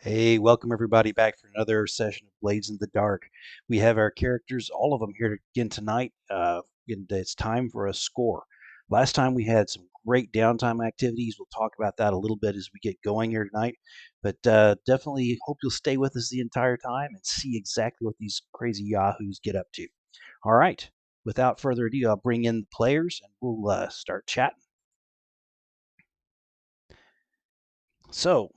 Hey, welcome everybody back for another session of Blades in the Dark. We have our characters, all of them here again tonight. And it's time for a score. Last time we had some great downtime activities. We'll talk about that a little bit as we get going here tonight. But definitely hope you'll stay with us the entire time and see exactly what these crazy yahoos get up to. All right, without further ado, I'll bring in the players and we'll start chatting. So,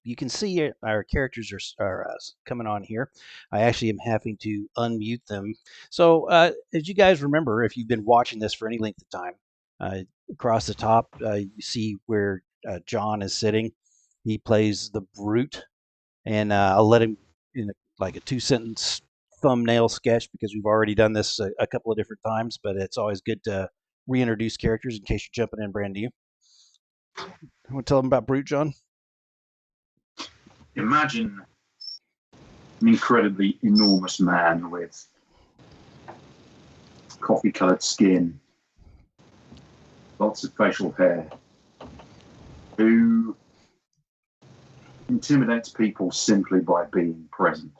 you can see our characters are coming on here. I actually am having to unmute them. So, as you guys remember, if you've been watching this for any length of time, across the top, you see where John is sitting. He plays the brute, and I'll let him in like a 2 sentence thumbnail sketch because we've already done this a couple of different times, but it's always good to reintroduce characters in case you're jumping in brand new. You want to tell them about Brute, John? Imagine an incredibly enormous man with coffee-coloured skin, lots of facial hair, who intimidates people simply by being present.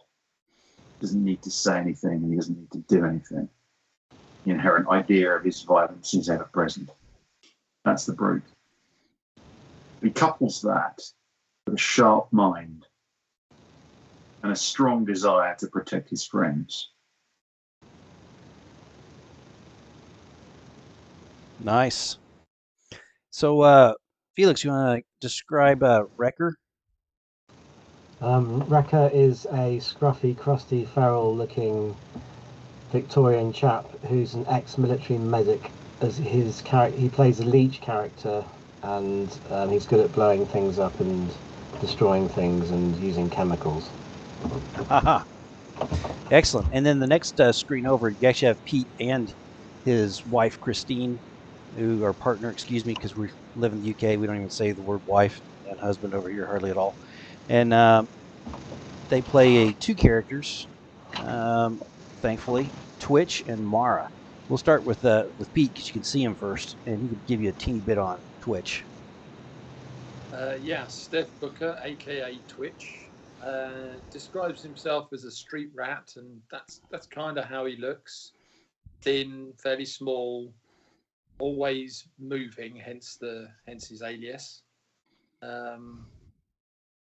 Doesn't need to say anything, and he doesn't need to do anything. The inherent idea of his violence is ever present. That's the brute. He couples that with a sharp mind and a strong desire to protect his friends. Nice. So, Felix, you want to describe Wrecker? Wrecker is a scruffy, crusty, feral-looking Victorian chap who's an ex-military medic. As his character, he plays a leech character, and he's good at blowing things up and destroying things and using chemicals. Haha. Excellent. And then the next screen over, you actually have Pete and his wife, Christine, who are partner, excuse me, because we live in the UK. We don't even say the word wife and husband over here hardly at all. And they play two characters, thankfully, Twitch and Mara. We'll start with Pete because you can see him first, and he can give you a teeny bit on Twitch. Yeah, Steph Booker, aka Twitch, describes himself as a street rat, and that's kind of how he looks. Thin, fairly small, always moving, hence his alias.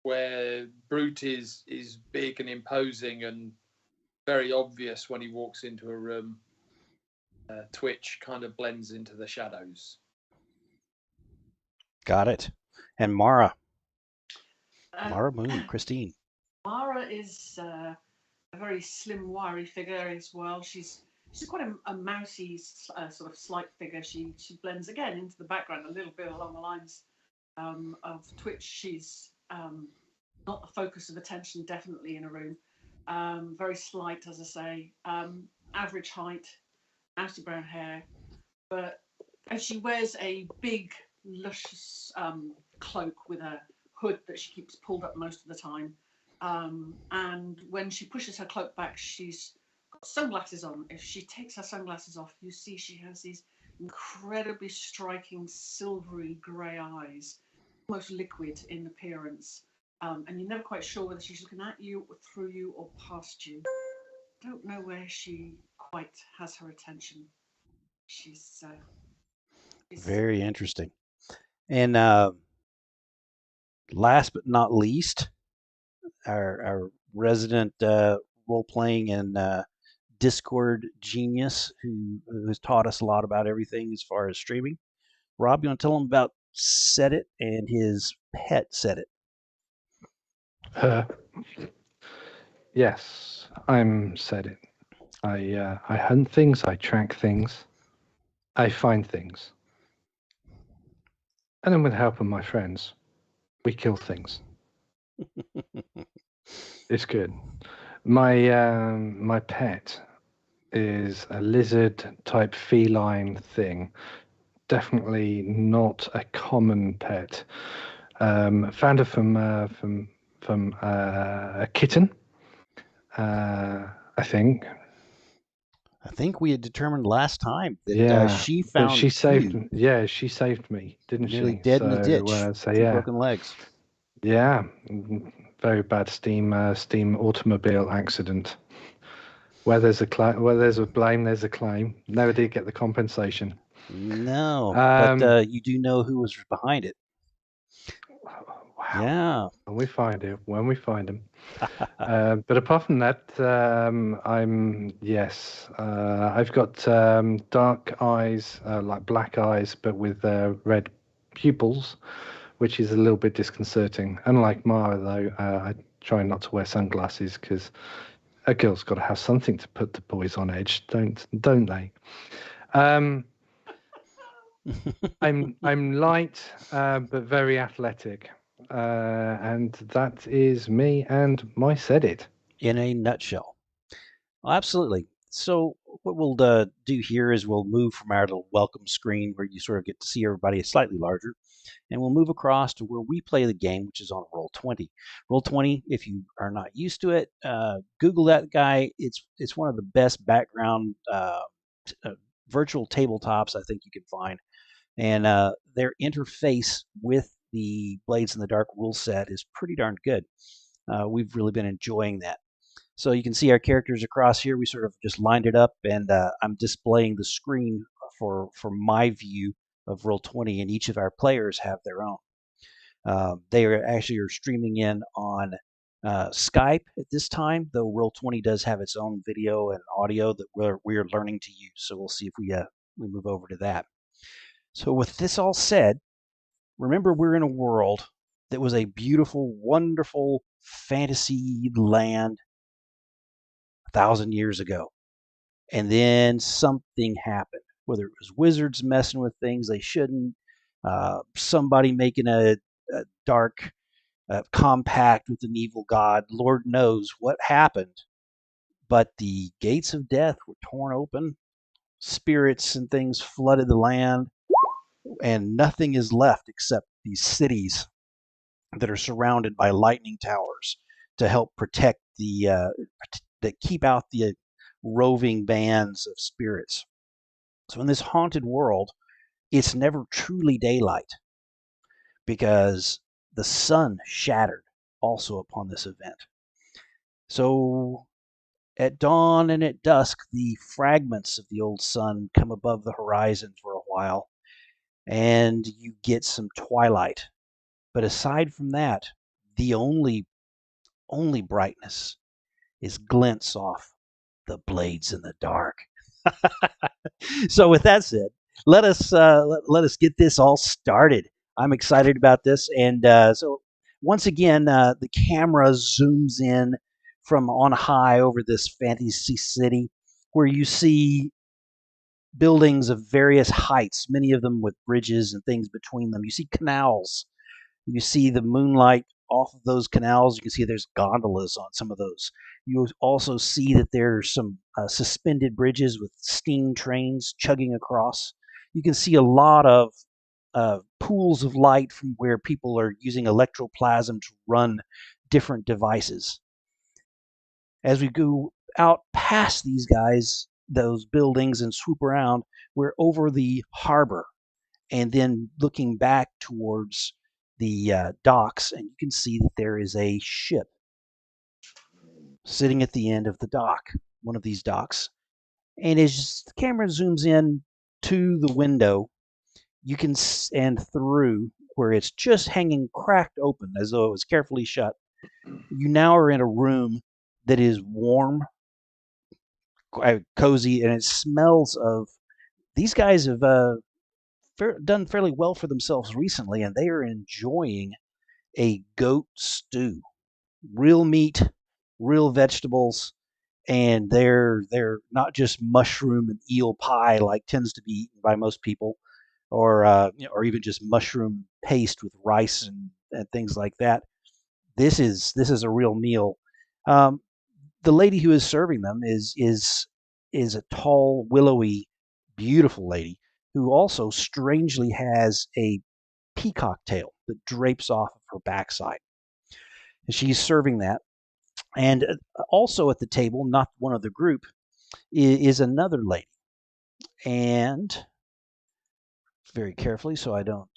Where Brute is big and imposing and very obvious when he walks into a room. Twitch kind of blends into the shadows. Got it. And Mara. Mara Moon, Christine. Mara is a very slim, wiry figure as well. She's quite a mousy, sort of slight figure. She blends again into the background a little bit along the lines of Twitch. She's not the focus of attention, definitely in a room. Very slight, as I say. Average height, mousy brown hair, and she wears a big, luscious cloak with a hood that she keeps pulled up most of the time. And when she pushes her cloak back, she's got sunglasses on. If she takes her sunglasses off, you see she has these incredibly striking silvery grey eyes, almost liquid in appearance. And you're never quite sure whether she's looking at you or through you or past you. Don't know where she quite has her attention. She's very interesting. And last but not least, our resident role-playing and Discord genius who has taught us a lot about everything as far as streaming. Rob, you want to tell him about Set It and his pet Set It? Yes, I'm Set It. I hunt things, I track things, I find things. And then with the help of my friends, we kill things. It's good. My pet is a lizard type feline thing. Definitely not a common pet. Found her from a kitten. I think. I think we had determined last time that she found she saved. you. Yeah, she saved me, didn't Nearly she? dead in the ditch. So Two yeah, broken legs. yeah, very bad steam automobile accident. Where there's a blame, there's a claim. Never did get the compensation. No, Um, but you do know who was behind it. Wow. Yeah. When we find them. But apart from that, I've got dark eyes, like black eyes, but with red pupils, which is a little bit disconcerting. Unlike Mara, though, I try not to wear sunglasses because a girl's got to have something to put the boys on edge, don't they? I'm light, but very athletic, and that is me and my said it. In a nutshell. Well, absolutely. So what we'll do here is we'll move from our little welcome screen where you sort of get to see everybody slightly larger, and we'll move across to where we play the game, which is on Roll20. Roll20, if you are not used to it, Google that guy. It's one of the best background virtual tabletops I think you can find, and their interface with the Blades in the Dark rule set is pretty darn good. We've really been enjoying that. So you can see our characters across here. We sort of just lined it up, and I'm displaying the screen for my view of Roll20, and each of our players have their own. They are streaming in on Skype at this time, though Roll20 does have its own video and audio that we're learning to use. So we'll see if we move over to that. So with this all said, remember we're in a world that was a beautiful, wonderful fantasy land 1,000 years ago. And then something happened, whether it was wizards messing with things they shouldn't, somebody making a dark compact with an evil god. Lord knows what happened. But the gates of death were torn open, spirits and things flooded the land, and nothing is left except these cities that are surrounded by lightning towers to help protect that keep out the roving bands of spirits. So in this haunted world, it's never truly daylight because the sun shattered also upon this event. So at dawn and at dusk, the fragments of the old sun come above the horizon for a while, and you get some twilight. But aside from that, the only brightness is glints off the blades in the dark. So with that said, let us get this all started. I'm excited about this, and so once again, the camera zooms in from on high over this fantasy city, where you see buildings of various heights, many of them with bridges and things between them. You see canals. You see the moonlight off of those canals. You can see there's gondolas on some of those. You also see that there's some suspended bridges with steam trains chugging across. You can see a lot of pools of light from where people are using electroplasm to run different devices. As we go out past these guys, those buildings, and swoop around, we're over the harbor, and then looking back towards the docks, and you can see that there is a ship sitting at the end of the dock, one of these docks. And as the camera zooms in to the window, you can and through where it's just hanging cracked open as though it was carefully shut. You now are in a room that is warm, cozy, and it smells of. These guys have done fairly well for themselves recently, and they are enjoying a goat stew. Real meat, real vegetables, and they're not just mushroom and eel pie like tends to be eaten by most people, or or even just mushroom paste with rice and things like that. This is a real meal. Um, the lady who is serving them is a tall, willowy, beautiful lady who also strangely has a peacock tail that drapes off of her backside. And she's serving that. And also at the table, not one of the group, is another lady. And very carefully, so I don't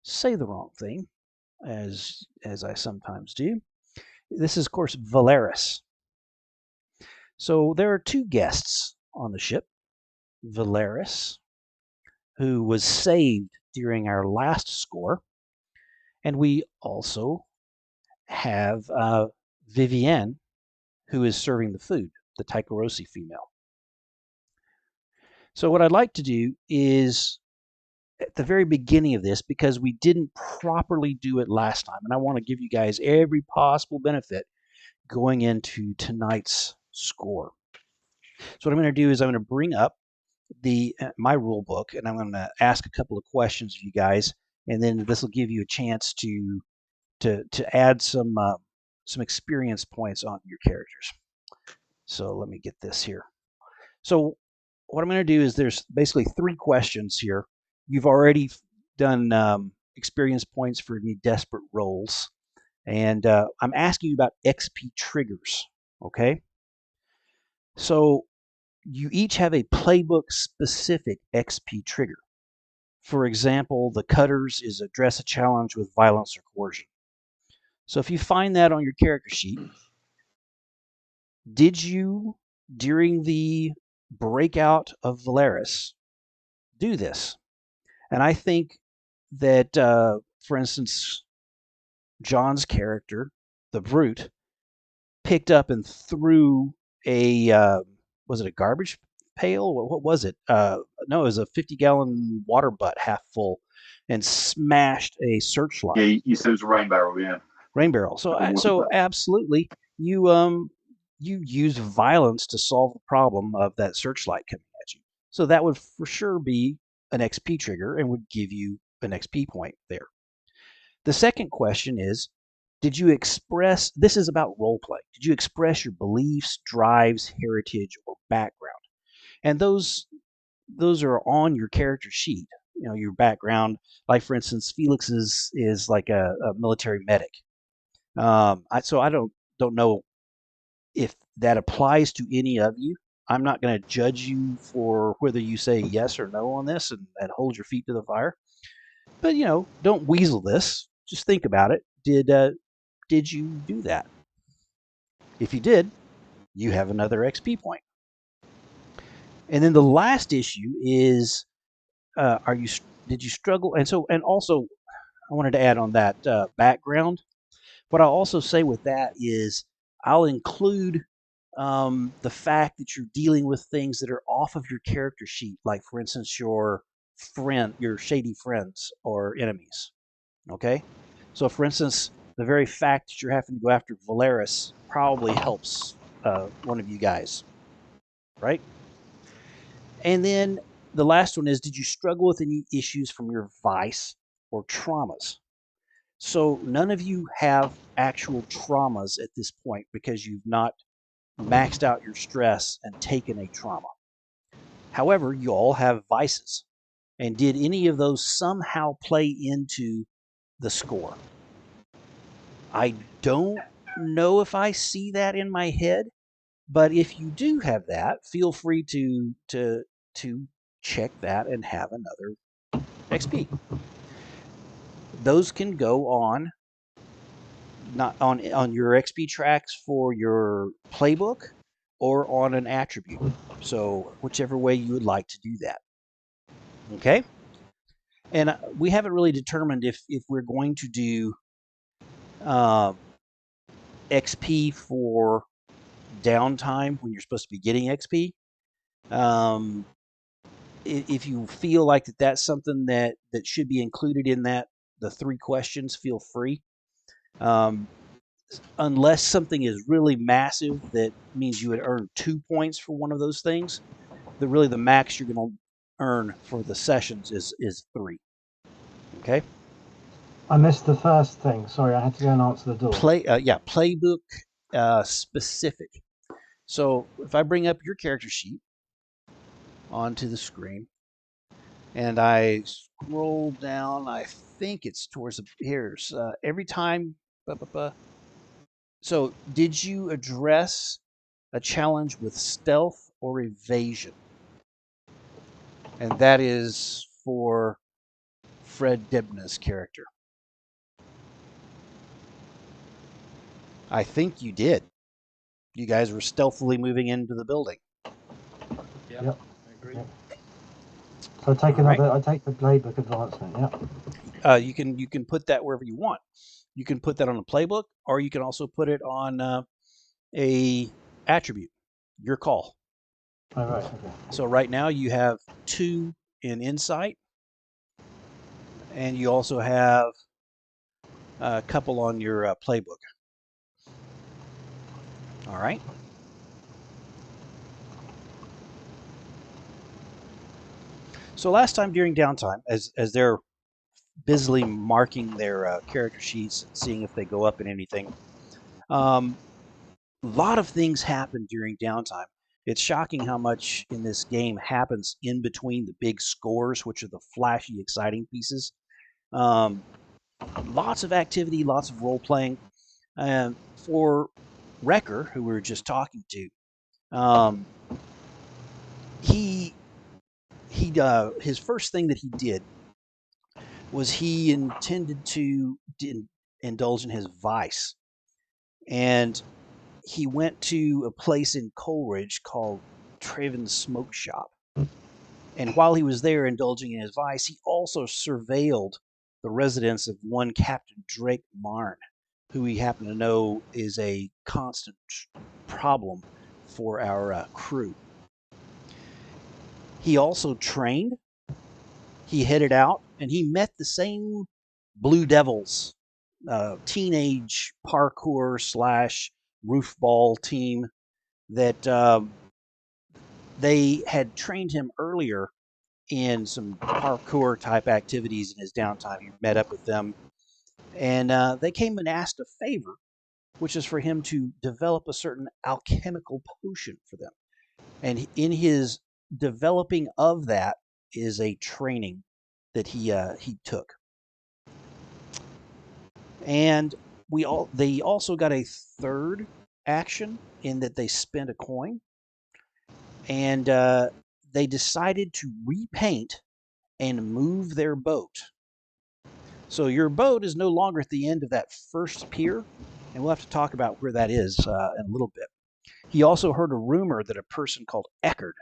say the wrong thing, as I sometimes do. This is, of course, Valeris. So there are two guests on the ship. Valeris, who was saved during our last score, and we also have Vivienne, who is serving the food, the Taikarosi female. So what I'd like to do is, at the very beginning of this, because we didn't properly do it last time, and I want to give you guys every possible benefit going into tonight's score. So what I'm going to do is I'm going to bring up my rule book, and I'm going to ask a couple of questions of you guys, and then this will give you a chance to add some experience points on your characters. So let me get this here. So what I'm going to do is there's basically 3 questions here. You've already done experience points for any desperate rolls, and I'm asking you about XP triggers. Okay, so you each have a playbook specific XP trigger. For example, the Cutters is address a challenge with violence or coercion. So if you find that on your character sheet, did you, during the breakout of Valeris, do this? And I think that, for instance, John's character, the Brute, picked up and threw was it a garbage pail? What was it? No, it was a 50-gallon water butt half full and smashed a searchlight. Yeah, you said it was a rain barrel, yeah. Rain barrel. So absolutely, you use violence to solve the problem of that searchlight coming at you. So that would for sure be an XP trigger and would give you an XP point there. The second question is, did you express, this is about role play, did you express your beliefs, drives, heritage, or background? And those are on your character sheet. You know, your background, like for instance, Felix is like a military medic. So I don't know if that applies to any of you. I'm not going to judge you for whether you say yes or no on this and hold your feet to the fire. But don't weasel this. Just think about it. Did you do that? If you did, you have another XP point. And then the last issue is, did you struggle? And also, I wanted to add on that background. What I'll also say with that is I'll include the fact that you're dealing with things that are off of your character sheet, like for instance your shady friends or enemies. Okay, so for instance, the very fact that you're having to go after Valeris probably helps one of you guys, right? And then the last one is, did you struggle with any issues from your vice or traumas? So none of you have actual traumas at this point because you've not maxed out your stress and taken a trauma. However, you all have vices. And did any of those somehow play into the score? I don't know if I see that in my head, but if you do have that, feel free to check that and have another XP. Those can go on not on your XP tracks for your playbook or on an attribute. So whichever way you would like to do that. Okay? And we haven't really determined if we're going to do XP for downtime when you're supposed to be getting XP. If you feel like that's something that should be included in the 3 questions, feel free. Unless something is really massive that means you would earn 2 points for one of those things, the max you're going to earn for the sessions is 3. Okay. I missed the first thing. Sorry, I had to go and answer the door. Playbook specific. So if I bring up your character sheet onto the screen and I scroll down, I think it's towards here's every time. So did you address a challenge with stealth or evasion? And that is for Fred Debna's character. I think you did. You guys were stealthily moving into the building. Yeah, Yep. I agree. Yep. So I take All right. I take the playbook advancement. Yeah. You can put that wherever you want. You can put that on a playbook, or you can also put it on a attribute. Your call. Oh, right. Okay. So right now you have 2 in insight, and you also have a couple on your playbook. All right. So last time during downtime, as they're busily marking their character sheets and seeing if they go up in anything, a lot of things happen during downtime. It's shocking how much in this game happens in between the big scores, which are the flashy, exciting pieces. Lots of activity, lots of role playing. For Wrecker, who we were just talking to, he his first thing that he did was he intended to indulge in his vice, and he went to a place in Coleridge called Traven's Smoke Shop. And while he was there indulging in his vice, he also surveilled the residence of one Captain Drake Marn, who we happen to know is a constant problem for our crew. He also trained. He headed out and he met the same Blue Devils, teenage parkour slash roofball team that they had trained him earlier in some parkour type activities in his downtime. He met up with them, and they came and asked a favor, which is for him to develop a certain alchemical potion for them. And in his developing of that is a training that he took. And they also got a third action in that they spent a coin, and they decided to repaint and move their boat. So your boat is no longer at the end of that first pier, and we'll have to talk about where that is in a little bit. He also heard a rumor that a person called Eckerd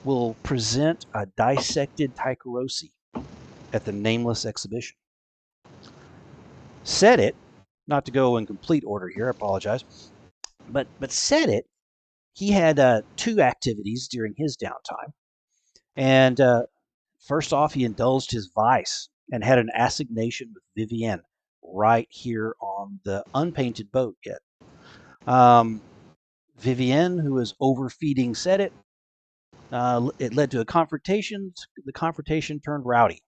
will present a dissected Taikarosi at the Nameless exhibition. Said it, not to go in complete order here, I apologize, but said it, he had 2 activities during his downtime. And first off, he indulged his vice and had an assignation with Vivienne right here on the unpainted boat yet. Vivienne, who was overfeeding, said it. It led to a confrontation. The confrontation turned rowdy,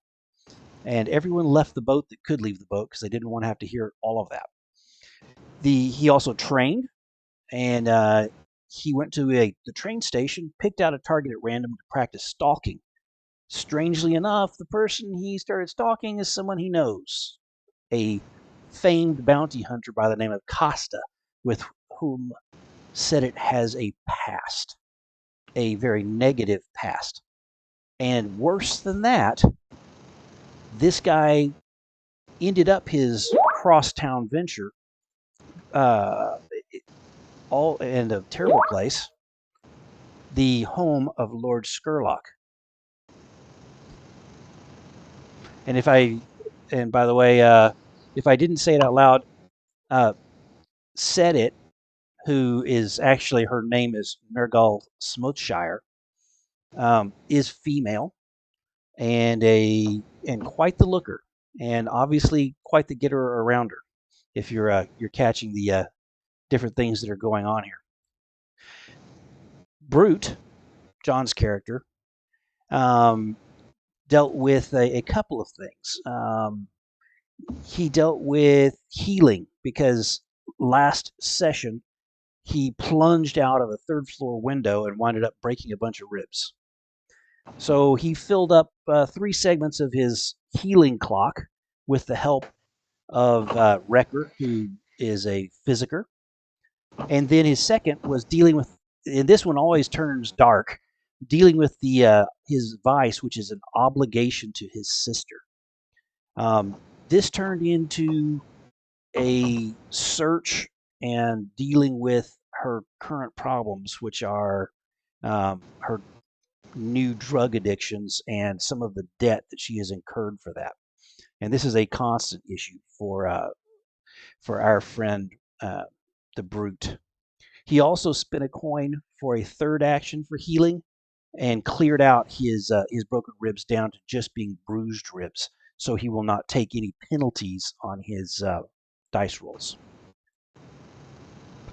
and everyone left the boat that could leave the boat because they didn't want to have to hear all of that. He also trained, and he went to the train station, picked out a target at random to practice stalking. Strangely enough, the person he started stalking is someone he knows, a famed bounty hunter by the name of Costa, with whom Sedit has a past, a very negative past. And worse than that, this guy ended up his crosstown venture all in a terrible place, the home of Lord Skurlock. And by the way, if I didn't say it out loud, said it, who is actually, her name is Nergal Smotshire, is female and quite the looker, and obviously quite the getter around her. If you're catching the different things that are going on here. Brute, John's character, dealt with a couple of things. He dealt with healing because last session he plunged out of a 3rd floor window and wound up breaking a bunch of ribs. So he filled up 3 segments of his healing clock with the help of Wrecker, who is a physiker. And then his second was dealing with, and this one always turns dark, dealing with his vice, which is an obligation to his sister. This turned into a search and dealing with her current problems, which are her new drug addictions and some of the debt that she has incurred for that. And this is a constant issue for our friend, the Brute. He also spent a coin for a third action for healing and cleared out his broken ribs down to just being bruised ribs, so he will not take any penalties on his dice rolls.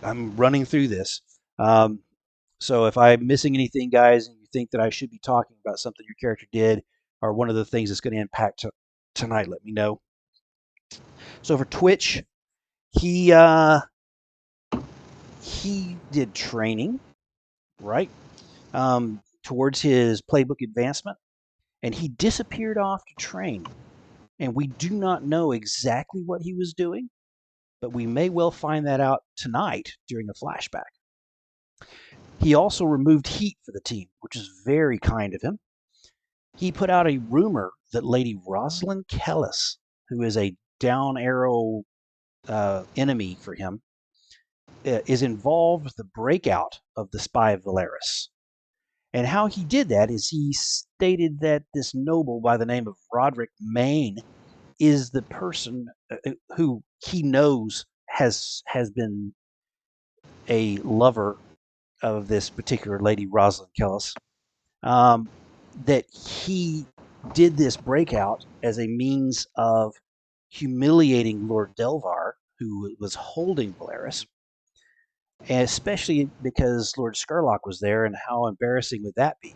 I'm running through this. So if I'm missing anything, guys, and you think that I should be talking about something your character did or one of the things that's going to impact tonight, let me know. So for Twitch, he did training, right, towards his playbook advancement, and he disappeared off to train. And we do not know exactly what he was doing, but we may well find that out tonight during a flashback. He also removed heat for the team, which is very kind of him. He put out a rumor that Lady Rosalind Kellis, who is a down arrow enemy for him, is involved with the breakout of the Spy of Valeris. And how he did that is he stated that this noble by the name of Roderick Maine is the person who he knows has been a lover of this particular Lady Rosalind Kellis. That he did this breakout as a means of humiliating Lord Delvar, who was holding Valeris, and especially because Lord Skurlock was there, and how embarrassing would that be?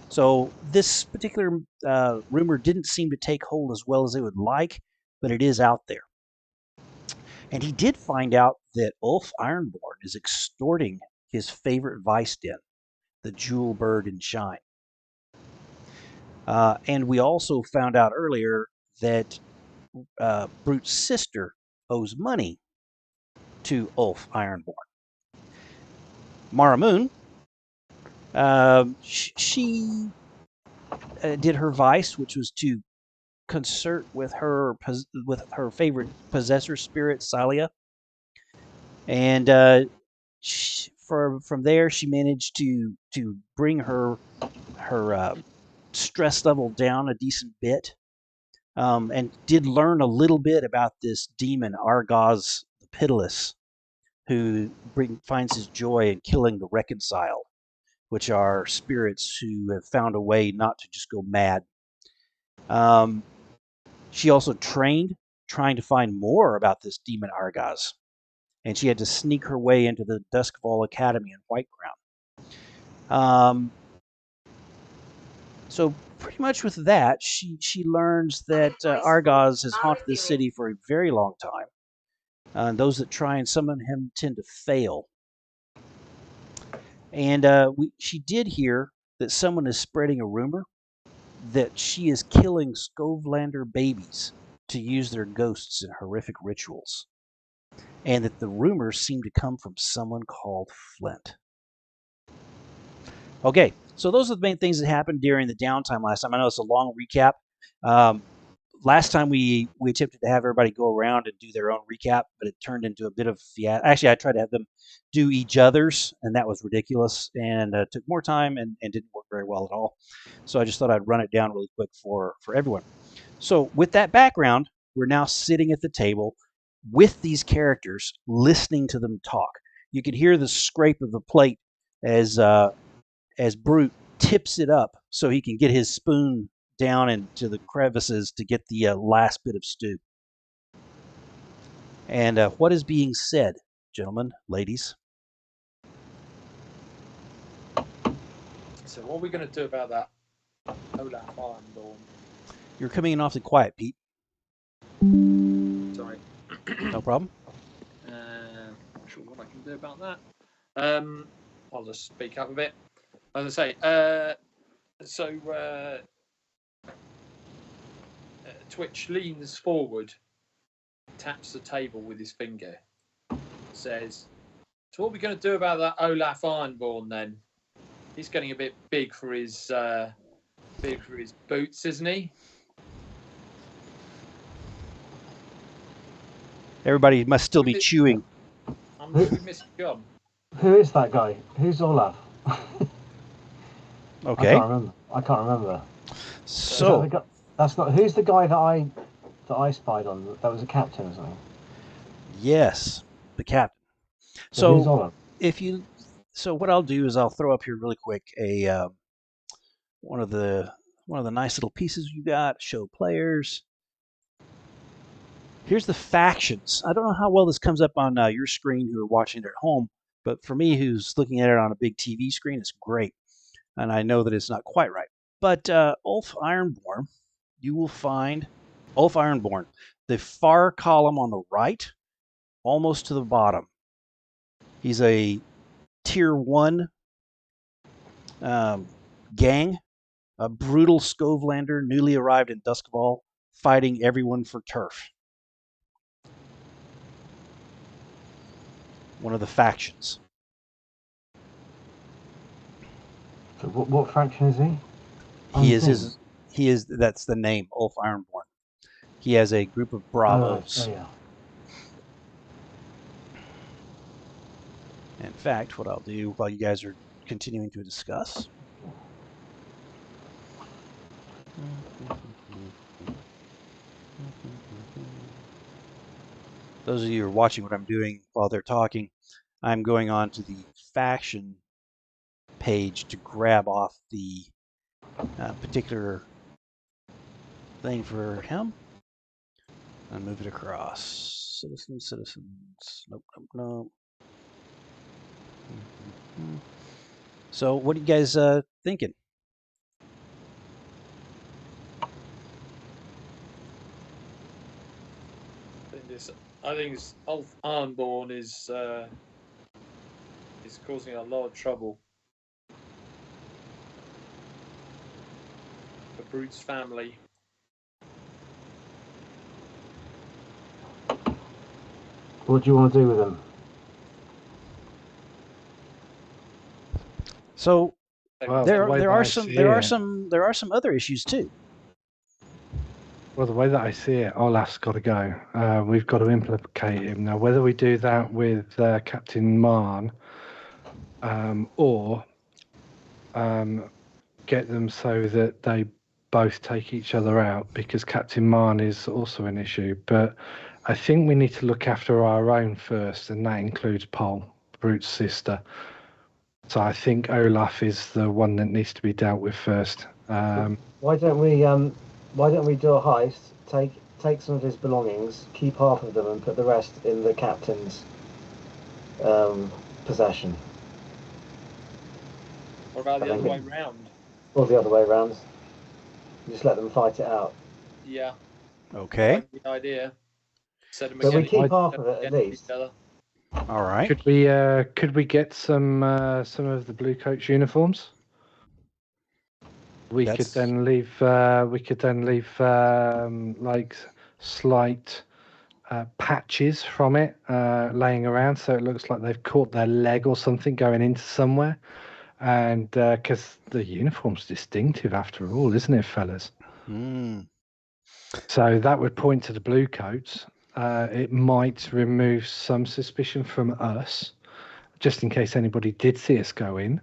So this particular rumor didn't seem to take hold as well as they would like, but it is out there. And he did find out that Ulf Ironborn is extorting his favorite vice den, the Jewel Bird and Shine. And we also found out earlier that Brute's sister owes money to Ulf Ironborn. Mara Moon, she did her vice, which was to concert with her favorite possessor spirit, Salia, and from there she managed to bring her stress level down a decent bit, and did learn a little bit about this demon Argaz the Pitiless, who finds his joy in killing the reconciled, which are spirits who have found a way not to just go mad. She also trained trying to find more about this demon Argaz, and she had to sneak her way into the Duskfall Academy in Whiteground. So pretty much with that, she learns that Argaz has haunted this city for a very long time. And those that try and summon him tend to fail. And she did hear that someone is spreading a rumor that she is killing Skovlander babies to use their ghosts in horrific rituals. And that the rumors seem to come from someone called Flint. Okay, so those are the main things that happened during the downtime last time. I know it's a long recap. Last time we attempted to have everybody go around and do their own recap, but it turned into a bit of fiasco. Actually, I tried to have them do each other's, and that was ridiculous, and took more time and didn't work very well at all. So I just thought I'd run it down really quick for everyone. So with that background, we're now sitting at the table with these characters, listening to them talk. You can hear the scrape of the plate as Brute tips it up so he can get his spoon down into the crevices to get the last bit of stew. And what is being said, gentlemen, ladies? So what are we going to do about that Olaf Ironborn? You're coming in awfully quiet, Pete. Sorry. No problem. Not sure what I can do about that. I'll just speak up a bit. As I say, Twitch leans forward, taps the table with his finger, says, "So what are we going to do about that Olaf Ironborn then? He's getting a bit big for his boots, isn't he?" Everybody must still be chewing. we missed John. Who is that guy? Who's Olaf? Okay. I can't remember. So Is that the guy? That's not. Who's the guy that I spied on? That was a captain or something. yes, the captain. So who's So Olaf? what I'll do is I'll throw up here really quick a one of the nice little pieces you got. Show players. Here's the factions. I don't know how well this comes up on your screen who are watching it at home, but for me who's looking at it on a big TV screen, it's great. And I know that it's not quite right. But Ulf Ironborn, you will find Ulf Ironborn, the far column on the right, almost to the bottom. He's a tier 1 gang, a brutal Skovelander, newly arrived in Duskval, fighting everyone for turf. One of the factions. So what faction is he? He is that's the name, Ulf Ironborn. He has a group of bravos. Oh yeah. In fact, what I'll do while you guys are continuing to discuss. Those of you who are watching what I'm doing while they're talking, I'm going on to the faction page to grab off the particular thing for him and move it across. Citizens. Nope. So, what are you guys thinking? I think Ulf Ironborn is causing a lot of trouble. The Brute's family. What do you want to do with him? So Well, there are it- some other issues too. Well, the way that I see it, Olaf's got to go. We've got to implicate him. Now, whether we do that with Captain Marn or get them so that they both take each other out, because Captain Marn is also an issue. But I think we need to look after our own first, and that includes Pol, Brute's sister. So I think Olaf is the one that needs to be dealt with first. Why don't we do a heist? Take some of his belongings, keep half of them, and put the rest in the captain's possession. What about the other way round? Or the other way round. Just let them fight it out. Yeah. Okay. I like the idea. Set them But we against keep half of it at least. each other. All right. Could we get some of the blue coats uniforms? We could then leave like slight patches from it laying around, so it looks like they've caught their leg or something going into somewhere. And because the uniform's distinctive after all, isn't it, fellas? So that would point to the blue coats. It might remove some suspicion from us, just in case anybody did see us go in.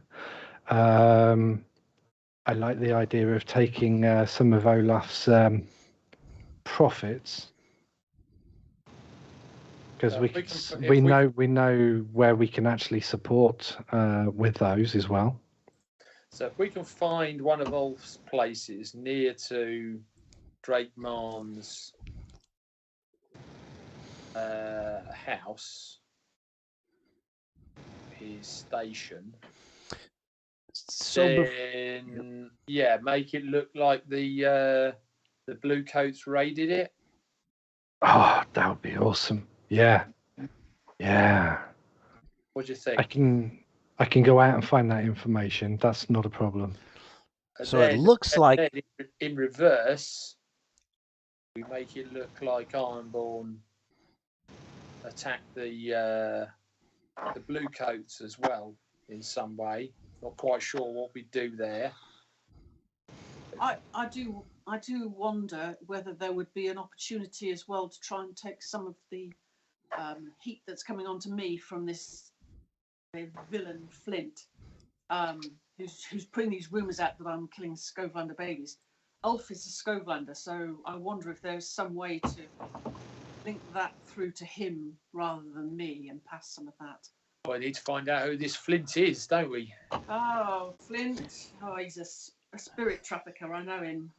I like the idea of taking some of Olaf's profits, because we know where we can actually support with those as well. So if we can find one of Ulf's places near to Drake Marn's house, his station, then make it look like the blue coats raided it. Oh, that would be awesome. Yeah. What do you think? I can go out and find that information. That's not a problem. And so then, it looks like in reverse, we make it look like Ironborn attacked the blue coats as well in some way. Not quite sure what we do there. I do wonder whether there would be an opportunity as well to try and take some of the heat that's coming onto me from this villain Flint, who's putting these rumours out that I'm killing Skovlander babies. Ulf is a Skovlander, so I wonder if there's some way to link that through to him rather than me and pass some of that. Well, we need to find out who this Flint is, don't we? Oh, Flint. Oh, he's a spirit trafficker. I know him.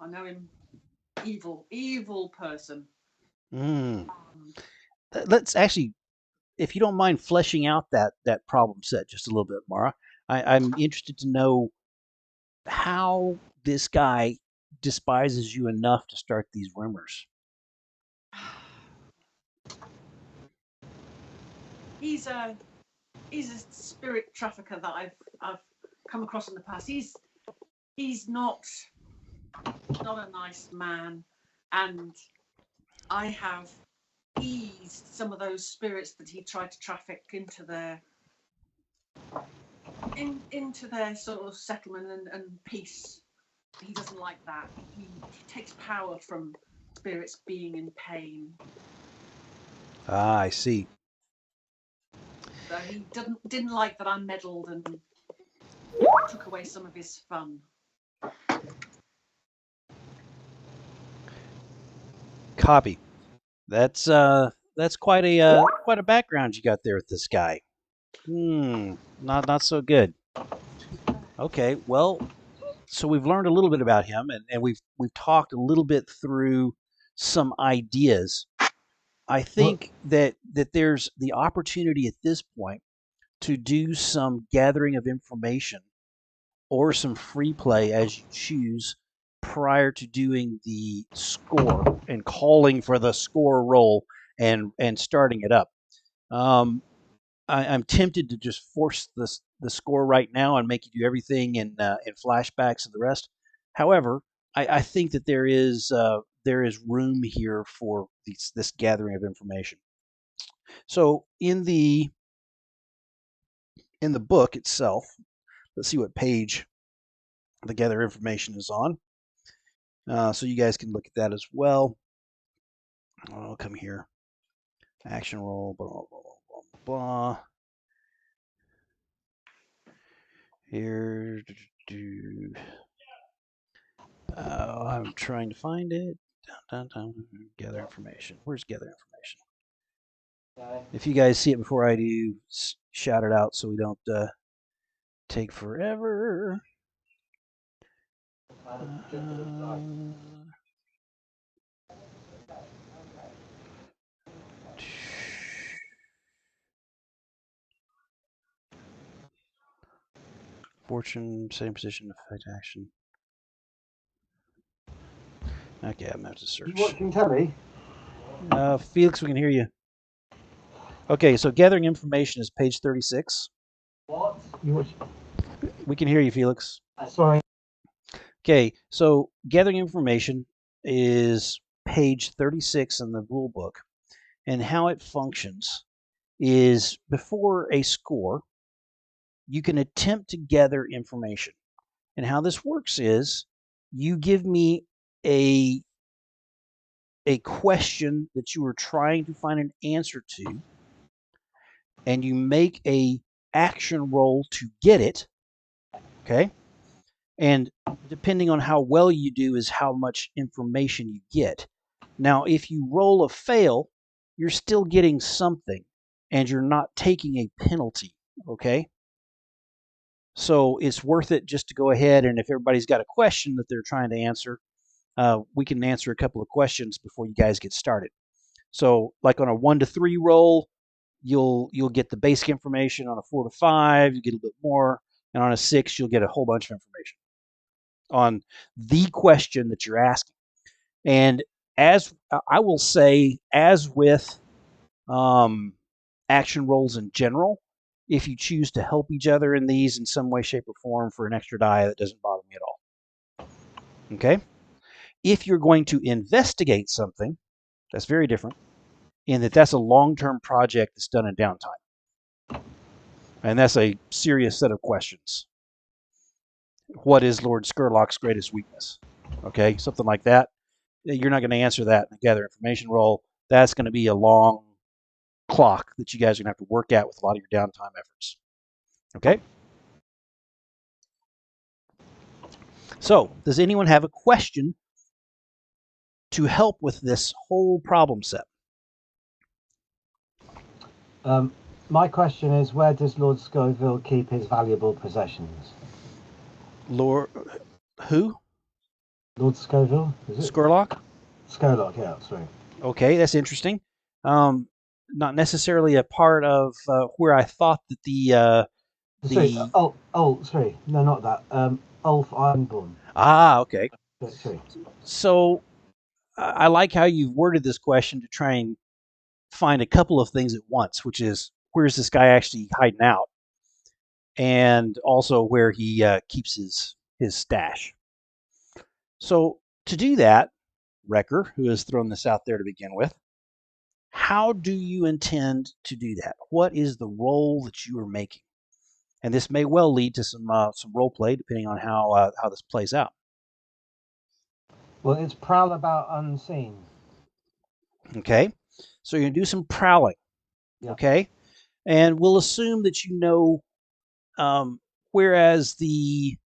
Evil person. Let's actually, if you don't mind fleshing out that problem set just a little bit, Mara. I'm interested to know how this guy despises you enough to start these rumors. He's a spirit trafficker that I've come across in the past. He's not a nice man, and I have eased some of those spirits that he tried to traffic into their sort of settlement and peace. He doesn't like that. He takes power from spirits being in pain. Ah, I see. So he didn't like that I meddled and took away some of his fun. Copy. That's quite a background you got there with this guy. Not so good. Okay, well, so we've learned a little bit about him, and we've talked a little bit through some ideas. I think that there's the opportunity at this point to do some gathering of information or some free play as you choose prior to doing the score and calling for the score roll and starting it up. I'm tempted to just force the score right now and make you do everything in flashbacks and the rest. However, I think that there is room here for this gathering of information. So in the book itself, let's see what page the gather information is on. So you guys can look at that as well. I'll come here. Action roll, blah, blah, blah, blah, blah. Here, I'm trying to find it. Down. Gather information. Where's gather information? If you guys see it before I do, shout it out so we don't take forever. Fortune, same position, effect action. Okay, I'm going to have to search. You watching telly? Felix, we can hear you. Okay, so gathering information is page 36. What? You watch? We can hear you, Felix. Sorry. Okay, so gathering information is page 36 in the rule book, and how it functions is before a score, you can attempt to gather information. And how this works is you give me a question that you are trying to find an answer to, and you make a action roll to get it. Okay? And depending on how well you do is how much information you get. Now, if you roll a fail, you're still getting something, and you're not taking a penalty. Okay? So it's worth it just to go ahead, and if everybody's got a question that they're trying to answer, we can answer a couple of questions before you guys get started. So, like on a 1 to 3 roll, you'll get the basic information. On a 4 to 5, you get a little bit more, and on a 6, you'll get a whole bunch of information on the question that you're asking. And as I will say, as with action rolls in general, if you choose to help each other in these in some way, shape, or form for an extra die, that doesn't bother me at all. Okay? If you're going to investigate something, that's very different, in that that's a long-term project that's done in downtime. And that's a serious set of questions. What is Lord Skurlock's greatest weakness? Okay, something like that. You're not going to answer that in a gather information roll. That's going to be a long clock that you guys are going to have to work at with a lot of your downtime efforts. Okay? So, does anyone have a question to help with this whole problem set? My question is, where does Lord Scoville keep his valuable possessions? Lord, who? Lord Scoville? Is it? Skurlock? Skurlock, yeah, sorry. Okay, that's interesting. Not necessarily a part of where I thought that Sorry, sorry, no, not that. Ulf Ironborn. Okay. Sorry. So I like how you've worded this question to try and find a couple of things at once, which is where's this guy actually hiding out, and also where he keeps his stash. So to do that, Wrecker, who has thrown this out there to begin with, how do you intend to do that? What is the role that you are making? And this may well lead to some role play, depending on how this plays out. Well, it's prowl about unseen. Okay, so you're gonna do some prowling. Yeah. Okay, and we'll assume that you know. Whereas the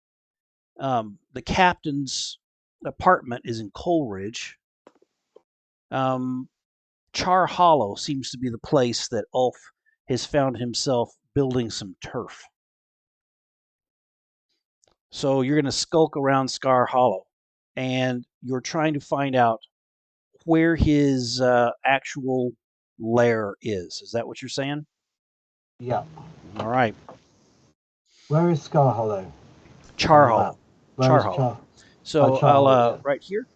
captain's apartment is in Coleridge, Char Hollow seems to be the place that Ulf has found himself building some turf. So you're going to skulk around Scar Hollow, and you're trying to find out where his actual lair is. Is that what you're saying? Yeah. All right. Where is Scar Hollow? Char Hollow. Char Hollow. Hollow. So Char I'll Hollow, yeah. right here.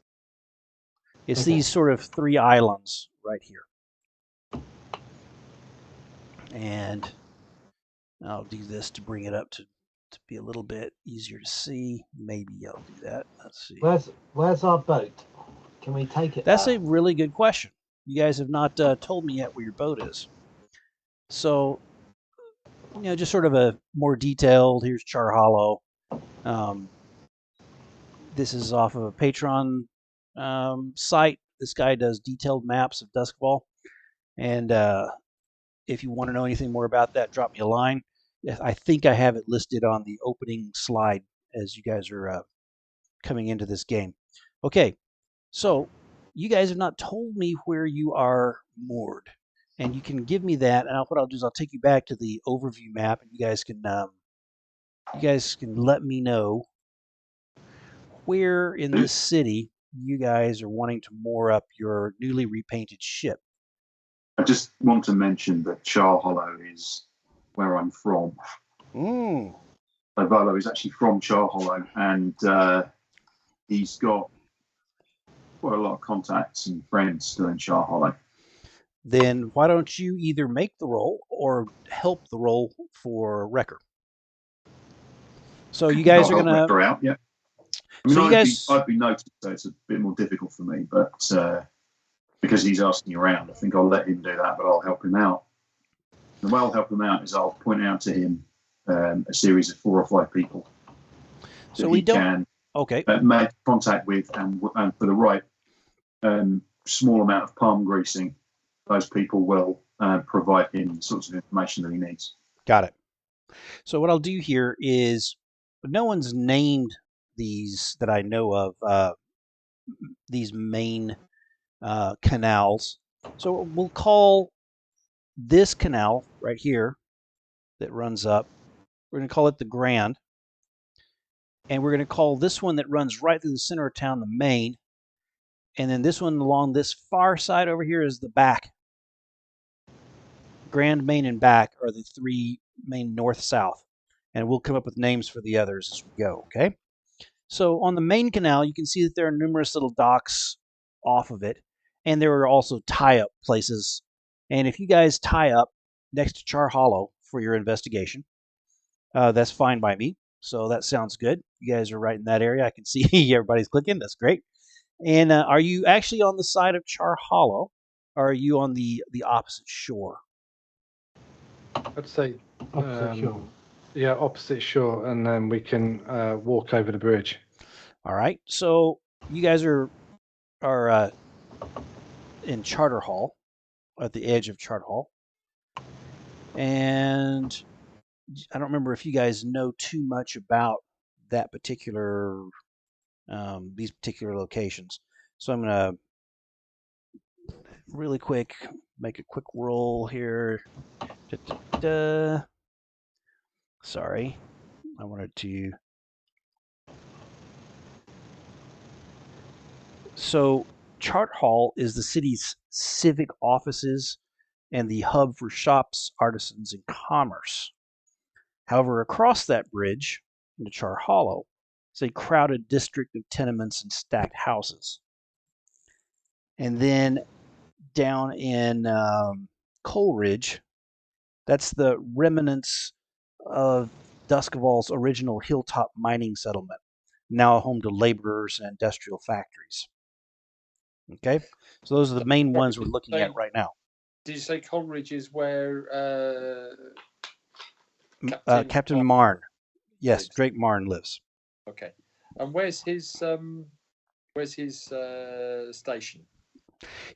It's Okay. these sort of 3 islands right here. And I'll do this to bring it up to be a little bit easier to see. Maybe I'll do that. Let's see. Where's our boat? Can we take it That's there? a really good question. You guys have not told me yet where your boat is. So, just sort of a more detailed, here's Char Hollow. This is off of a Patreon site. This guy does detailed maps of Duskfall. And if you want to know anything more about that, drop me a line. I think I have it listed on the opening slide as you guys are coming into this game. Okay, so you guys have not told me where you are moored, and you can give me that. And what I'll do is I'll take you back to the overview map, and you guys can let me know where in this city you guys are wanting to moor up your newly repainted ship. I just want to mention that Char Hollow is where I'm from. Volo is actually from Char Hollow, and he's got quite a lot of contacts and friends still in Char Hollow. Then why don't you either make the roll or help the roll for Wrecker? So you guys are going to... Wrecker out, yeah. I mean, so I'd be noticed, so it's a bit more difficult for me, but because he's asking around, I think I'll let him do that, but I'll help him out. The way I'll help him out is I'll point out to him a series of 4 or 5 people so we can make contact with, and for the right small amount of palm greasing, those people will provide him the sorts of information that he needs. Got it. So what I'll do here is, no one's named these that I know of, these main canals. So we'll call this canal right here that runs up, we're going to call it the Grand. And we're going to call this one that runs right through the center of town the Main. And then this one along this far side over here is the Back. Grand, Main, and Back are the 3 main north-south. And we'll come up with names for the others as we go, okay? So on the main canal, you can see that there are numerous little docks off of it. And there are also tie-up places. And if you guys tie up next to Char Hollow for your investigation, that's fine by me. So that sounds good. You guys are right in that area. I can see everybody's clicking. That's great. And are you actually on the side of Char Hollow, or are you on the opposite shore? I'd say Opposite shore. Yeah, opposite shore, and then we can walk over the bridge. All right. So you guys are in Charter Hall, at the edge of Charter Hall. And I don't remember if you guys know too much about that particular these particular locations. So I'm gonna really quick make a quick roll here. Da, da, da. Sorry, I wanted to. So Chart Hall is the city's civic offices and the hub for shops, artisans, and commerce. However, across that bridge into Char Hollow is a crowded district of tenements and stacked houses. And then down in Coleridge, that's the remnants of Duskville's original hilltop mining settlement, now home to laborers and industrial factories. Okay, so those are the main ones we're looking at right now. Did you say Coleridge is where Captain Marn? Yes, lives? Drake Marn lives. Okay, and where's his station?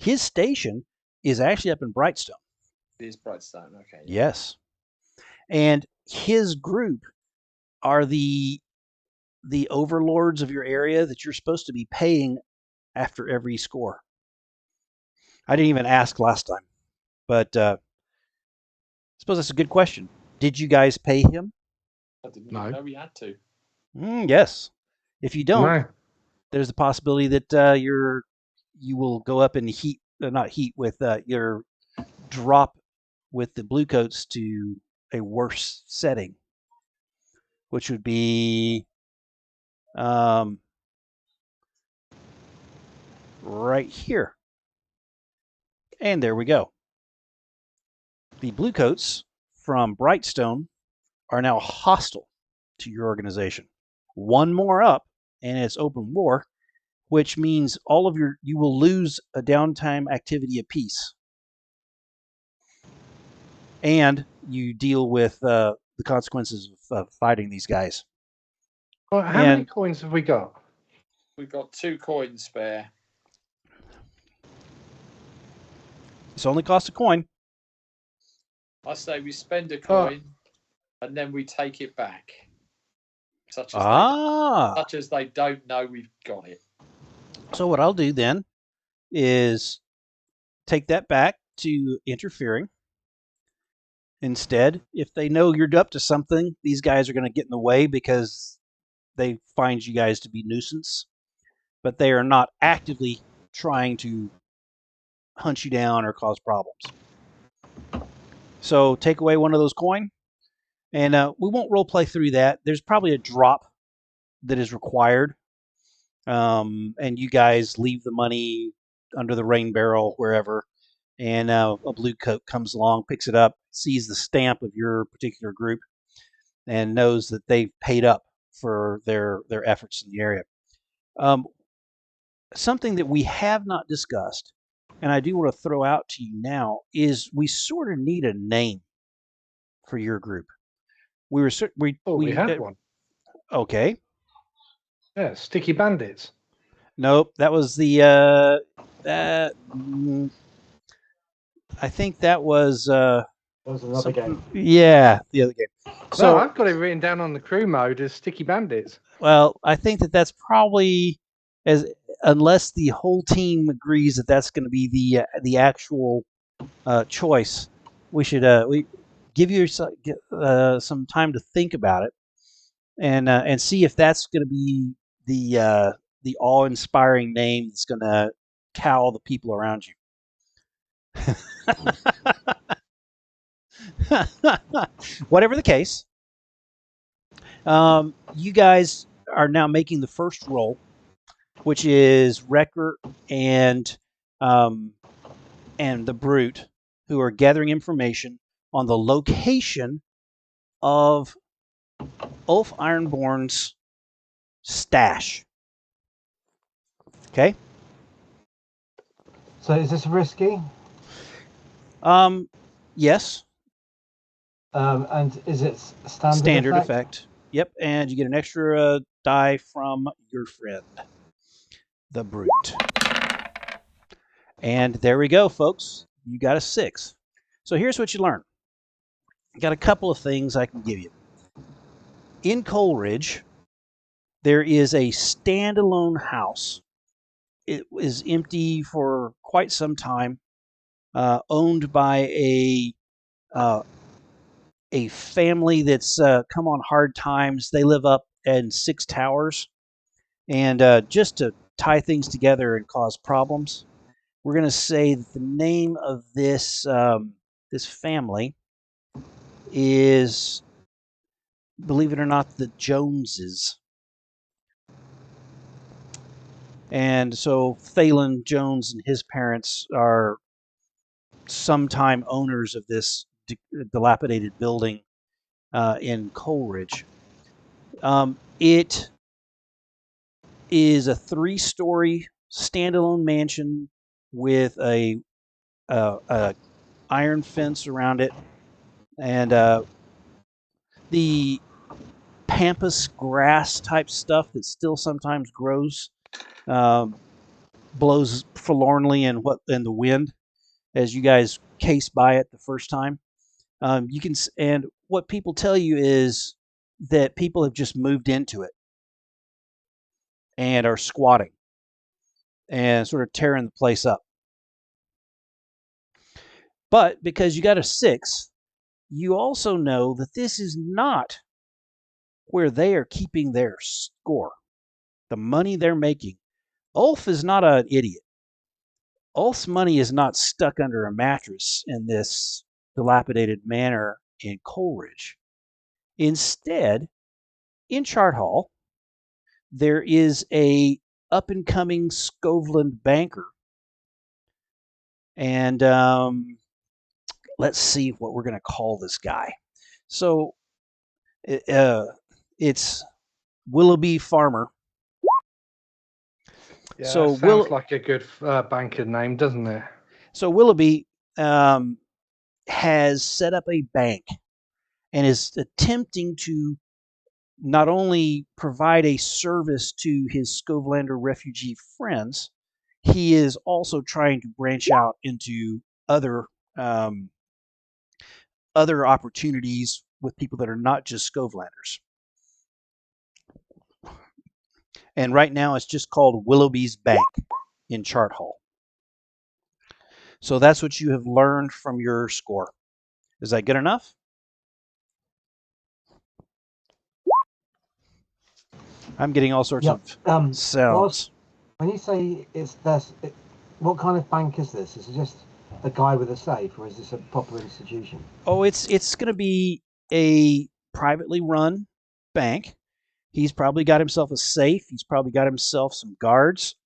His station is actually up in Brightstone. It is Brightstone. Okay. Yes, and his group are the overlords of your area that you're supposed to be paying after every score. I didn't even ask last time, but I suppose that's a good question. Did you guys pay him? I didn't even know we had to. Yes. If you don't, No. there's the possibility that you will go up in heat, not heat, with your drop with the bluecoats to a worse setting, which would be right here. And there we go. The bluecoats from Brightstone are now hostile to your organization. One more up, and it's open war, which means you will lose a downtime activity apiece, and you deal with the consequences of fighting these guys. Well, how many coins have we got? We've got 2 coins spare. This only costs a coin. I say we spend a coin and then we take it back, such as they don't know we've got it. So what I'll do then is take that back to interfering. Instead, if they know you're up to something, these guys are going to get in the way because they find you guys to be nuisance, but they are not actively trying to hunt you down or cause problems. So take away one of those coin, and we won't role play through that. There's probably a drop that is required, and you guys leave the money under the rain barrel wherever, and a blue coat comes along, picks it up, sees the stamp of your particular group, and knows that they've paid up for their efforts in the area. Something that we have not discussed, and I do want to throw out to you now, is we sort of need a name for your group. We had one. Okay. Yeah, Sticky Bandits. Nope, that was the I think that was another game. Yeah, the other game. So no, I've got it written down on the crew mode as Sticky Bandits. Well, I think that's probably unless the whole team agrees that that's going to be the actual choice. We should we give you some time to think about it and see if that's going to be the awe-inspiring name that's going to cow the people around you. Whatever the case, you guys are now making the first roll, which is Wrecker and the Brute, who are gathering information on the location of Ulf Ironborn's stash. Okay. So is this risky? Yes. And is it Standard effect? Yep, and you get an extra die from your friend, the Brute. And there we go, folks. You got a 6. So here's what you learn. got a couple of things I can give you. In Coleridge, there is a standalone house. It was empty for quite some time, owned by a family that's come on hard times. They live up in 6 towers, and just to tie things together and cause problems, we're going to say that the name of this this family is, believe it or not, the Joneses. And so Phelan Jones and his parents are sometime owners of this dilapidated building in Coleridge. It is a 3-story standalone mansion with a iron fence around it, and the pampas grass type stuff that still sometimes grows blows forlornly in the wind as you guys case by it the first time. You can, and what people tell you is that people have just moved into it and are squatting and sort of tearing the place up. But because you got a 6, you also know that this is not where they are keeping their score, the money they're making. Ulf is not an idiot. Ulf's money is not stuck under a mattress in this dilapidated manor in Coleridge. Instead, in Chart Hall, there is a up and coming Scoveland banker, and let's see what we're going to call this guy. So it's Willoughby Farmer. Yeah, So sounds like a good banker name, doesn't it? So Willoughby has set up a bank and is attempting to not only provide a service to his Scovelander refugee friends, he is also trying to branch out into other other opportunities with people that are not just Scovelanders. And right now it's just called Willoughby's Bank in Chart Hall. So that's what you have learned from your score. Is that good enough? I'm getting all sorts Yep. of sounds. When you say it's this, what kind of bank is this? Is it just a guy with a safe, or is this a proper institution? Oh, it's going to be a privately run bank. He's probably got himself a safe. He's probably got himself some guards.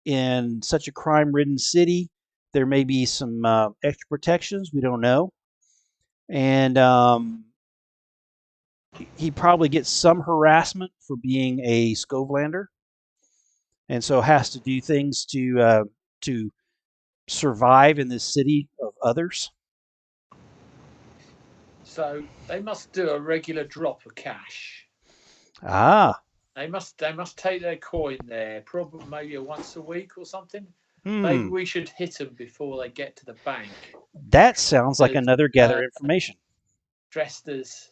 In such a crime-ridden city, there may be some extra protections. We don't know. And he probably gets some harassment for being a Scovelander, and so has to do things to survive in this city of others. So they must do a regular drop of cash. Ah. They must take their coin there, probably maybe once a week or something. Hmm. Maybe we should hit them before they get to the bank. That sounds like another gather information. Dressed as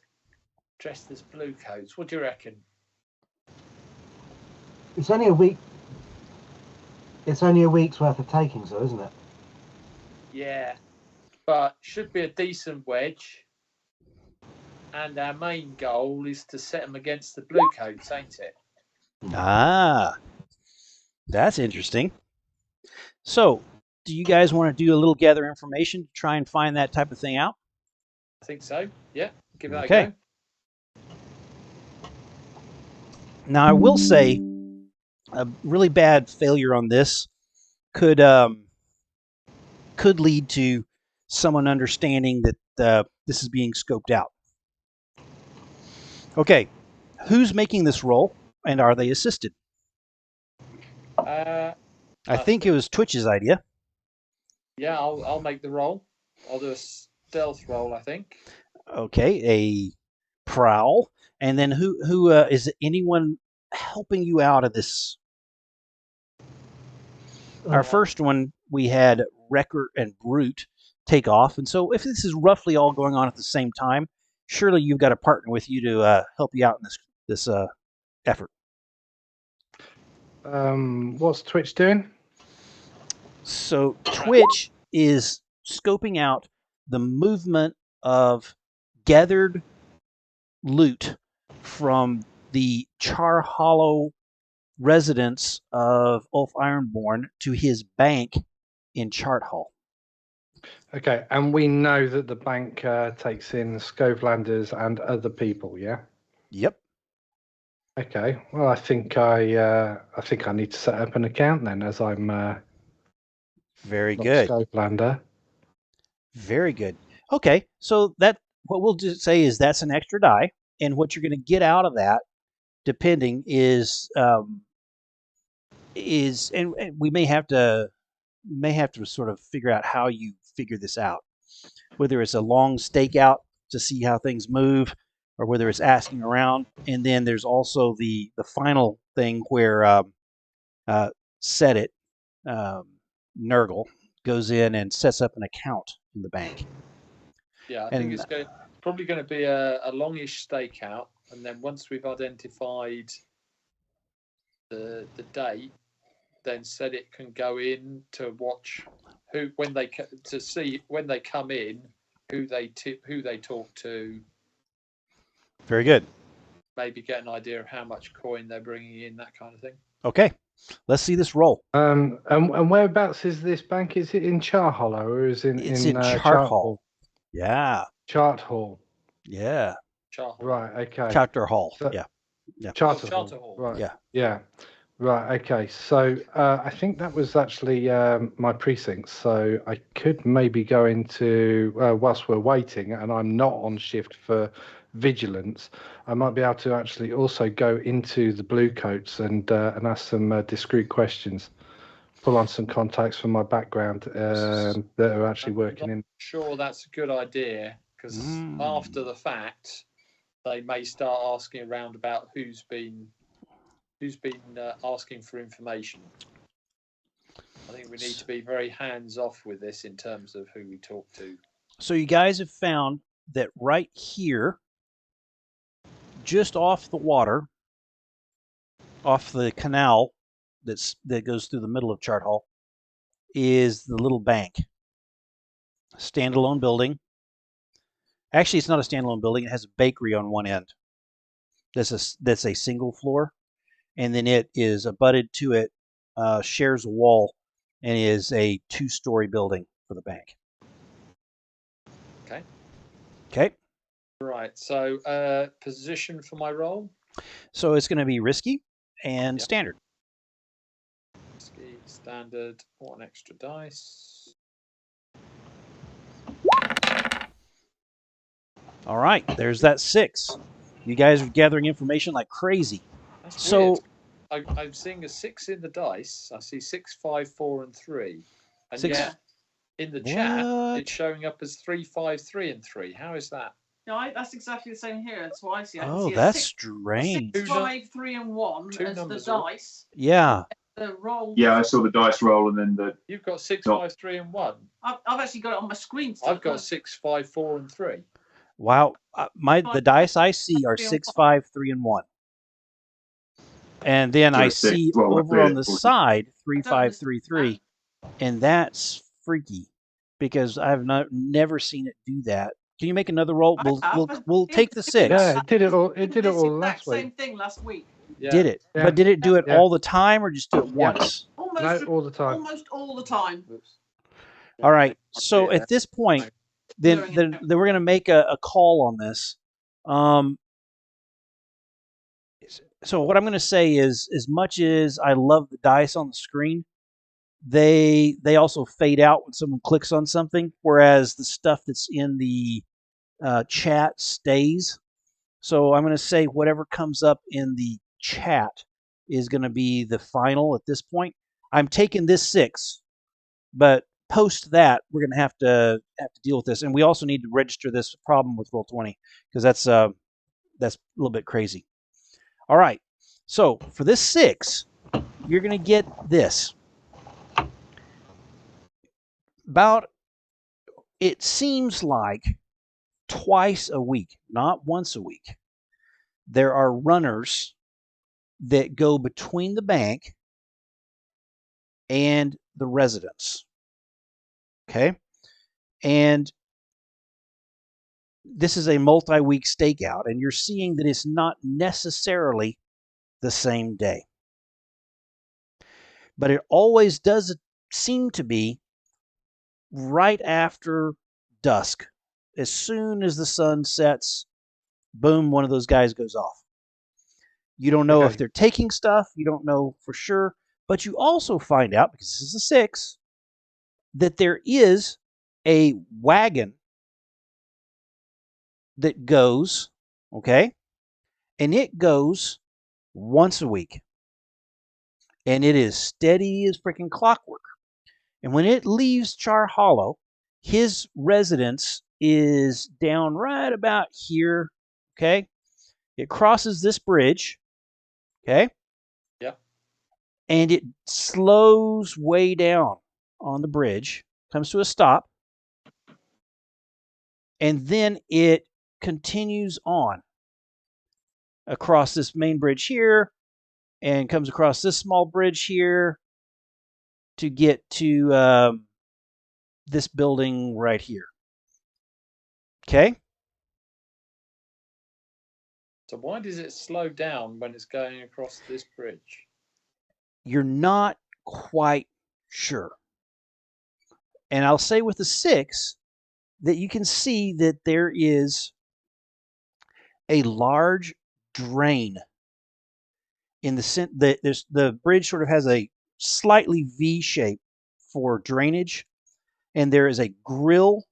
blue coats. What do you reckon? It's only a week. It's only a week's worth of takings, though, isn't it? Yeah, but should be a decent wedge. And our main goal is to set them against the blue coats, ain't it? Ah, that's interesting. So, do you guys want to do a little gather information to try and find that type of thing out? I think so. Yeah, give that a go. Now, I will say a really bad failure on this could lead to someone understanding that this is being scoped out. Okay, who's making this roll, and are they assisted? I think it was Twitch's idea. Yeah, I'll make the roll. I'll do a stealth roll, I think. Okay, a prowl, and then who is anyone helping you out of this? Our first one, we had Wrecker and Brute take off. And so if this is roughly all going on at the same time, surely you've got a partner with you to help you out in this effort. What's Twitch doing? So Twitch is scoping out the movement of gathered loot from the Char Hollow residence of Ulf Ironborn to his bank in Chart Hall. Okay, and we know that the bank takes in Scovelanders and other people, yeah? Yep. Okay, well, I think I need to set up an account then, as I'm Very not good. Scovelander. Very good. Okay, so what we'll just say is that's an extra die, and what you're going to get out of that, depending, is and we may have to sort of figure out how you figure this out, whether it's a long stakeout to see how things move, or whether it's asking around, and then there's also the final thing where set it Nurgle goes in and sets up an account in the bank. Yeah, I think it's probably going to be a longish stakeout, and then once we've identified the date, then said it can go in to watch to see when they come in, who they talk to. Very good. Maybe get an idea of how much coin they're bringing in, that kind of thing. Okay, let's see this roll. And whereabouts is this bank? Is it in Char Hollow or is it It's in Chart Hall? Yeah. Chart Hall. Yeah. Chart Hall. Right. Okay. Charter Hall. So, yeah. Charter Hall. Right. Yeah. Yeah. Right. Okay. So I think that was actually my precinct. So I could maybe go into whilst we're waiting, and I'm not on shift for vigilance. I might be able to actually also go into the blue coats and ask some discreet questions. Pull on some contacts from my background that are actually working in. Sure, that's a good idea, because after the fact, they may start asking around about who's been asking for information. I think we need to be very hands-off with this in terms of who we talk to. So you guys have found that right here, just off the water, off the canal that goes through the middle of Chart Hall, is the little bank. Standalone building. Actually, it's not a standalone building. It has a bakery on one end. That's a single floor, and then it is abutted to it, shares a wall, and is a 2-story building for the bank. Okay. Okay. Right. So, position for my role. So it's going to be risky and standard. Risky, standard, 1 extra dice. All right, there's that 6. You guys are gathering information like crazy. That's so weird. I'm seeing a 6 in the dice. I see 6, 5, 4, and 3. And 6. yet, in the chat, it's showing up as 3, 5, 3, and 3. How is that? No, that's exactly the same here. That's what I see. Oh, that's strange. 6, 5, 3, and 1 as the dice. Yeah. The roll. Yeah, I saw the dice roll, and then You've got 6, 5, 3, and 1. I've actually got it on my screen. I've got 6, 5, 4, and 3. Wow, the dice I see are 6, 5, 3, and 1, and then I see over on the side 3, 5, 3, 3, and that's freaky because I've never seen it do that. Can you make another roll? We'll take the 6. Yeah, it did it all. It did it all last week. Same thing last week. Yeah. Did it? Yeah. But did it do it all the time, or just do it once? Almost all the time. Almost all the time. All right. So at this point, then we're going to make a call on this. So what I'm going to say is, as much as I love the dice on the screen, they also fade out when someone clicks on something, whereas the stuff that's in the chat stays. So I'm going to say whatever comes up in the chat is going to be the final at this point. I'm taking this 6, but post that we're going to have to deal with this, and we also need to register this problem with Roll20 because that's a little bit crazy. All right, so for this 6, you're going to get this. About it seems like twice a week, not once a week, there are runners that go between the bank and the residence. Okay. And this is a multi-week stakeout, and you're seeing that it's not necessarily the same day. But it always does seem to be right after dusk. As soon as the sun sets, boom, one of those guys goes off. You don't know if they're taking stuff, you don't know for sure, but you also find out, because this is a 6, that there is a wagon that goes, okay, and it goes once a week. And it is steady as freaking clockwork. And when it leaves Char Hollow, his residence is down right about here, okay? It crosses this bridge, okay? Yeah. And it slows way down on the bridge, comes to a stop, and then it continues on across this main bridge here and comes across this small bridge here to get to this building right here. Okay? So why does it slow down when it's going across this bridge? You're not quite sure. And I'll say with the 6 that you can see that there is a large drain in the bridge sort of has a slightly V shape for drainage, and there is a grill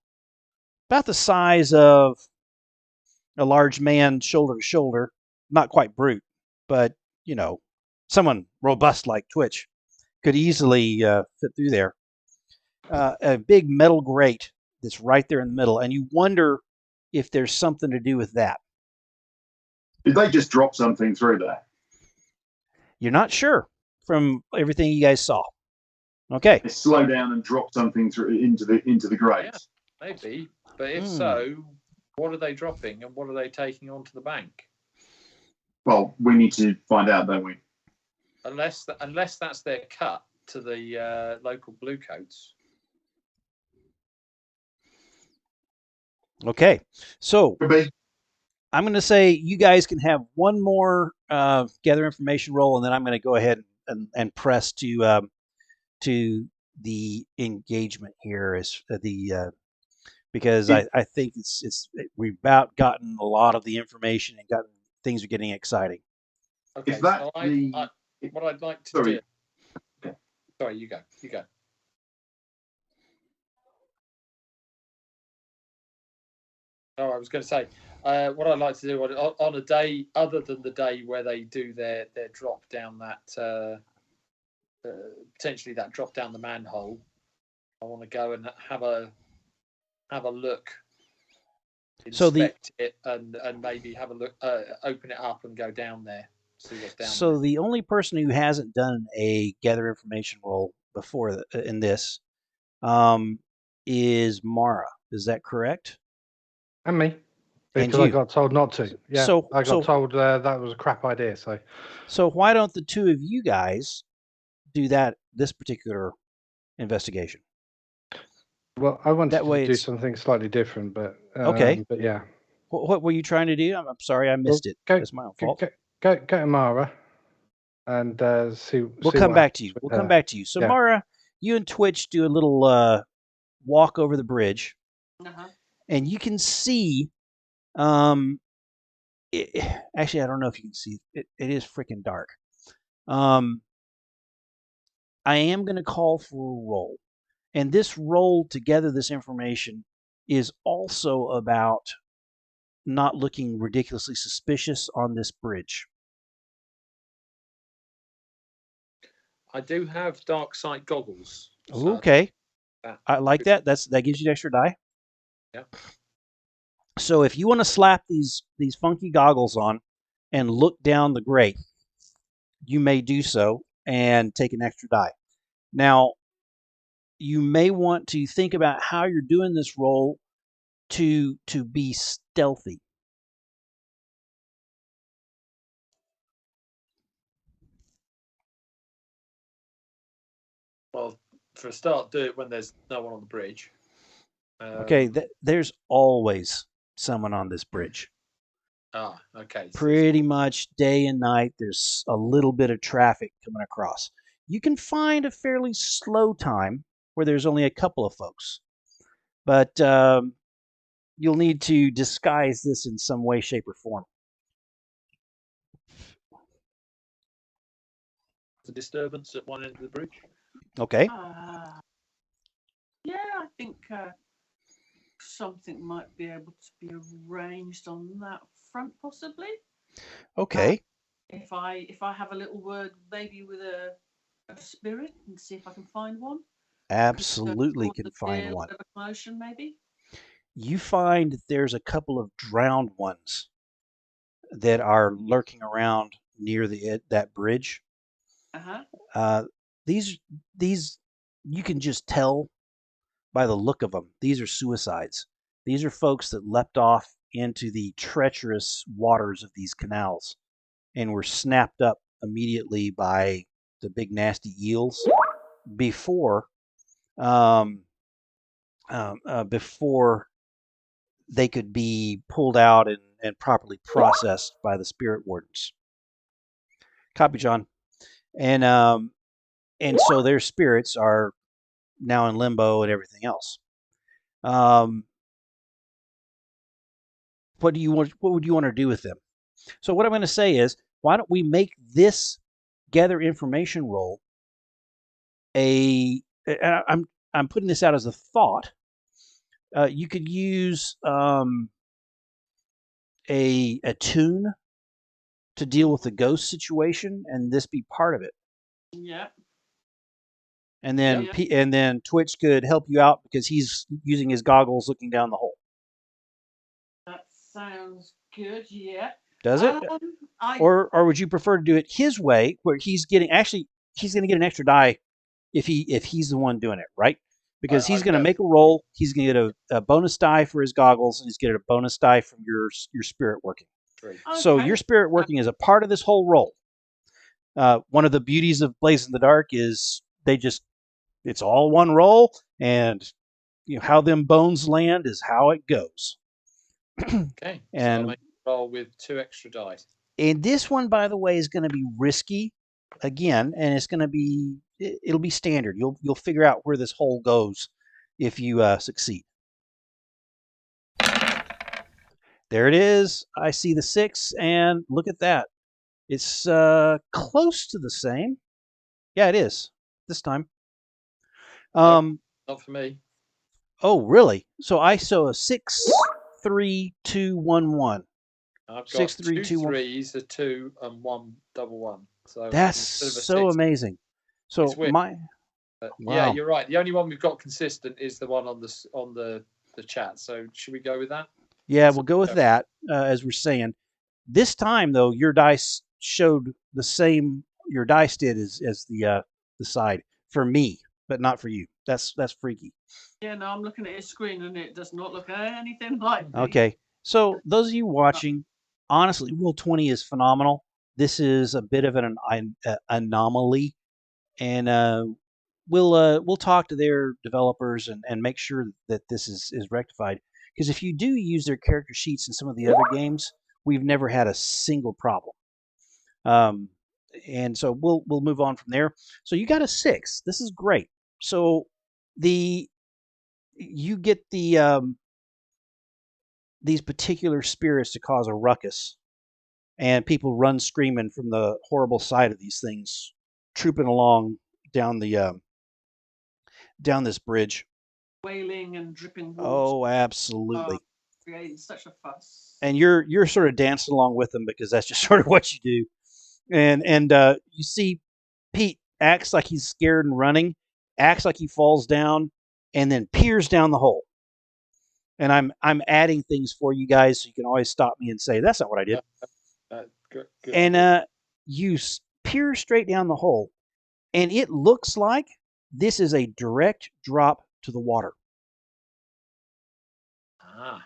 about the size of a large man shoulder to shoulder, not quite brute, but someone robust like Twitch could easily fit through there. A big metal grate that's right there in the middle, and you wonder if there's something to do with that. Did they just drop something through there? You're not sure from everything you guys saw. Okay. They slow down and drop something through into the grate. Yeah, maybe, but if so, what are they dropping and what are they taking onto the bank? Well, we need to find out, don't we? Unless that's their cut to the local bluecoats. Okay, so Could be. I'm going to say you guys can have one more gather information roll, and then I'm going to go ahead and press to the engagement here as because I think we've about gotten a lot of the information and things are getting exciting. Okay, Is that what I'd like to do? Okay. Sorry, you go. Oh, I was going to say, what I'd like to do on a day other than the day where they do their drop down that potentially that drop down the manhole, I want to go and have a look, inspect it, and maybe have a look, open it up and go down there, see what's down there. The only person who hasn't done a gather information roll before in this is Mara. Is that correct? And me. Because I got told not to. Yeah, I got told that was a crap idea. So why don't the two of you guys do this particular investigation? Well, I wanted to do something slightly different, but okay. But yeah. What were you trying to do? I'm sorry, I missed it. That's my own fault. Go to Mara and see. We'll come back to you. We'll come back to you. So yeah. Mara, you and Twitch do a little walk over the bridge, and you can see. Actually, I don't know if you can see. It is freaking dark. I am going to call for a roll. And this roll to gather this information is also about not looking ridiculously suspicious on this bridge. I do have dark sight goggles. So okay. I like that. That gives you an extra die. Yeah. So if you want to slap these funky goggles on and look down the grate, you may do so and take an extra die. Now, you may want to think about how you're doing this roll to be stealthy. Well, for a start, do it when there's no one on the bridge. Okay, there's always someone on this bridge. Okay. Pretty much day and night, there's a little bit of traffic coming across. You can find a fairly slow time where there's only a couple of folks, but you'll need to disguise this in some way, shape, or form. The disturbance at one end of the bridge. Okay. Yeah, I think something might be able to be arranged on that front, possibly. Okay. If I have a little word, maybe with a spirit, and see if I can find one. Absolutely can find one. Of commotion, maybe. You find that there's a couple of drowned ones that are lurking around near that bridge. These you can just tell by the look of them. These are suicides. These are folks that leapt off into the treacherous waters of these canals and were snapped up immediately by the big nasty eels before before they could be pulled out and properly processed by the spirit wardens. Copy, John. And so their spirits are now in limbo and everything else. What would you want to do with them? So what I'm going to say is, why don't we make this gather information roll I'm putting this out as a thought. You could use a tune to deal with the ghost situation, and this be part of it. Yeah. And then Twitch could help you out because he's using his goggles looking down the hole. That sounds good. Yeah. Does it? Or would you prefer to do it his way, where he's going to get an extra die if he's the one doing it, right? Because he's going to make a roll. He's going to get a bonus die for his goggles, and he's going to get a bonus die from your spirit working. Okay. So your spirit working is a part of this whole roll. One of the beauties of Blaze in the Dark is it's all one roll, and how them bones land is how it goes. Okay. And so I'll make a roll with 2 extra dice. And this one, by the way, is going to be risky again, and it's going to be it'll be standard. You'll figure out where this hole goes if you succeed. There it is. I see the 6, and look at that. It's close to the same. Yeah, it is this time. Not for me. Oh, really? So I saw a 6, 3, 2, 1, 1. I've got 6, 3, 2, 1. 3s, a 2, and 1 double 1. So that's so amazing. So wow. Yeah, you're right. The only one we've got consistent is the one on the chat. So should we go with that? Yeah, we'll go with that. As we're saying, this time though, your dice showed the same. Your dice did as the side for me, but not for you. That's freaky. Yeah, no, I'm looking at his screen and it does not look anything like me. Okay, so those of you watching, honestly, Roll20 is phenomenal. This is a bit of an anomaly, and we'll talk to their developers and make sure that this is rectified. Because if you do use their character sheets in some of the other games, we've never had a single problem. And so we'll move on from there. So you got a 6. This is great. So you get these particular spirits to cause a ruckus, and people run screaming from the horrible side of these things, trooping along down this bridge, wailing and dripping water. Oh, absolutely. Creating such a fuss. And you're sort of dancing along with them because that's just sort of what you do. And you see Pete acts like he's scared and running, acts like he falls down, and then peers down the hole. And I'm adding things for you guys, so you can always stop me and say that's not what I did. Good. And you peer straight down the hole, and it looks like This is a direct drop to the water. Ah.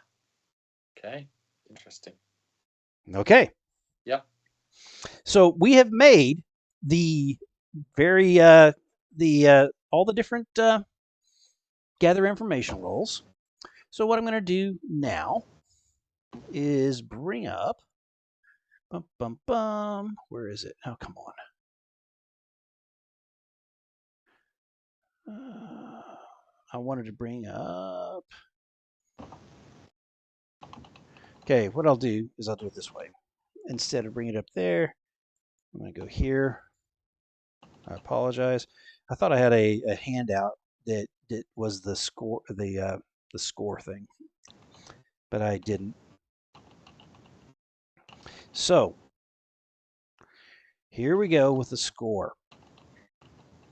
Okay. Interesting. Okay. Yep. So we have made the very all the different gather information roles. So what I'm going to do now is bring up where is it? Oh, come on. I wanted to bring up. Okay, what I'll do is I'll do it this way. Instead of bringing it up there, I'm going to go here. I apologize. I thought I had a handout that was the score the score thing, but I didn't. So here we go with the score.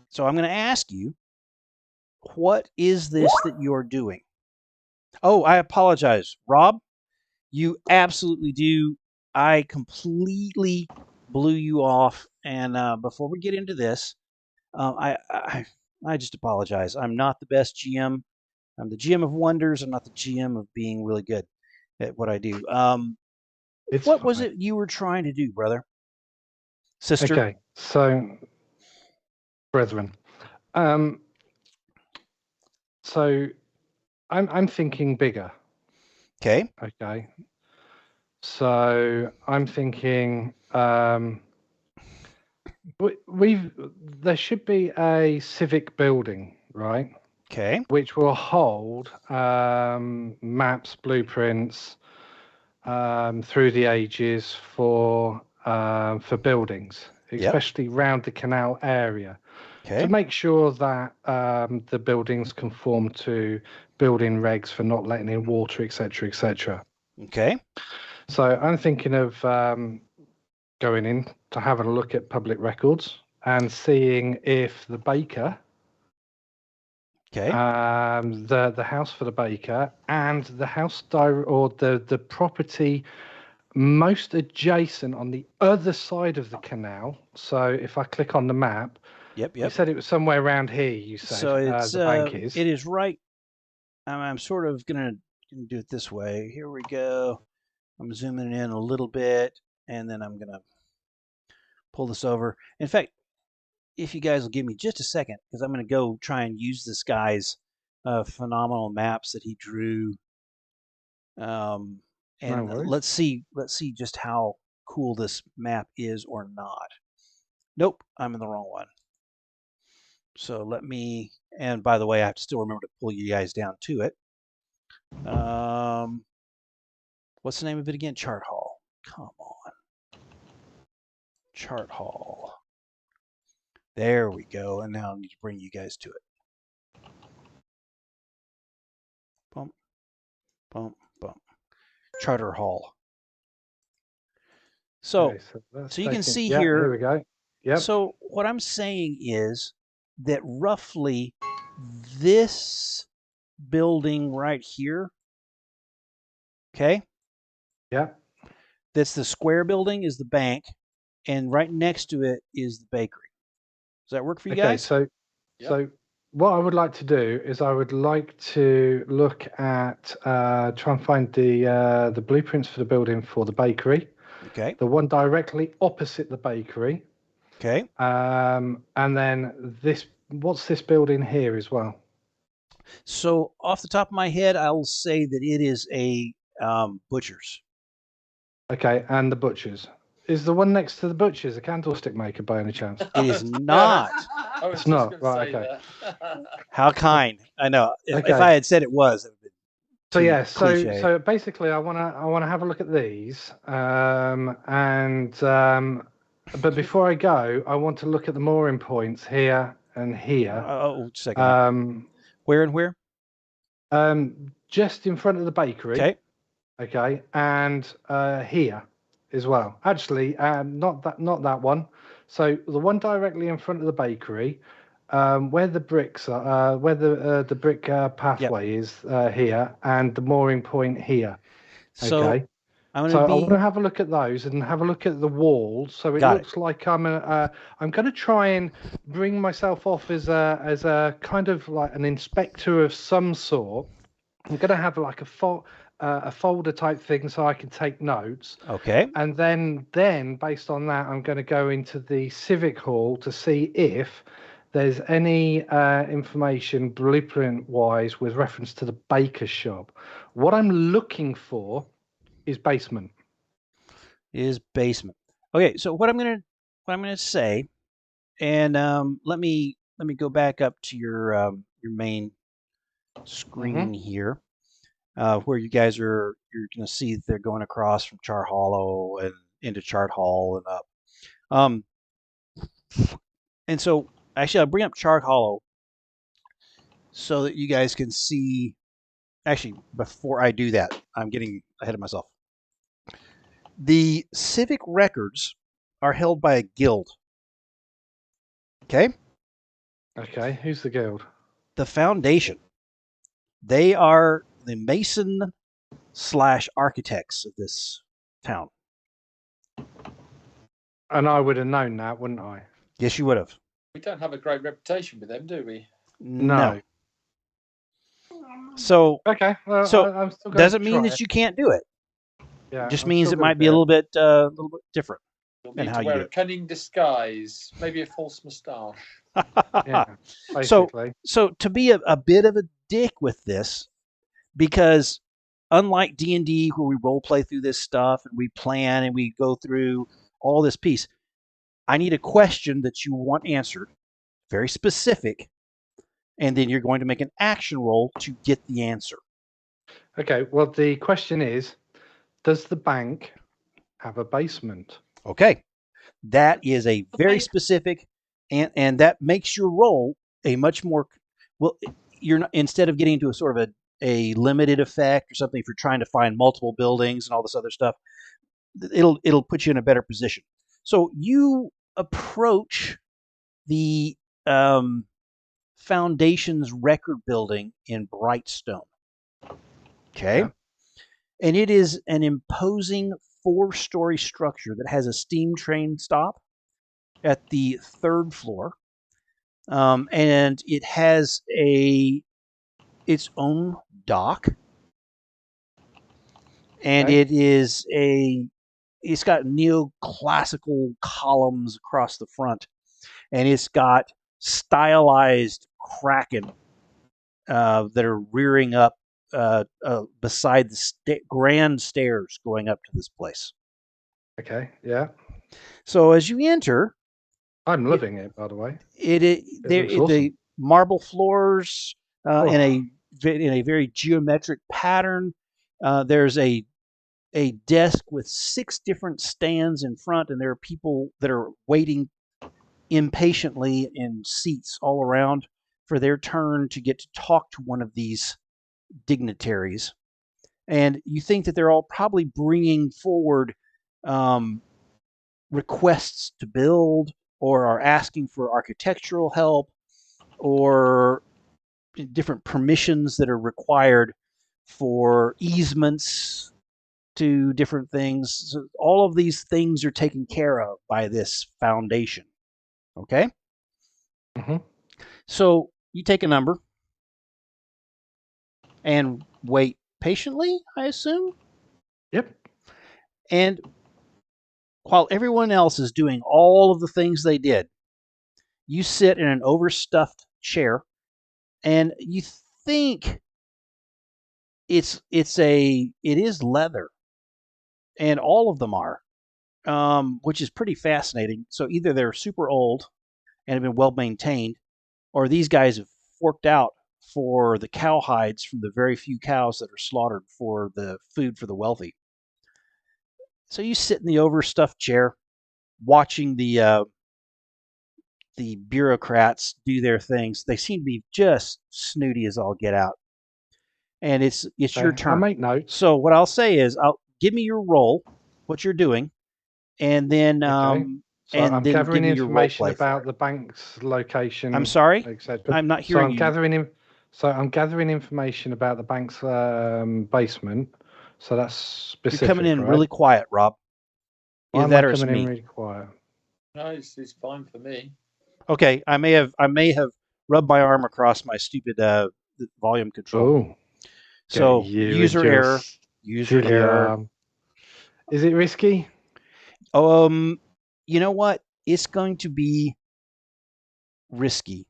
So I'm going to ask you, what is this that you're doing? Oh, I apologize, Rob. You absolutely do. I completely blew you off. And before we get into this, I just apologize. I'm not the best GM. I'm the GM of wonders. I'm not the GM of being really good at what I do. It's what was fine. it you were trying to do, brother? Sister? Okay, so, brethren, so I'm thinking bigger. Okay. Okay, so I'm thinking there should be a civic building, right? Okay. Which will hold maps, blueprints through the ages for buildings, Yep. especially round the canal area, Okay. to make sure that the buildings conform to building regs for not letting in water, etc., etc. Okay. So I'm thinking of going in to have a look at public records and seeing if the baker, Okay. the house for the baker, and the house or the property most adjacent on the other side of the canal. So if I click on the map, Yep. you Yep. said it was somewhere around here. You said So it's the bank is. it is right. I'm sort of gonna do it this way. Here we go. I'm zooming in a little bit, and then I'm gonna pull this over. In fact, if you guys will give me just a second, because I'm going to go try and use this guy's phenomenal maps that he drew, No and worries. let's see just how cool this map is or not. Nope, I'm in the wrong one. So let me. And by the way, I have to still remember to pull you guys down to it. What's the name of it again? Chart Hall. Come on. Chart Hall. There we go. And now I need to bring you guys to it. Bump, bump, bump. Charter Hall. So, Okay, so that's so you can see yeah, here here. we go. Yep. So what I'm saying is that roughly this building right here, okay, Yep. that's the square building is the bank, and right next to it is the bakery. Does that work for you Okay, guys? so what I would like to do is I would like to look at try and find the blueprints for the building for the bakery, Okay. the one directly opposite the bakery, Okay. and then what's this building here as well? So off the top of my head, I will say that it is a butcher's. Okay, and the butcher's. Is the one next to the butcher's a candlestick maker by any chance? It is not. I was It's just not. going to Right, say okay. that. How kind. I know. If Okay. I had said it was, it would have been So too yeah, cliche. so basically, I wanna have a look at these, but before I go, I want to look at the mooring points here and here. Oh, just a second. Where and where? Just in front of the bakery. Okay, and here as well. Actually, not that one. So the one directly in front of the bakery, where the bricks are, where the brick pathway is here, and the mooring point here. So, Okay. I'm going So to I want be to have a look at those and have a look at the walls. So it Got it. looks like I'm going to try and bring myself off as a kind of like an inspector of some sort. I'm going to have like a folder type thing so I can take notes. okay. And then based on that, I'm going to go into the civic hall to see if there's any information blueprint wise with reference to the baker's shop. What I'm looking for is basement. Is basement. Okay, so what I'm gonna say, and let me go back up to your main screen here, where you guys you're gonna see that they're going across from Char Hollow and into Chart Hall and up. Um, and so actually I'll bring up Chart Hollow so that you guys can see. Actually, before I do that, I'm getting ahead of myself. The civic records are held by a guild. Okay? Okay, who's the guild? The Foundation. They are the mason / architects of this town. And I would have known that, wouldn't I? Yes, you would have. We don't have a great reputation with them, do we? No. So Okay, well, So, I'm still going doesn't to mean try that it. you can't do it. Yeah, It just I'm means still it gonna might be do a little bit different. You'll And need how to you wear do a it. cunning disguise, maybe a false moustache. Yeah, so basically. so to be a bit of a dick with this, because unlike D&D where we role play through this stuff and we plan and we go through all this piece, I need a question that you want answered, very specific, and then you're going to make an action roll to get the answer. Okay, well, the question is, does the bank have a basement? Okay. That is a very Okay. specific, and that makes your roll a much more well. You're not, instead of getting into a sort of a limited effect or something, if you're trying to find multiple buildings and all this other stuff, it'll put you in a better position. So you approach the Foundation's record building in Brightstone. Okay. Yeah. And it is an imposing 4-story structure that has a steam train stop at the 3rd floor, and it has its own dock, and Okay. it's got neoclassical columns across the front, and it's got stylized kraken that are rearing up beside the grand stairs going up to this place. Okay, yeah. So as you enter, I'm loving it, by the way. there looks awesome. the marble floors Oh. in a very geometric pattern. There's a desk with 6 different stands in front, and there are people that are waiting impatiently in seats all around for their turn to get to talk to one of these dignitaries. And you think that they're all probably bringing forward requests to build, or are asking for architectural help, or different permissions that are required for easements to different things. So all of these things are taken care of by this foundation. Okay? Mm-hmm. So you take a number and wait patiently, I assume? Yep. And while everyone else is doing all of the things they did, you sit in an overstuffed chair and you think it is leather, and all of them are, which is pretty fascinating. So either they're super old and have been well maintained, or these guys have forked out for the cow hides from the very few cows that are slaughtered for the food for the wealthy. So you sit in the overstuffed chair, watching the bureaucrats do their things. They seem to be just snooty as all get out. And it's your Okay, I'll turn. make notes. So what I'll say is, give me your roll, what you're doing, and then Okay. So I'm give gathering me your role information play for about it. the bank's location. I'm sorry, etc. I'm not So hearing I'm you. gathering information about the bank's basement. So that's You're specific, coming in right? really quiet, Rob. Why Either am that I or it's coming in me. really quiet? No, it's fine for me. Okay, I may have rubbed my arm across my stupid volume control. Oh, So get you user and your error. User silly error. arm. Is it risky? You know what? It's going to be risky,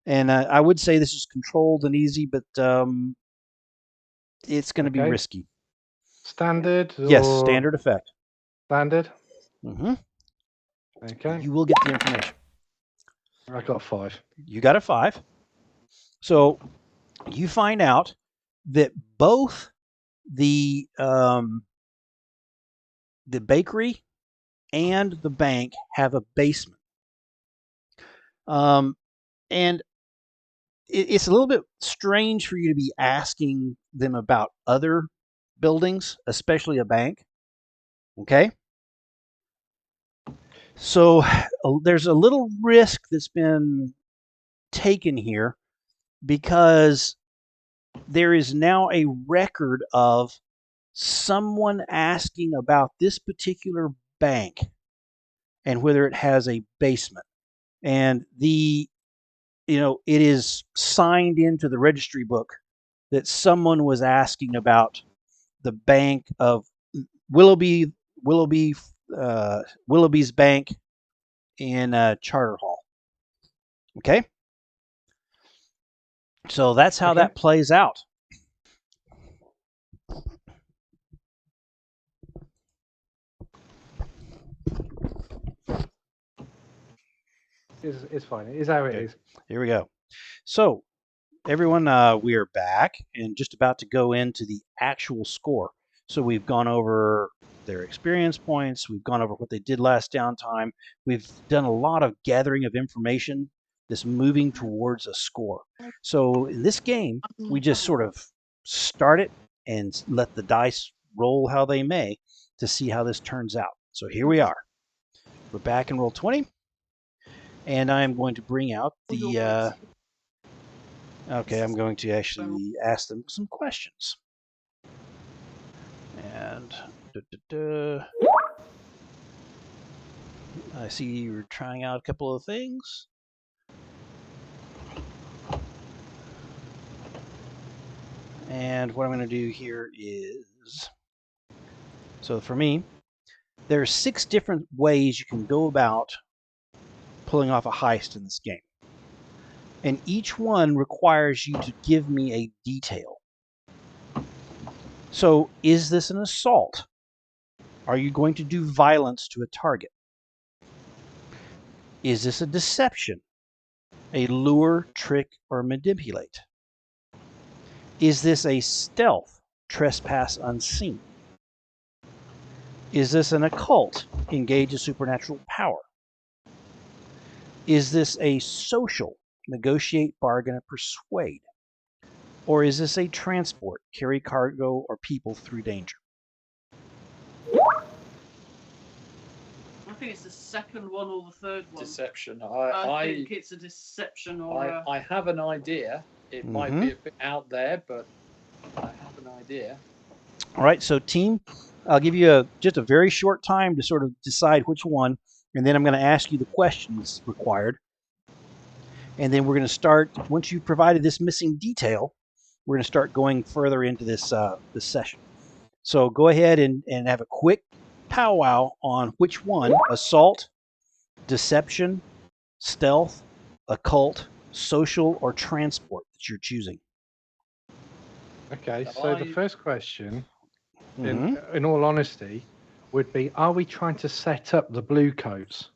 and I would say this is controlled and easy, but it's going to be Okay. risky. Standard Yes, or standard effect. standard? Mm-hmm. Okay. You will get the information. I got 5. You got a 5. So you find out that both the bakery and the bank have a basement. And it's a little bit strange for you to be asking them about other buildings, especially a bank. Okay? So there's a little risk that's been taken here because there is now a record of someone asking about this particular bank and whether it has a basement. And it is signed into the registry book that someone was asking about the bank of Willoughby's Bank in Charter Hall. Okay, so that's how that plays out. It's fine. It is how it is. Here we go. So everyone, we are back and just about to go into the actual score. So we've gone over their experience points. We've gone over what they did last downtime. We've done a lot of gathering of information that's moving towards a score. So in this game, we just sort of start it and let the dice roll how they may to see how this turns out. So here we are. We're back in roll 20. And I'm going to bring out the... Okay, I'm going to actually ask them some questions. And I see you're trying out a couple of things. And what I'm going to do here is, so for me, there's 6 different ways you can go about pulling off a heist in this game. And each one requires you to give me a detail. So is this an assault? Are you going to do violence to a target? Is this a deception? A lure, trick, or manipulate? Is this a stealth, trespass unseen? Is this an occult, engage a supernatural power? Is this a social, negotiate, bargain, or persuade? Or is this a transport, carry cargo or people through danger? I think it's the second one or the third one. Deception. I think it's a deception or I have an idea. It might be a bit out there, but I have an idea. All right, so team, I'll give you just a very short time to sort of decide which one, and then I'm going to ask you the questions required. And then we're going to start, once you've provided this missing detail, we're going to start going further into this this session. So go ahead and have a quick powwow on which one: assault, deception, stealth, occult, social, or transport that you're choosing. Okay, so the first question, in all honesty, would be, are we trying to set up the blue coats?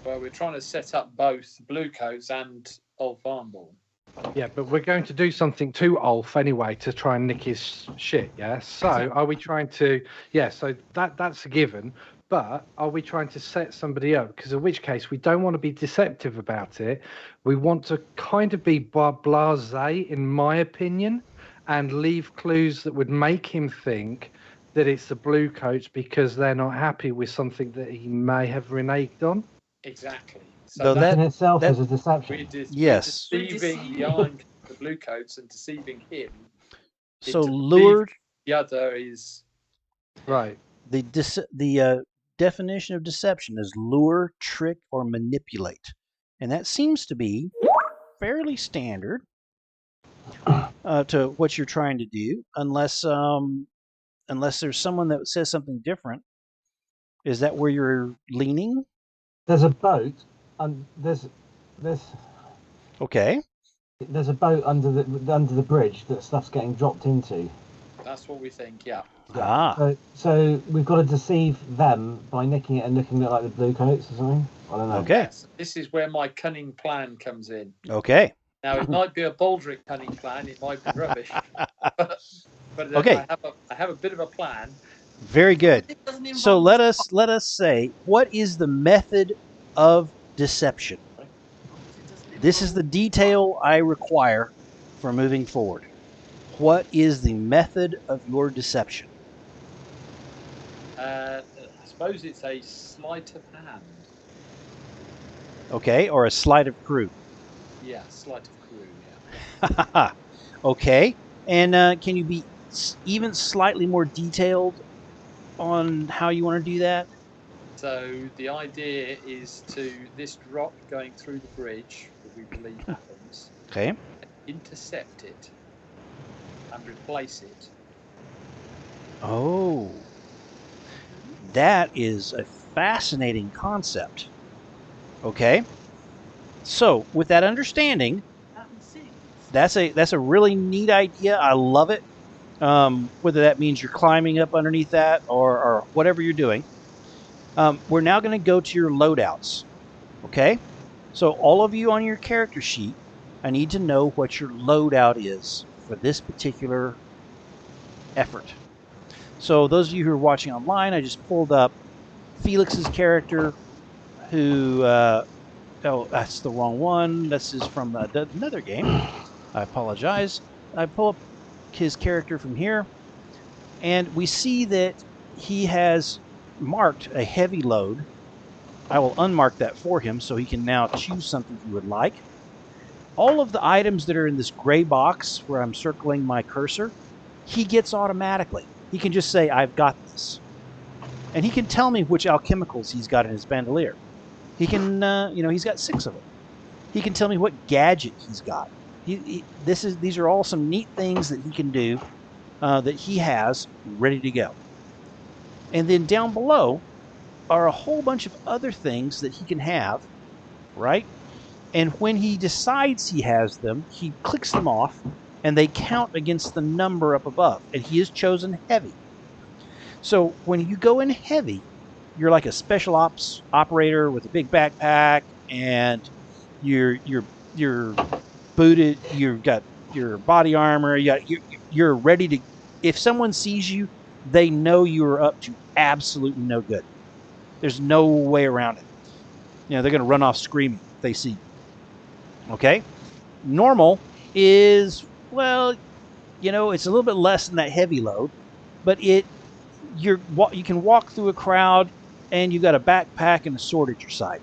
Well, we're trying to set up both blue coats and Old Farnball. Yeah, but we're going to do something to Ulf anyway to try and nick his shit, yeah? So are we trying to... Yeah, so that's a given. But are we trying to set somebody up? Because in which case, we don't want to be deceptive about it. We want to kind of be blasé, in my opinion, and leave clues that would make him think that it's the blue coats because they're not happy with something that he may have reneged on. Exactly. So that in itself is a deception. Yes. We're deceiving the blue coats and deceiving him. So lured The other is Right. The definition of deception is lure, trick, or manipulate, and that seems to be fairly standard to what you're trying to do, unless there's someone that says something different. Is that where you're leaning? There's a boat, and there's Okay. a boat under the bridge that stuff's getting dropped into. that's what we think. Yeah. Ah. So we've got to deceive them by nicking it and looking at like the blue coats or something. I don't know. Okay. Yes, this is where my cunning plan comes in. Okay. Now it might be a Baldric cunning plan. It might be rubbish. but Okay. I have a bit of a plan. Very good. It doesn't involve So let us say, what is the method of deception? it doesn't This is the involve- detail I require for moving forward. What is the method of your deception? I suppose it's a sleight of hand. Okay, or a sleight of crew. Yeah, sleight of crew. Yeah. Okay, and can you be even slightly more detailed on how you want to do that? So the idea is to this drop going through the bridge that we believe happens, Okay. intercept it, and replace it. Oh, that is a fascinating concept. Okay. So, with that understanding, that's a really neat idea. I love it. Whether that means you're climbing up underneath that or whatever you're doing. We're now going to go to your loadouts. Okay. So all of you on your character sheet, I need to know what your loadout is for this particular effort. So those of you who are watching online, I just pulled up Felix's character, who oh, that's the wrong one. This is from another game. I apologize. I pull up his character from here, and we see that he has marked a heavy load. I will unmark that for him so he can now choose something he would like. All of the items that are in this gray box where I'm circling my cursor, he gets automatically. He can just say, I've got this. And he can tell me which alchemicals he's got in his bandolier. He can, he's got 6 of them. He can tell me what gadget he's got. These are all some neat things that he can do that he has ready to go. And then down below are a whole bunch of other things that he can have, right? And when he decides he has them, he clicks them off, and they count against the number up above. And he has chosen heavy. So when you go in heavy, you're like a special ops operator with a big backpack, and you're booted. You've got your body armor. You're ready to. If someone sees you, they know you are up to absolutely no good. There's no way around it. They're going to run off screaming if they see you. Okay? Normal is, well, it's a little bit less than that heavy load, but you can walk through a crowd and you've got a backpack and a sword at your side.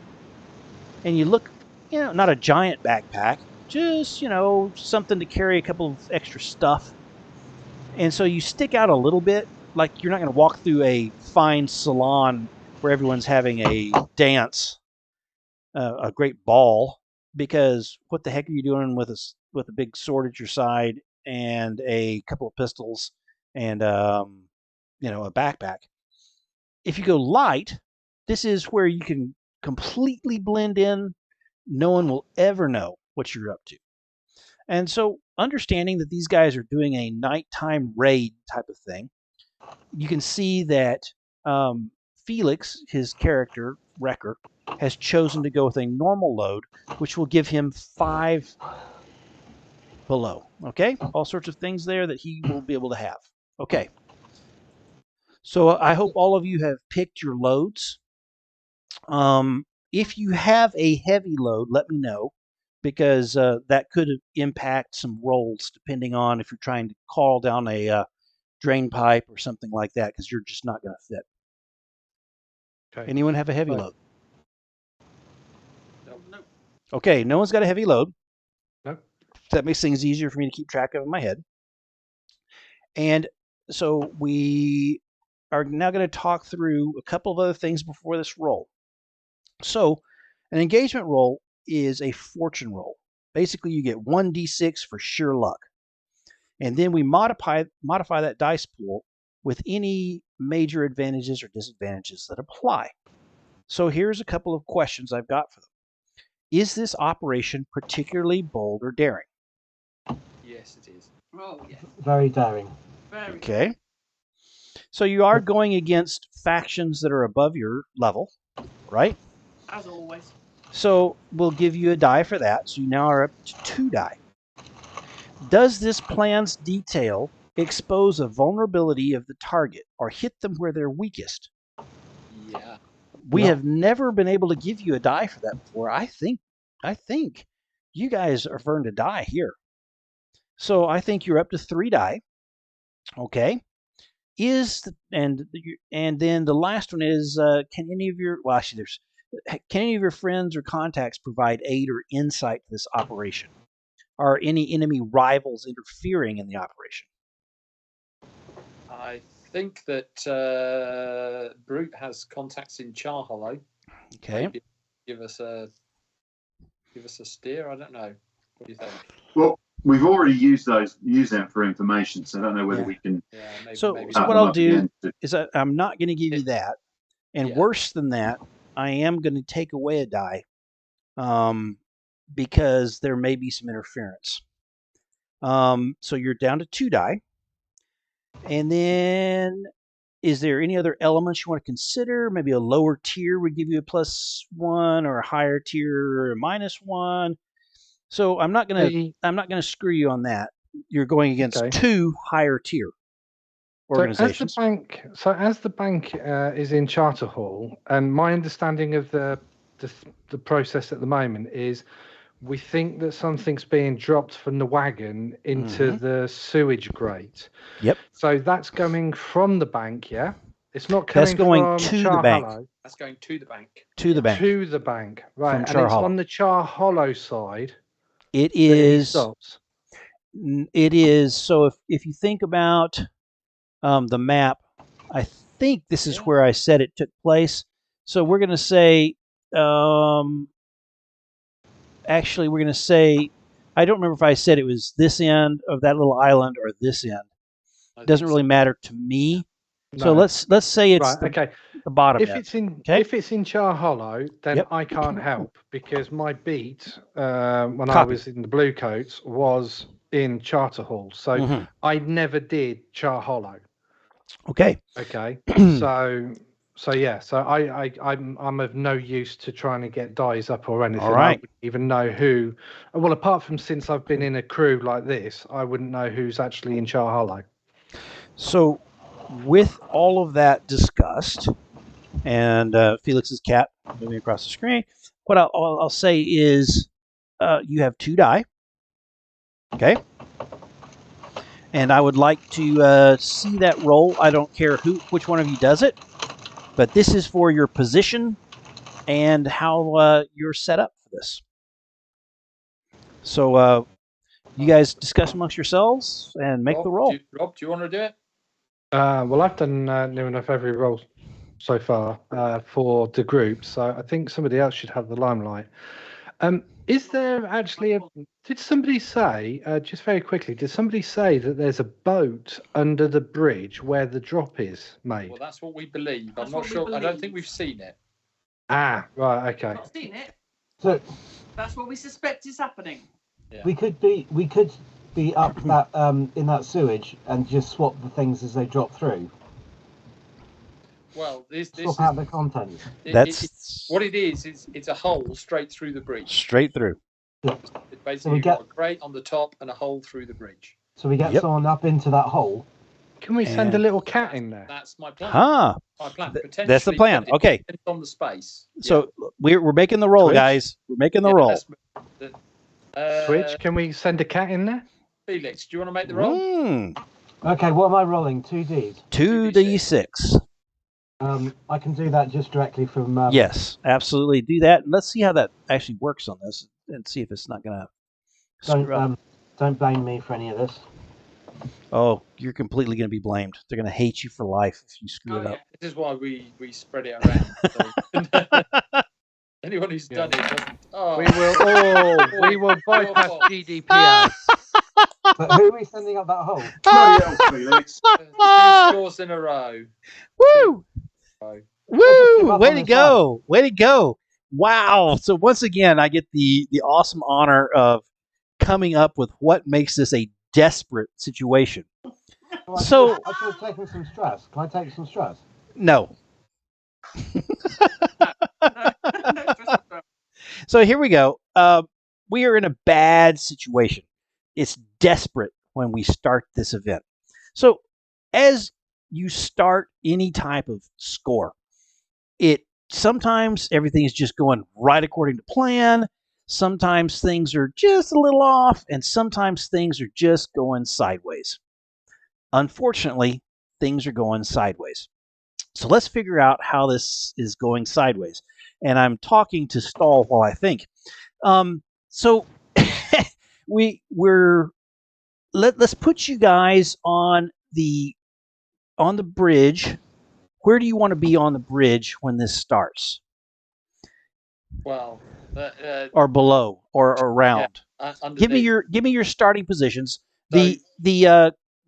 And you look, not a giant backpack, just, something to carry a couple of extra stuff. And so you stick out a little bit, like you're not going to walk through a fine salon where everyone's having a dance, a great ball, because what the heck are you doing with a big sword at your side and a couple of pistols and a backpack? If you go light, this is where you can completely blend in. No one will ever know what you're up to. And so, understanding that these guys are doing a nighttime raid type of thing, you can see that Felix, his character, Wrecker, has chosen to go with a normal load, which will give him 5 below. Okay? All sorts of things there that he will be able to have. Okay. So I hope all of you have picked your loads. If you have a heavy load, let me know, because that could impact some rolls depending on if you're trying to call down a drain pipe or something like that, because you're just not going to fit. Okay. Anyone have a heavy Right. load? No. Okay, no one's got a heavy load. No. That makes things easier for me to keep track of in my head. And So we are now going to talk through a couple of other things before this roll. So an engagement roll is a fortune roll. Basically, you get 1d6 for sheer luck. And then we modify that dice pool with any major advantages or disadvantages that apply. So here's a couple of questions I've got for them. Is this operation particularly bold or daring? Yes, it is. Oh, yeah. Very daring. Very Okay. So you are going against factions that are above your level, right? as always. So we'll give you a die for that. So you now are up to 2 die. Does this plan's detail expose a vulnerability of the target or hit them where they're weakest? Yeah. We Yep. have never been able to give you a die for that before. I think you guys have earned a die here. So I think you're up to 3 die. Okay. And then the last one is can any of your can any of your friends or contacts provide aid or insight to this operation? Are any enemy rivals interfering in the operation? I think that Brute has contacts in Char Hollow. Okay. Maybe give us a steer. I don't know. What do you think? Well, we've already used them for information, so I don't know whether Yeah. we can. Yeah, maybe. So maybe what them I'll up do again to- is I'm not going to give you that, and Yeah. worse than that, I am going to take away a die, because there may be some interference. So you're down to 2 die, and then is there any other elements you want to consider? Maybe a lower tier would give you a +1, or a higher tier a -1. So I'm not gonna screw you on that. You're going against Okay. 2 higher tier organizations. So as the bank is in Charter Hall, and my understanding of the process at the moment is, we think that something's being dropped from the wagon into the sewage grate. Yep. So that's coming from the bank, yeah? It's not That's coming going from to the Char bank. Hollow. That's going to the bank. To the bank. To the bank, right? From And Char it's Hollow. on the Char Hollow side It that he is. stops. It is. So if you think about the map, I think this is where I said it took place. So we're going to say, actually, we're going to say, I don't remember if I said it was this end of that little island or this end. It doesn't really matter to me. So No. let's say it's Right, okay. the bottom If end. if it's in Char Hollow, then Yep. I can't help, because my beat when I was in the Blue Coats was in Charter Hall, so I never did Char Hollow. Okay. Okay. So yeah. So I'm of no use to trying to get dies up or anything. All right. I wouldn't even know who. Well, apart from since I've been in a crew like this, I wouldn't know who's actually in Char Hollow. So, with all of that discussed, and Felix's cat moving across the screen, what I'll say is you have 2 die. Okay. And I would like to see that roll. I don't care which one of you does it, but this is for your position and how you're set up for this. So you guys discuss amongst yourselves and make the roll. Rob, do you want to do it? Well, I've done near enough every roll so far for the group, so I think somebody else should have the limelight. Is there actually did somebody say, just very quickly, did somebody say that there's a boat under the bridge where the drop is made? Well, that's what we believe. That's I'm not what we sure. I don't believe. think we've seen it. Ah, right, okay. Not seen it. So That's what we suspect is happening. Yeah. we could be up that in that sewage and just swap the things as they drop through. Well, this Swap out the contents. That's what it is. It's a hole straight through the bridge. straight through. It's basically So we you've get- got a grate on the top and a hole through the bridge. So we get Yep. someone up into that hole. Can we send a And- little cat in there? That's my plan. Huh. My plan. That's the plan. Potentially, Okay. depends on the space. So we're making the roll, Twitch? guys. We're making the roll. Twitch, can we send a cat in there? Felix, do you want to make the roll? Okay, what am I rolling? 2Ds. 2d6. I can do that just directly from. Yes, absolutely. Do that. And let's see how that actually works on this and see if it's not going to screw up. Don't blame me for any of this. Oh, you're completely going to be blamed. They're going to hate you for life if you screw Oh it yeah, up. this is why we spread it around. So anyone who's done it doesn't. Oh, We will bypass fault. GDPR. But who are we sending up that hole? Bloody hell, Felix. 2 scores in a row. Woo! Row. Let's give Woo! up Way on to this one. go! Way to go! Wow! So once again, I get the awesome honor of coming up with what makes this a desperate situation. Well, So I should have taken some stress. Can I take some stress? no. No, no stress whatsoever. So here we go. We are in a bad situation. It's desperate when we start this event. So as you start any type of score, it sometimes everything is just going right according to plan. Sometimes things are just a little off, and sometimes things are just going sideways. Unfortunately, things are going sideways. So let's figure out how this is going sideways. And I'm talking to Stall while I think. So we're let's put you guys on the bridge. Where do you want to be on the bridge when this starts? Well, Or below or around? underneath. Give me your starting positions. So-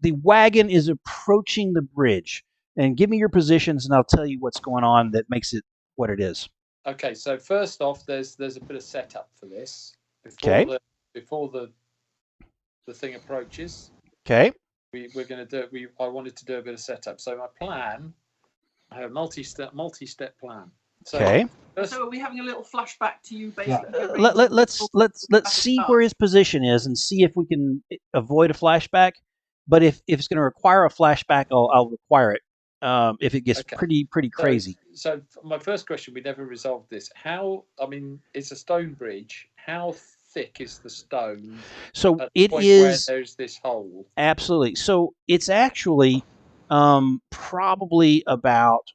The wagon is approaching the bridge, and give me your positions, and I'll tell you what's going on that makes it what it is. Okay, so first off, there's a bit of setup for this Okay. before the thing approaches. Okay. We're going to do. I wanted to do a bit of setup. So my plan, I have a multi-step plan. So Okay. first, So are we having a little flashback to you, Yeah. basically? Let's see where his position is and see if we can avoid a flashback. But if it's going to require a flashback, I'll require it. If it gets Okay. pretty crazy. So my first question, we never resolved this. How? I mean, it's a stone bridge. How thick is the stone So at the it point where is there's this hole? absolutely. So it's actually probably about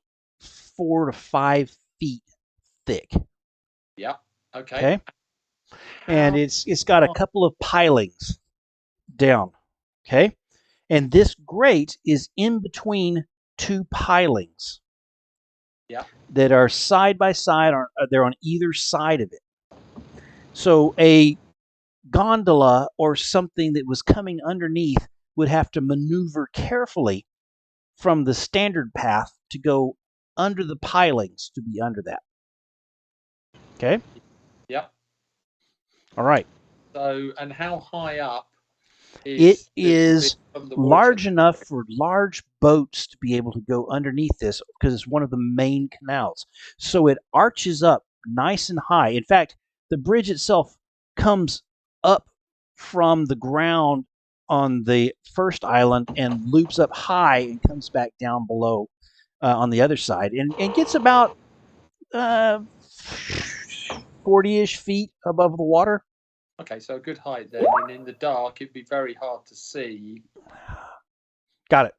4 to 5 feet thick. Yeah. Okay. Okay. And it's got a couple of pilings down. Okay. And this grate is in between 2 pilings. Yeah. That are side by side, or they're on either side of it. So a gondola or something that was coming underneath would have to maneuver carefully from the standard path to go under the pilings to be under that. Okay? Yeah. All right. So, and how high up It is from the large water? enough for large boats to be able to go underneath this because it's one of the main canals. So it arches up nice and high. In fact, the bridge itself comes up from the ground on the first island and loops up high and comes back down below on the other side and gets about 40-ish feet above the water. Okay, so a good height then. And in the dark, it'd be very hard to see Got it.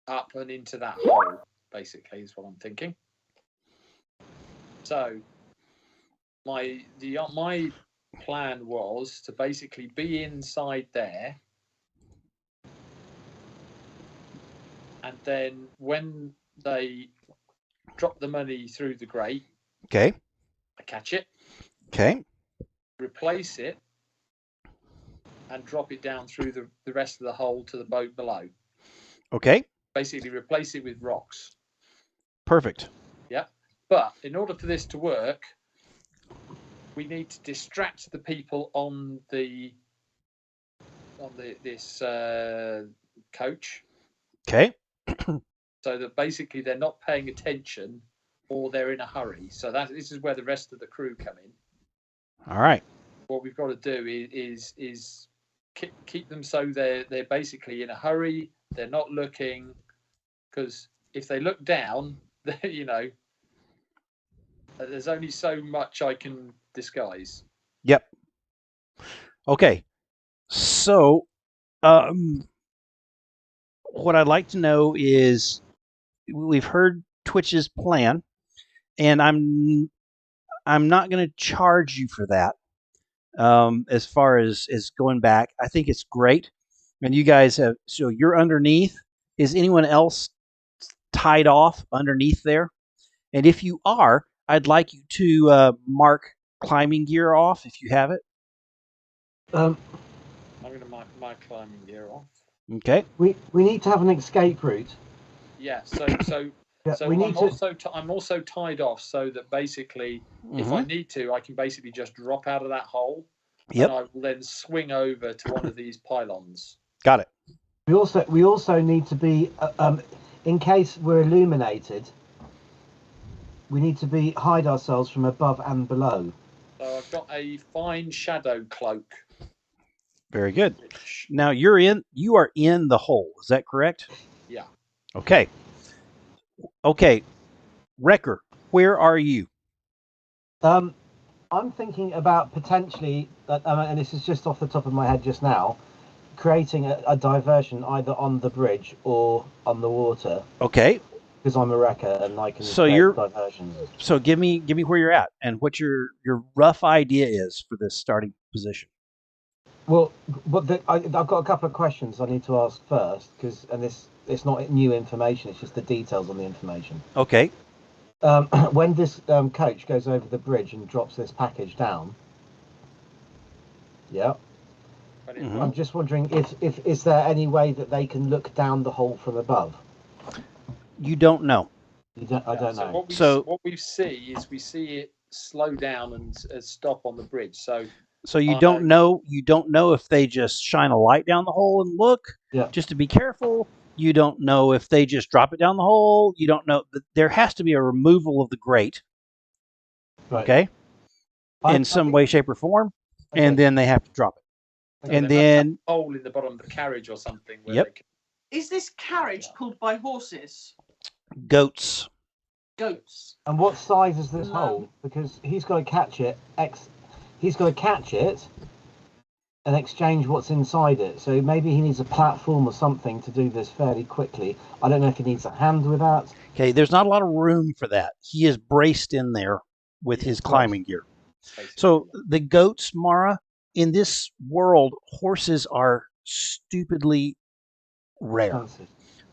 up and into that hole, basically, is what I'm thinking. So my plan was to basically be inside there, and then when they drop the money through the grate, Okay. I catch it, Okay. replace it, and drop it down through the rest of the hole to the boat below. Okay. Basically, replace it with rocks. Perfect. Yeah, but in order for this to work, we need to distract the people on this coach, Okay. so that basically they're not paying attention or they're in a hurry. So this is where the rest of the crew come in. All right. What we've got to do is keep them so they're basically in a hurry. They're not looking, because if they look down, you know, there's only so much I can disguise. Yep. Okay. So, what I'd like to know is we've heard Twitch's plan, and I'm not going to charge you for that. As far as going back, I think it's great. And you guys have, so you're underneath. Is anyone else tied off underneath there? And if you are, I'd like you to mark climbing gear off if you have it. Um, I'm going to mark my climbing gear off. Okay. we need to have an escape route. Yeah. So Yeah, so we need I'm also tied off so that basically, if I need to, I can basically just drop out of that hole, Yep. and I will then swing over to one of these pylons. Got it. We also need to be in case we're illuminated. We need to hide ourselves from above and below. So I've got a fine shadow cloak. Very good. Now you are in the hole. Is that correct? Yeah. Okay. Okay. Wrecker, where are you? I'm thinking about potentially, and this is just off the top of my head just now, creating a diversion either on the bridge or on the water. Okay. Because I'm a wrecker and I can create diversions. So give me where you're at and what your rough idea is for this starting position. Well, but I've got a couple of questions I need to ask first, it's not new information, it's just the details on the information. Okay. When this coach goes over the bridge and drops this package down, yeah, I'm just wondering if is there any way that they can look down the hole from above? You don't know. I don't know. What we see it slow down and stop on the bridge. So you don't know. You don't know if they just shine a light down the hole and look. Yeah. Just to be careful. You don't know if they just drop it down the hole. You don't know. There has to be a removal of the grate. Right. Okay. In some way, shape, or form, and then they have to drop it. Okay. And then a hole in the bottom of the carriage or something. Yep. Is this carriage pulled by horses? Goats. Goats. And what size is this hole? Because he's got to catch it. He's got to catch it and exchange what's inside it. So maybe he needs a platform or something to do this fairly quickly. I don't know if he needs a hand with that. Okay, there's not a lot of room for that. He is braced in there with his climbing gear. So the goats, Mara, in this world, horses are stupidly rare.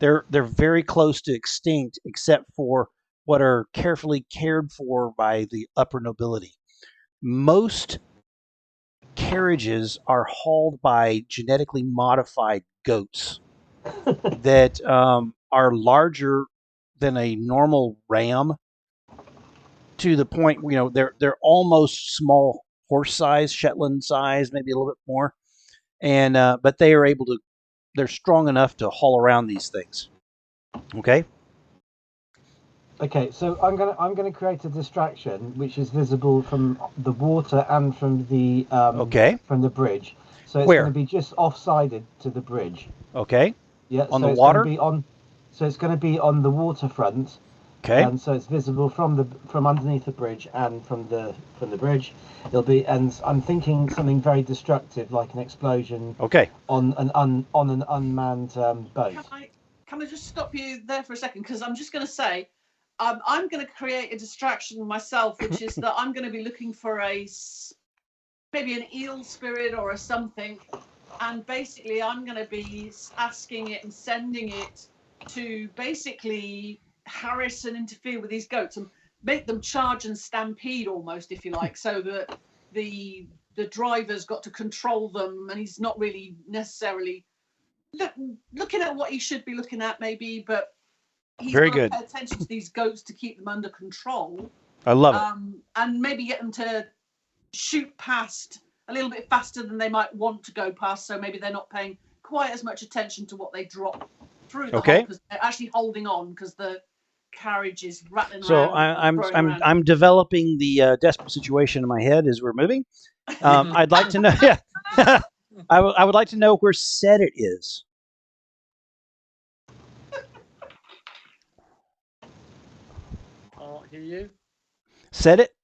They're very close to extinct, except for what are carefully cared for by the upper nobility. Most carriages are hauled by genetically modified goats that are larger than a normal ram, to the point they're almost small horse size, Shetland size, maybe a little bit more, and but they are able to. They're strong enough to haul around these things. Okay. Okay, so I'm gonna create a distraction which is visible from the water and from the from the bridge. So it's going to be just offsided to the bridge. Okay. Yeah. On so the water. So it's going to be on the waterfront. Okay. And so it's visible from underneath the bridge and from the bridge. It'll be, and I'm thinking something very destructive like an explosion. Okay. On an unmanned boat. Can I just stop you there for a second? Because I'm just going to say, I'm going to create a distraction myself, which is that I'm going to be looking for maybe an eel spirit or a something, and basically I'm going to be asking it and sending it to basically harass and interfere with these goats and make them charge and stampede almost, if you like, so that the driver's got to control them and he's not really necessarily looking at what he should be looking at, maybe, but he's very got to good. pay attention to these goats to keep them under control. I love it. And maybe get them to shoot past a little bit faster than they might want to go past, so maybe they're not paying quite as much attention to what they drop through the hole, because they're actually holding on because the carriage is rattling around. So I'm developing the desperate situation in my head as we're moving. I'd like to know. Yeah. I would like to know where set it is. Can't hear you. Set it.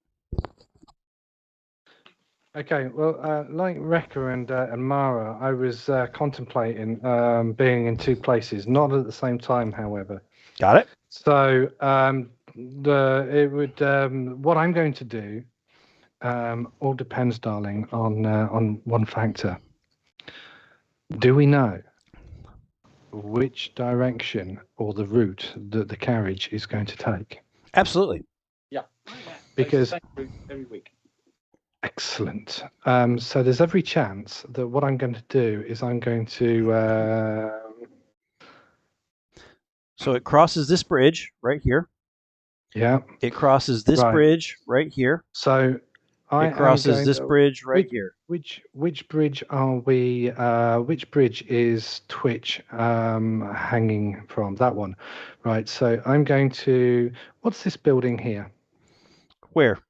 Okay, well, like Rekka and Mara, I was contemplating being in two places, not at the same time, however. Got it. So what I'm going to do all depends, darling, on one factor. Do we know which direction or the route that the carriage is going to take? Absolutely. Yeah. Oh, yeah. Because Takes the same route every week. excellent. So there's every chance that what I'm going to do is I'm going to. So it crosses this bridge right here. Yeah. It crosses this Right. bridge right here. So I It crosses am going this bridge right which, here. Which bridge are we? Which bridge is Twitch hanging from? That one, right? So I'm going to. What's this building here? Where?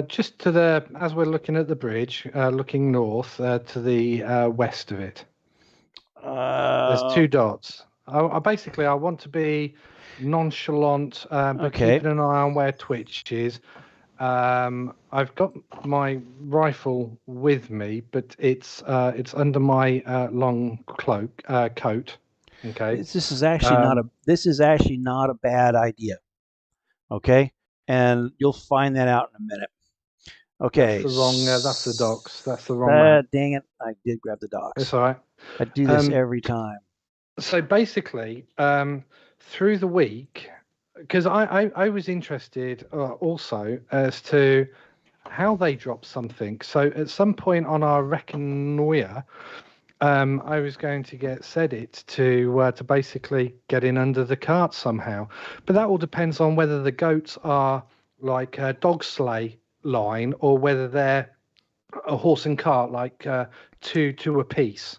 Just to the as we're looking at the bridge, looking north to the west of it. There's two dots. I basically I want to be nonchalant, but Okay. keeping an eye on where Twitch is. I've got my rifle with me, but it's under my long coat. Okay. This is actually not a. This is actually not a bad idea. Okay, and you'll find that out in a minute. Okay. That's the wrong. That's the docks. That's the wrong map. Dang it! I did grab the docks. It's all right. I do this every time. So basically, through the week, because I was interested also as to how they drop something. So at some point on our reconnoiter, I was going to get Sedit to basically get in under the cart somehow, but that all depends on whether the goats are like a dog sleigh line or whether they're a horse and cart, like two a piece.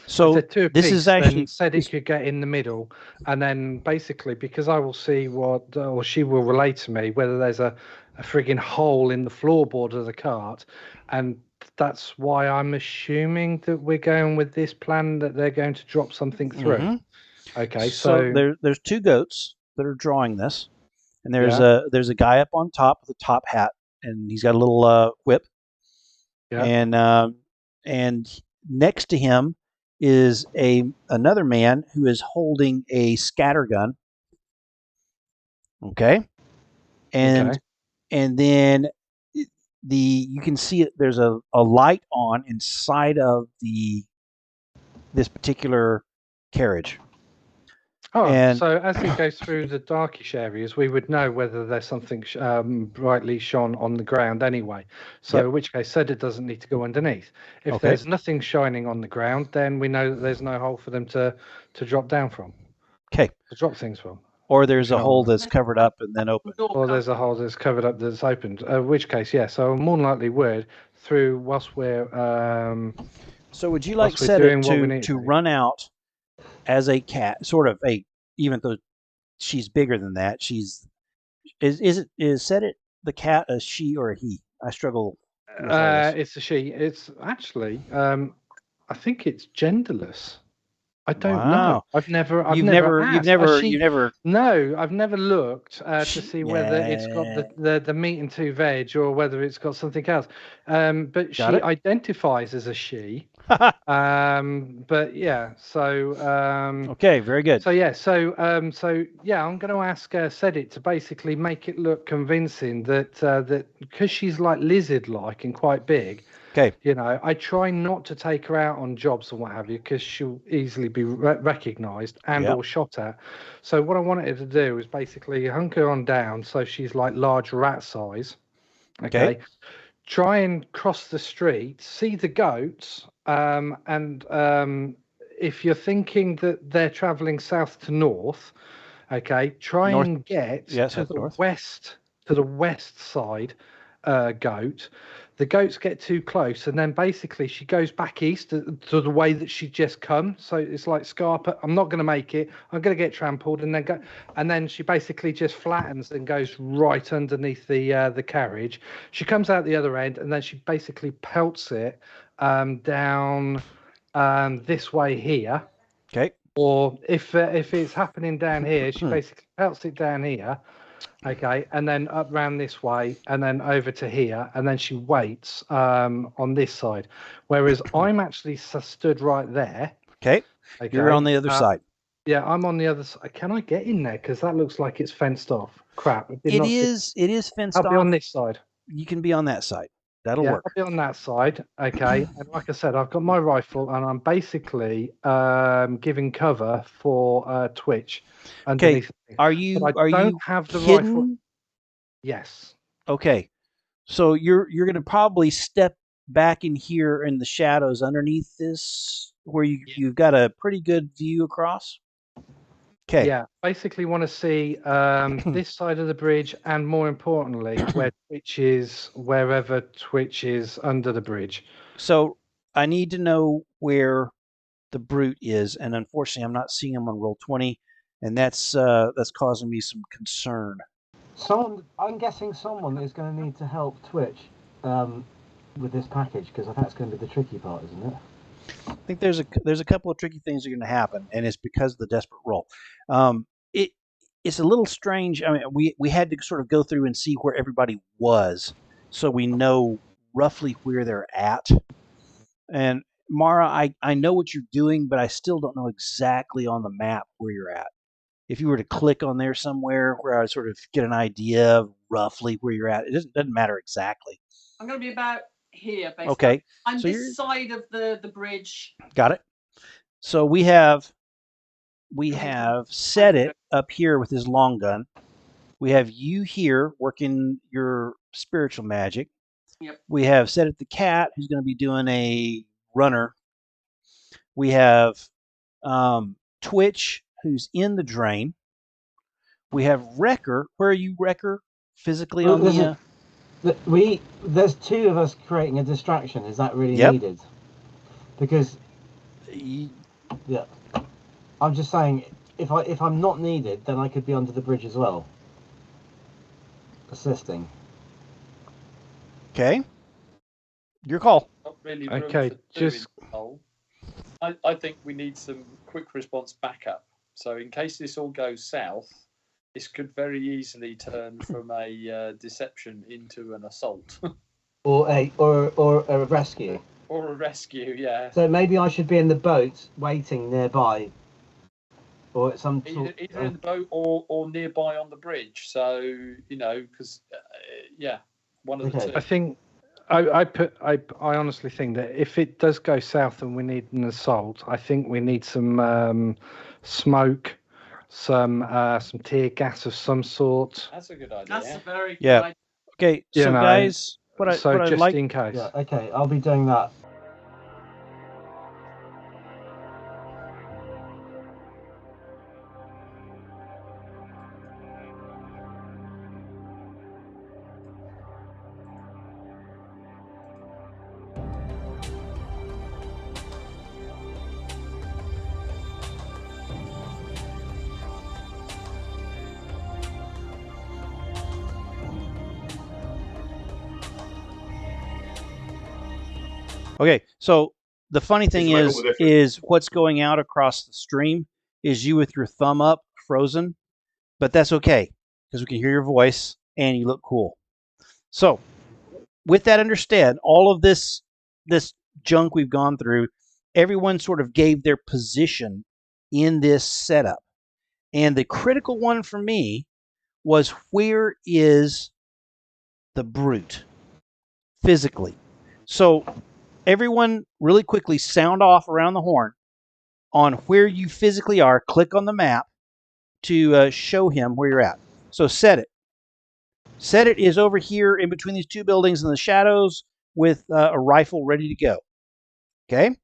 So if they're two a this piece, is actually then Sedit could get in the middle, and then basically because I will see what, or she will relate to me whether there's a frigging hole in the floorboard of the cart, and that's why I'm assuming that we're going with this plan that they're going to drop something through. Mm-hmm. Okay, so there's two goats that are drawing this, and there's Yeah. a guy up on top with a top hat, and he's got a little whip, Yeah. and next to him is another man who is holding a scatter gun. Okay, and Okay. and then you can see it. There's a light on inside of this particular carriage. Oh, And so as it goes through the darkish areas, we would know whether there's something brightly shone on the ground anyway. So Yep. in which case, said it doesn't need to go underneath. If Okay. there's nothing shining on the ground, then we know that there's no hole for them to drop down from. Okay. To drop things from. Or there's You a know hole what I mean. that's covered up and then open. Or there's a hole that's covered up that's opened. In which case, yeah. So more than likely would through whilst we're. So would you like whilst we're Set doing It what we to need to to. run out as a cat, sort of even though she's bigger than that, is Set It the cat a she or a he? I struggle with all this. It's a she. It's actually. I think it's genderless. I don't know. Wow. I've never You've asked. you've never. No, I've never looked to see whether it's got Yeah. the meat and two veg or whether it's got something else. But Got she it. identifies as a she. But yeah, so Okay, very good. so yeah, so yeah, I'm going to ask Sedit to basically make it look convincing that because she's like lizard-like and quite big. Okay. You know, I try not to take her out on jobs and what have you because she'll easily be recognised and Yep. or shot at. So what I wanted her to do is basically hunker on down so she's like large rat size. Okay. Try and cross the street, see the goats, and if you're thinking that they're travelling south to north, okay, try North, and get to the north. west side goat. The goats get too close, and then basically she goes back east to the way that she just come. So it's like Scarpa. I'm not going to make it. I'm going to get trampled, and then she basically just flattens and goes right underneath the carriage. She comes out the other end, and then she basically pelts it down this way here. Okay. Or if it's happening down here, she basically pelts it down here. Okay, and then up round this way, and then over to here, and then she waits on this side. Whereas I'm actually stood right there. Okay. You're on the other side. Yeah, I'm on the other side. Can I get in there? Because that looks like it's fenced off. Crap. It is fenced off. I'll be on this side. You can be on that side. That'll Yeah, work. I'll be on that side. Okay. And like I said, I've got my rifle and I'm basically giving cover for Twitch underneath. Are But you I don't have the rifle. hidden? Yes. Okay. So you're going to probably step back in here in the shadows underneath this, where you've got a pretty good view across. Okay. Yeah, basically want to see this side of the bridge, and more importantly, where Twitch is, wherever Twitch is under the bridge. So I need to know where the brute is, and unfortunately, I'm not seeing him on roll 20, and that's causing me some concern. I'm guessing someone is going to need to help Twitch with this package, because that's going to be the tricky part, isn't it? I think there's a couple of tricky things that are going to happen, and it's because of the desperate roll. It's a little strange. I mean, we had to sort of go through and see where everybody was, so we know roughly where they're at. And Mara, I know what you're doing, but I still don't know exactly on the map where you're at. If you were to click on there somewhere where I sort of get an idea of roughly where you're at, it doesn't matter exactly. I'm going to be about here, basically. Okay. I'm So this side of the bridge. Got it. So we have set it up here with his long gun. We have you here working your spiritual magic. Yep. We have set it the cat, who's going to be doing a runner. We have Twitch, who's in the drain. We have Wrecker. Where are you, Wrecker? Physically on the... There's two of us creating a distraction. Is that really needed? Because... Yeah. I'm just saying, if I'm not needed, then I could be under the bridge as well. Assisting. Okay. Your call. Not really Okay, I think we need some quick response backup. So in case this all goes south, this could very easily turn from a deception into an assault. or a rescue. Or a rescue, yeah. So maybe I should be in the boat waiting nearby. Or at some either in the boat or nearby on the bridge. So, you know, because, one of the two. I think I honestly think that if it does go south and we need an assault, I think we need some smoke, some tear gas of some sort. That's a good idea. That's a very good Yeah. idea. Okay, so guys, what just I'd like... in case. Yeah, okay, I'll be doing that. Okay, so the funny thing is what's going out across the stream is you with your thumb up, frozen, but that's okay because we can hear your voice and you look cool. So, with that understood, all of this junk we've gone through, everyone sort of gave their position in this setup, and the critical one for me was, where is the brute physically? So everyone really quickly sound off around the horn on where you physically are. Click on the map to show him where you're at. So set it. Set it is over here in between these two buildings in the shadows with a rifle ready to go. Okay?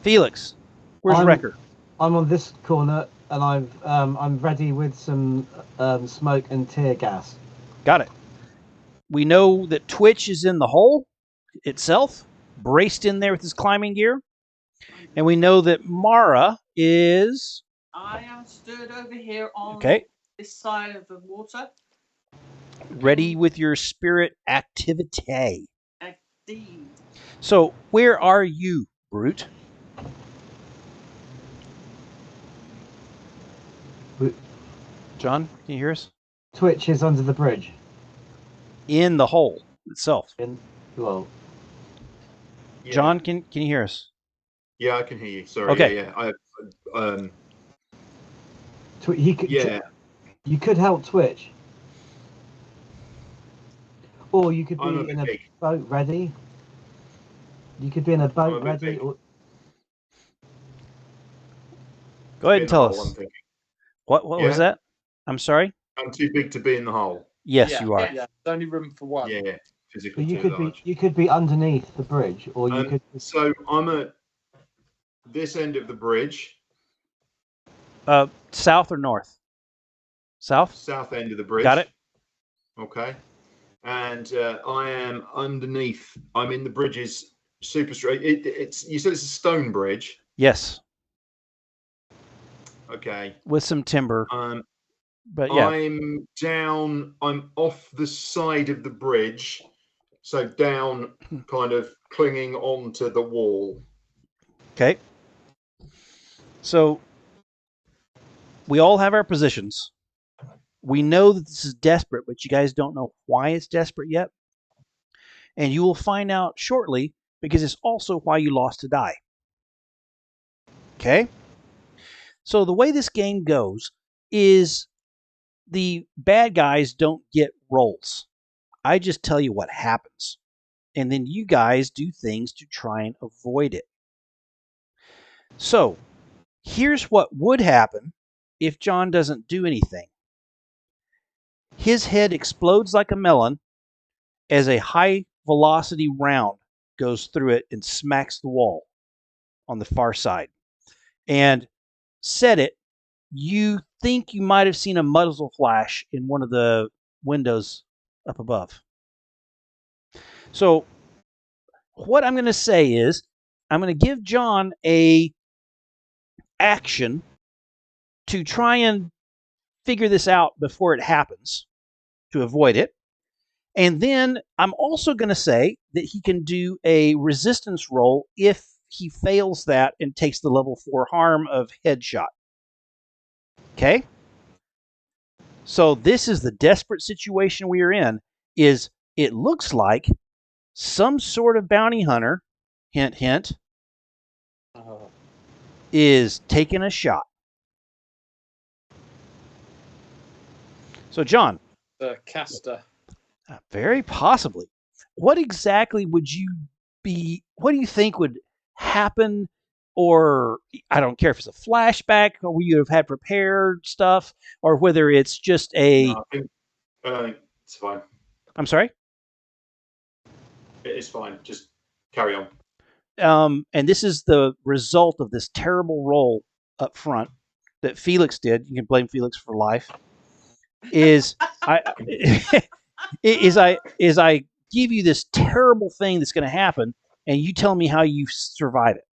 Felix, where's Wrecker? I'm on this corner and I'm ready with some smoke and tear gas. Got it. We know that Twitch is in the hole itself, braced in there with his climbing gear. And we know that Mara is... I am stood over here on this side of the water. Ready with your spirit activity. Indeed. So, where are you, Brute? John, can you hear us? Twitch is under the bridge. In the hole itself. Well. Yeah. John, can you hear us? Yeah, I can hear you. Sorry. Okay. You could help Twitch. Or you could I'm a be bit in a big. boat ready. You could be in a I'm a boat bit ready. big. Or Go ahead Be and in the tell hole, I'm us. thinking. What was Yeah? that? I'm sorry? I'm too big to be in the hole. Yes, yeah, you are. yeah. There's only room for one. Yeah, or physically you too could be large. underneath the bridge, or you could. So I'm at this end of the bridge, South or north? South? south end of the bridge. Got it? Okay. And I am underneath. I'm in the bridge's super straight. It's you said it's a stone bridge. Yes, Okay. with some timber. Um, But yeah, I'm down. I'm off the side of the bridge, so down, kind of clinging onto the wall. okay. So we all have our positions. We know that this is desperate, but you guys don't know why it's desperate yet. And you will find out shortly because it's also why you lost a die. Okay? So the way this game goes is the bad guys don't get rolls. I just tell you what happens. And then you guys do things to try and avoid it. So here's what would happen if John doesn't do anything. His head explodes like a melon as a high velocity round goes through it and smacks the wall on the far side. And said it, you think you might have seen a muzzle flash in one of the windows up above. So what I'm going to say is I'm going to give John a action to try and figure this out before it happens to avoid it. And then I'm also going to say that he can do a resistance roll if he fails that and takes the level 4 harm of headshot. Okay? So this is the desperate situation we are in. Is it looks like some sort of bounty hunter, hint hint, is taking a shot. So John, The caster. very possibly. What exactly would you be? What do you think would happen? Or I don't care if it's a flashback, or we have had prepared stuff, or whether it's just a. No, I think it's fine. I'm sorry. It is fine. Just carry on. And this is the result of this terrible roll up front that Felix did. You can blame Felix for life. Is I is I give you this terrible thing that's going to happen, and you tell me how you survive it.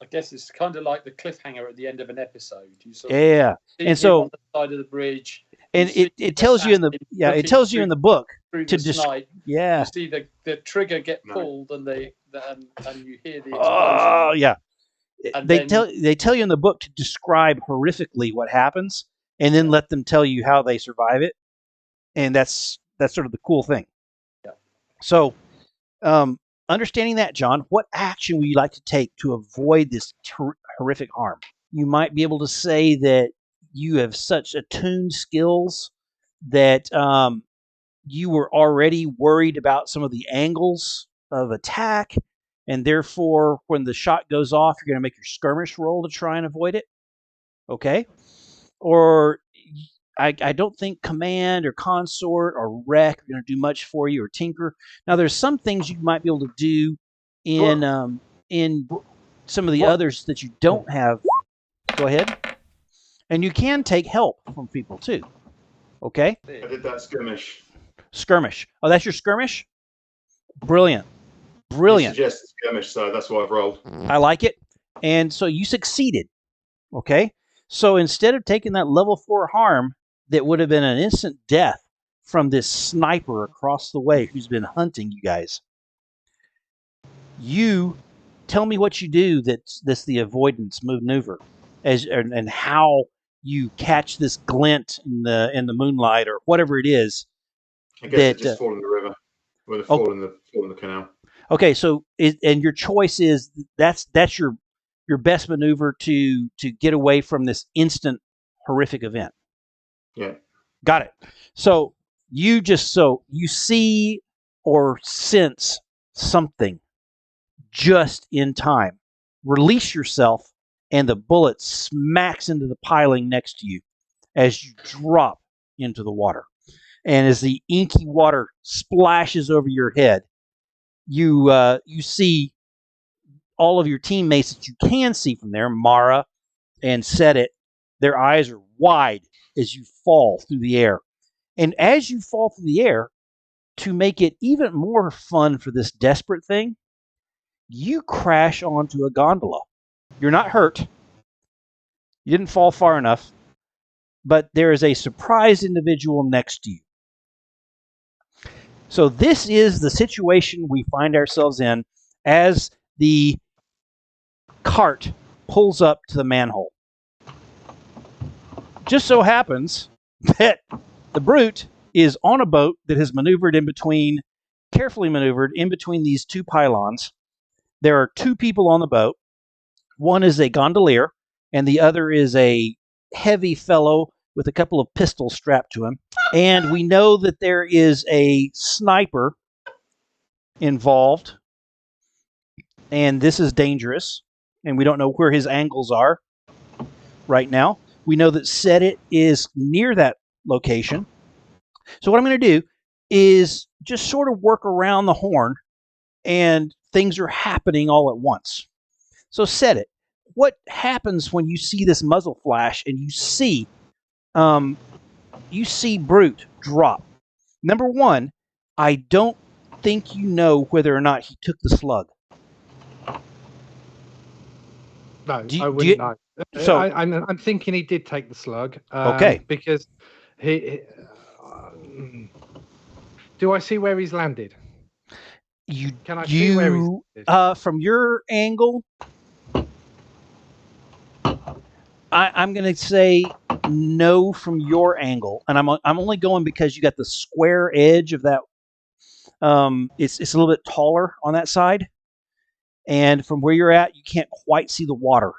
I guess it's kind of like the cliffhanger at the end of an episode. You sort of Yeah, see and him so on the side of the bridge, and it tells you in the it tells you in the book through to the snipe. yeah. You see the trigger get No. pulled, and and you hear the explosion. Oh yeah. And They then- tell you in the book to describe horrifically what happens, and then let them tell you how they survive it, and that's sort of the cool thing. Yeah. So, understanding that, John, what action would you like to take to avoid this horrific harm? You might be able to say that you have such attuned skills that you were already worried about some of the angles of attack, and therefore, when the shot goes off, you're going to make your skirmish roll to try and avoid it. Okay? Or I don't think command or consort or rec are going to do much for you, or tinker. Now, there's some things you might be able to do in some of the others that you don't have. Go ahead. And you can take help from people too. Okay? I did that skirmish. Skirmish. Oh, that's your skirmish? Brilliant. You Brilliant. suggested skirmish, so that's why I've rolled. I like it. And so you succeeded. Okay? So instead of taking that level 4 harm that would have been an instant death from this sniper across the way who's been hunting you guys, you tell me what you do that's the avoidance maneuver and how you catch this glint in the moonlight or whatever it is. I guess That, they just fall in the river. Or they oh. fall in the canal. Okay, so and your choice is that's your best maneuver to get away from this instant horrific event. Yeah. Got it. So you see or sense something just in time. Release yourself, and the bullet smacks into the piling next to you as you drop into the water. And as the inky water splashes over your head, you see all of your teammates that you can see from there, Mara and Sedit. Their eyes are wide as you fall through the air. And as you fall through the air, to make it even more fun for this desperate thing, you crash onto a gondola. You're not hurt. You didn't fall far enough, but there is a surprised individual next to you. So this is the situation we find ourselves in as the cart pulls up to the manhole. Just so happens that the brute is on a boat that has carefully maneuvered in between these two pylons. There are two people on the boat. One is a gondolier, and the other is a heavy fellow with a couple of pistols strapped to him. And we know that there is a sniper involved, and this is dangerous, and we don't know where his angles are right now. We know that Sedit is near that location. So what I'm going to do is just sort of work around the horn, and things are happening all at once. So Sedit, what happens when you see this muzzle flash and you see Brute drop? Number one, I don't think you know whether or not he took the slug. No, I wouldn't know. So I'm thinking he did take the slug. Okay. Because he do I see where he's landed? Can I see where he's landed? From your angle, I'm going to say no from your angle, and I'm only going because you got the square edge of that. It's a little bit taller on that side, and from where you're at, you can't quite see the water,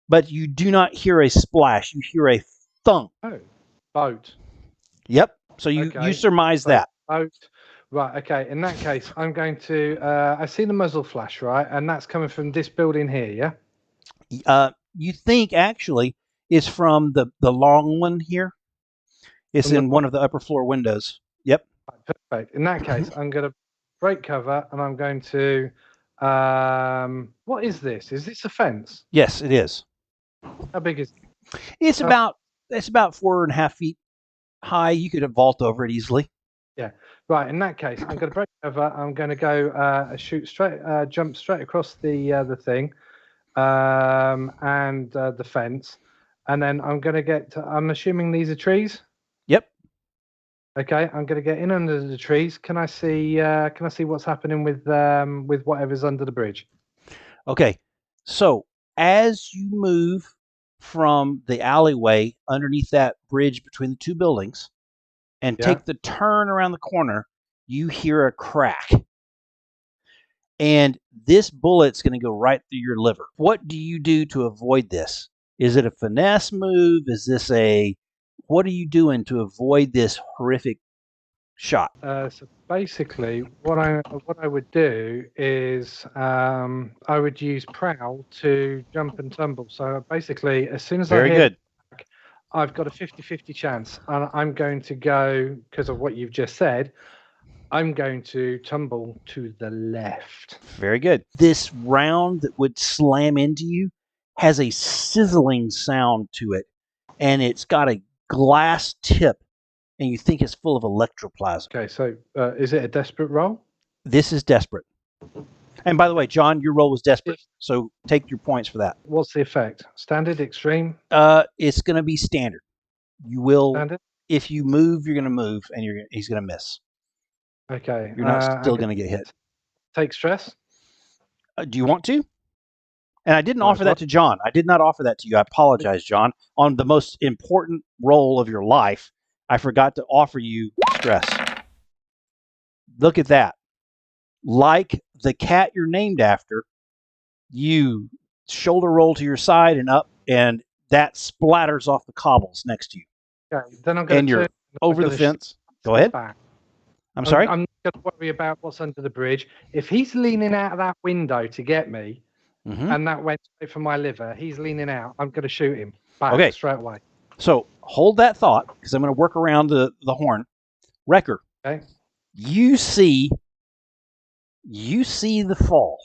but you do not hear a splash. You hear a thunk. Oh, boat. Yep. So you surmise that. Boat. Right. Okay. In that case, I'm going to. I see the muzzle flash, right, and that's coming from this building here. Yeah. You think actually it's from the long one here. It's in one of the upper floor windows. Yep. Perfect. In that case, I'm going to break cover, and I'm going to. What is this? Is this a fence? Yes, it is. How big is it? It's about 4.5 feet high. You could vault over it easily. Yeah. Right. In that case, I'm going to break cover. I'm going to go jump straight across the thing, and the fence, and then I'm going to get. I'm assuming these are trees. Yep. Okay. I'm going to get in under the trees. Can I see what's happening with whatever's under the bridge? Okay. So as you move from the alleyway underneath that bridge between the two buildings and take the turn around the corner, you hear a crack. And this bullet's going to go right through your liver. What do you do to avoid this? Is it a finesse move? What are you doing to avoid this horrific shot? So basically, what I would do is I would use prowl to jump and tumble. So basically, as soon as I hit back, I've got a 50-50 chance, and I'm going to go, because of what you've just said, I'm going to tumble to the left. Very good. This round that would slam into you has a sizzling sound to it, and it's got a glass tip, and you think it's full of electroplasm. Okay, so is it a desperate roll? This is desperate. And by the way, John, your roll was desperate, so take your points for that. What's the effect? Standard, extreme? It's going to be standard. You will, standard? If you move, you're going to move, and he's going to miss. Okay. You're not still going to get hit. Take stress? Do you want to? And I didn't offer that to John. I did not offer that to you. I apologize, John. On the most important role of your life, I forgot to offer you stress. Look at that. Like the cat you're named after, you shoulder roll to your side and up, and that splatters off the cobbles next to you. Okay, then I'm going and you're over the fence. Go ahead. I'm sorry? I'm got to worry about what's under the bridge. If he's leaning out of that window to get me, and that went straight for my liver, he's leaning out. I'm going to shoot him back straight away. So hold that thought, because I'm going to work around the horn. Wrecker. Okay. You see the fall.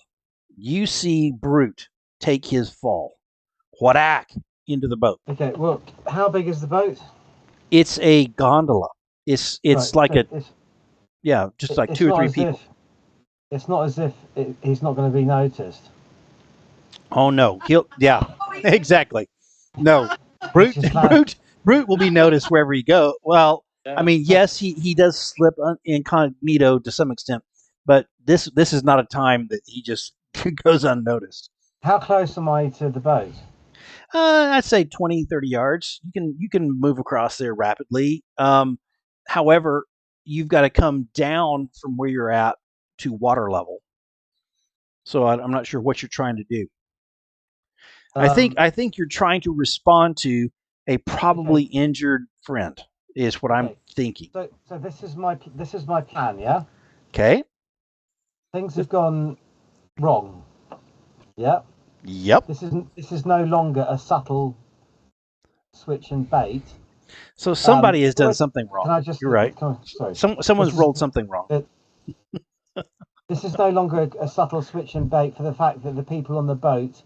You see Brute take his fall. Whack into the boat. Okay, well, how big is the boat? It's a gondola. It's Right, like so just like two or three people. It's not as if he's not going to be noticed. Oh no, exactly. No, Brute will be noticed wherever he go. Well, Yeah. I mean, yes, he does slip incognito to some extent, but this is not a time that he just goes unnoticed. How close am I to the boat? I'd say 20, 30 yards. You can move across there rapidly. However, you've got to come down from where you're at to water level. So I'm not sure what you're trying to do. I think you're trying to respond to a probably injured friend. Is what I'm thinking. So this is my plan. Yeah. Okay. Things have gone wrong. Yeah. Yep. This is no longer a subtle switch and bait. So somebody has done something wrong. Can I just? You're right. Sorry. Someone's rolled something wrong. This is no longer a subtle switch and bait for the fact that the people on the boat.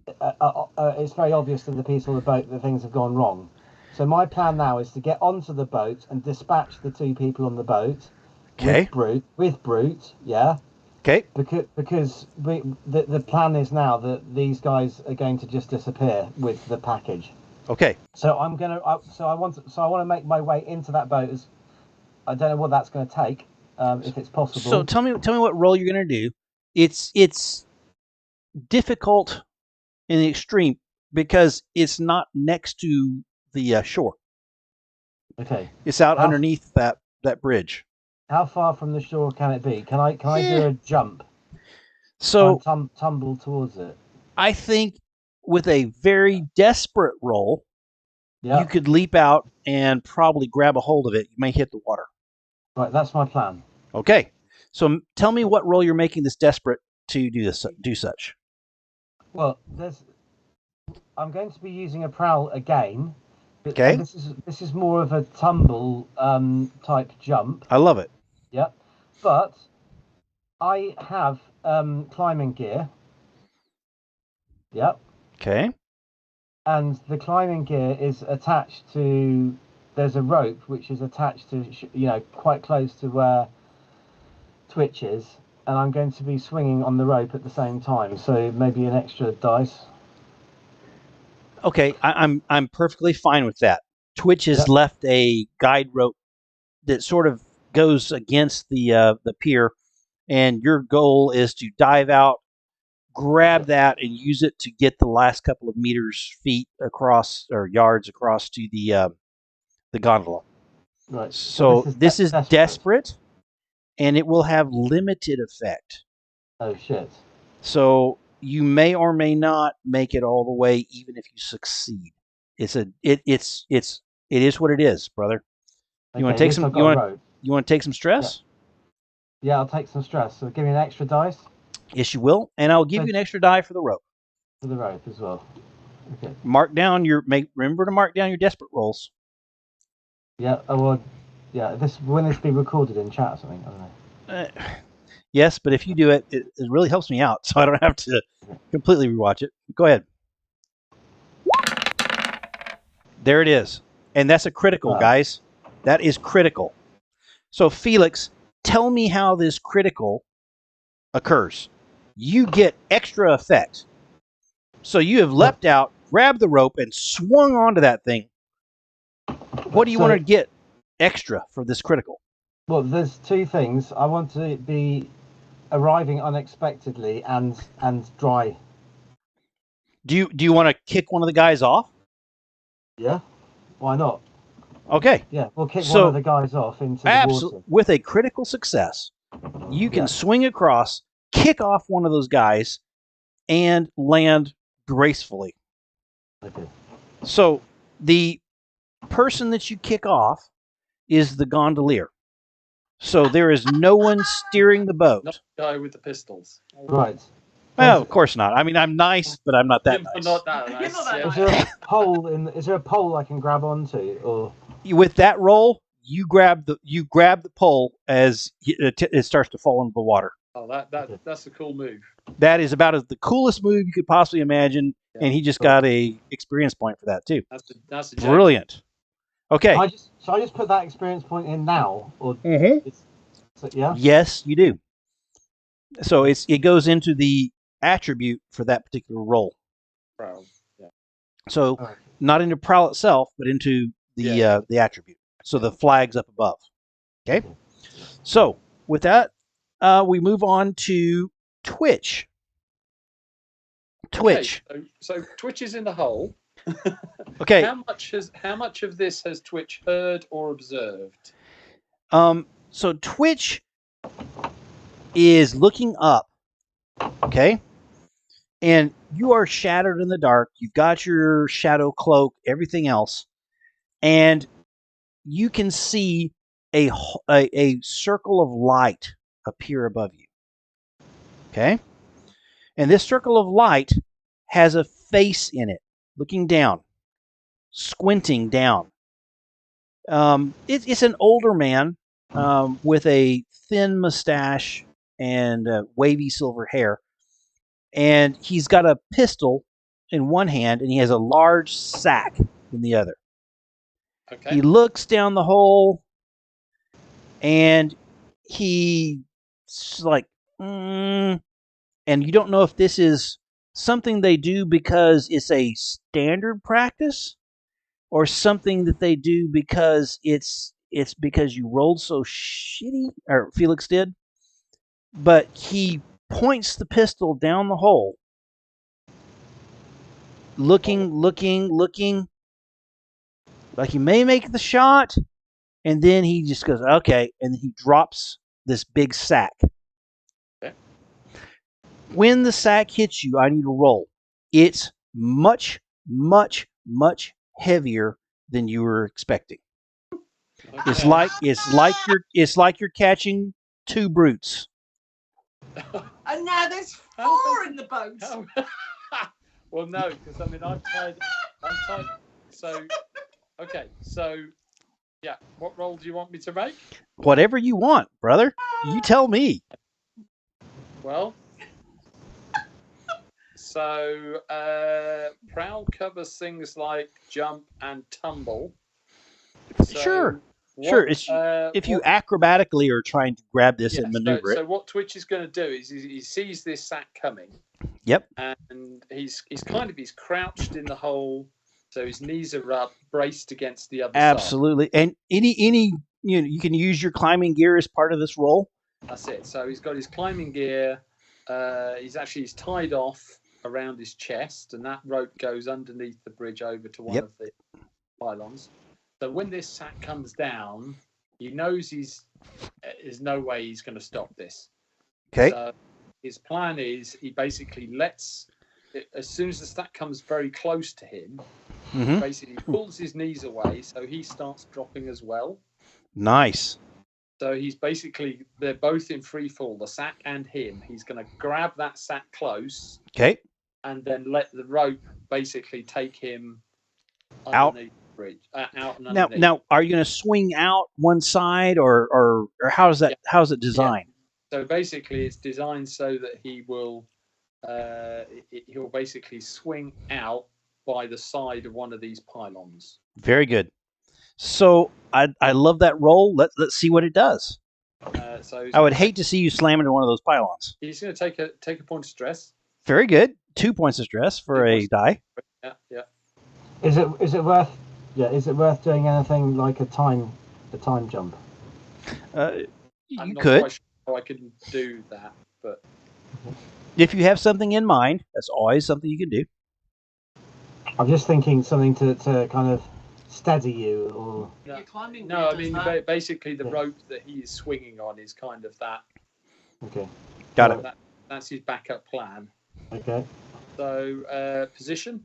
It's very obvious to the people on the boat that things have gone wrong. So my plan now is to get onto the boat and dispatch the two people on the boat. Okay. With Brute, yeah. Okay. Because the plan is now that these guys are going to just disappear with the package. Okay. So I want to make my way into that boat. I don't know what that's going to take, if it's possible. So tell me what roll you're going to do. It's difficult in the extreme because it's not next to the shore. Okay. It's out underneath that bridge. How far from the shore can it be? Can I do a jump? So and tumble towards it. I think with a very desperate roll, you could leap out and probably grab a hold of it. You may hit the water. Right, that's my plan. Okay. So tell me what roll you're making this desperate to do such. Well, I'm going to be using a prowl again. Okay. This is more of a tumble type jump. I love it. Yep. But I have climbing gear. Yep. Okay. And the climbing gear is attached to. There's a rope which is attached to, quite close to where Twitch is, and I'm going to be swinging on the rope at the same time. So maybe an extra dice. Okay, I'm perfectly fine with that. Twitch has left a guide rope that sort of goes against the pier, and your goal is to dive out, grab that, and use it to get the last couple of feet across or yards across to the gondola. Right. So this is desperate, and it will have limited effect. Oh shit! So you may or may not make it all the way, even if you succeed. It is what it is, brother. You want to take some? You want to take some stress? Yeah, I'll take some stress. So give me an extra dice. Yes, you will, and I'll give you an extra die for the rope. For the rope as well. Okay. Remember to mark down your desperate rolls. Yeah. Oh well. Yeah. Will this be recorded in chat or something? I don't know. Yes, but if you do it, it really helps me out, so I don't have to completely rewatch it. Go ahead. There it is, and that's a critical, guys. That is critical. So Felix, tell me how this critical occurs. You get extra effect. So you have leapt out, grabbed the rope, and swung onto that thing. What do you want to get extra for this critical? Well, there's two things. I want to be arriving unexpectedly and dry. Do you want to kick one of the guys off? Yeah. Why not? Okay. Yeah, we'll kick one of the guys off into the water. With a critical success, you can swing across, kick off one of those guys, and land gracefully. Okay. So the person that you kick off is the gondolier. So there is no one steering the boat. Not the guy with the pistols. Right. Well, of course not. I mean, I'm nice, but I'm not that You're nice. not that You're nice. not that yeah. Is there a pole in? Is there a pole I can grab onto, or With that roll, you grab the pole as it starts to fall into the water. Oh, that's a cool move. That is about the coolest move you could possibly imagine, Yeah. and he just got a experience point for that too. That's a Brilliant. Okay. should I just put that experience point in now, or Mm-hmm. yeah? Yes, you do. So it goes into the attribute for that particular roll. Prowl. Yeah. So Alright. not into prowl itself, but into the the attribute. So the flag's up above. Okay. So with that, we move on to Twitch. Twitch. Okay, so Twitch is in the hole. Okay. How much of this has Twitch heard or observed? So Twitch is looking up. Okay. And you are shattered in the dark. You've got your shadow cloak, everything else, and you can see a circle of light appear above you. Okay? And this circle of light has a face in it, looking down, squinting down. It's an older man with a thin mustache and wavy silver hair. And he's got a pistol in one hand, and he has a large sack in the other. Okay. He looks down the hole, and he's like, and you don't know if this is something they do because it's a standard practice, or something that they do because it's because you rolled so shitty, or Felix did. But he points the pistol down the hole, looking, like he may make the shot, and then he just goes, okay, and he drops this big sack. Okay. When the sack hits you, I need to roll. It's much, much, much heavier than you were expecting. Okay. It's like you're catching two brutes. And now there's four in the boat. Well, no, because I mean I'm tied. So, okay, so yeah, what roll do you want me to make? Whatever you want, brother. You tell me. Well, so prowl covers things like jump and tumble. So Sure. what, Sure. If you acrobatically are trying to grab this and maneuver so what Twitch is going to do is he sees this sack coming. Yep. And he's crouched in the hole, so his knees are up, braced against the other side. Absolutely. And any you can use your climbing gear as part of this roll. That's it. So he's got his climbing gear. He's tied off around his chest, and that rope goes underneath the bridge over to one of the pylons. So when this sack comes down, he knows there's no way he's going to stop this. Okay. So his plan is he basically lets, as soon as the sack comes very close to him, Mm-hmm. basically pulls his knees away, so he starts dropping as well. Nice. So they're both in free fall, the sack and him. He's going to grab that sack close. Okay. And then let the rope basically take him Out. Underneath the bridge. Out and underneath. Now, are you going to swing out one side, or how's that? Yeah. How's it designed? Yeah. So basically, it's designed so that he will he'll basically swing out by the side of one of these pylons. Very good. So I love that roll. Let's see what it does. So I would hate to see you slam into one of those pylons. He's going to take a point of stress. Very good. 2 points of stress for a die. Yeah. Is it worth? Yeah. Is it worth doing anything like a time jump? You could. Quite sure how I can do that, but if you have something in mind, that's always something you can do. I'm just thinking something to kind of steady you, or no. I mean, basically the rope that he is swinging on is kind of that. Okay. Got it. That's his backup plan. Okay. So, position?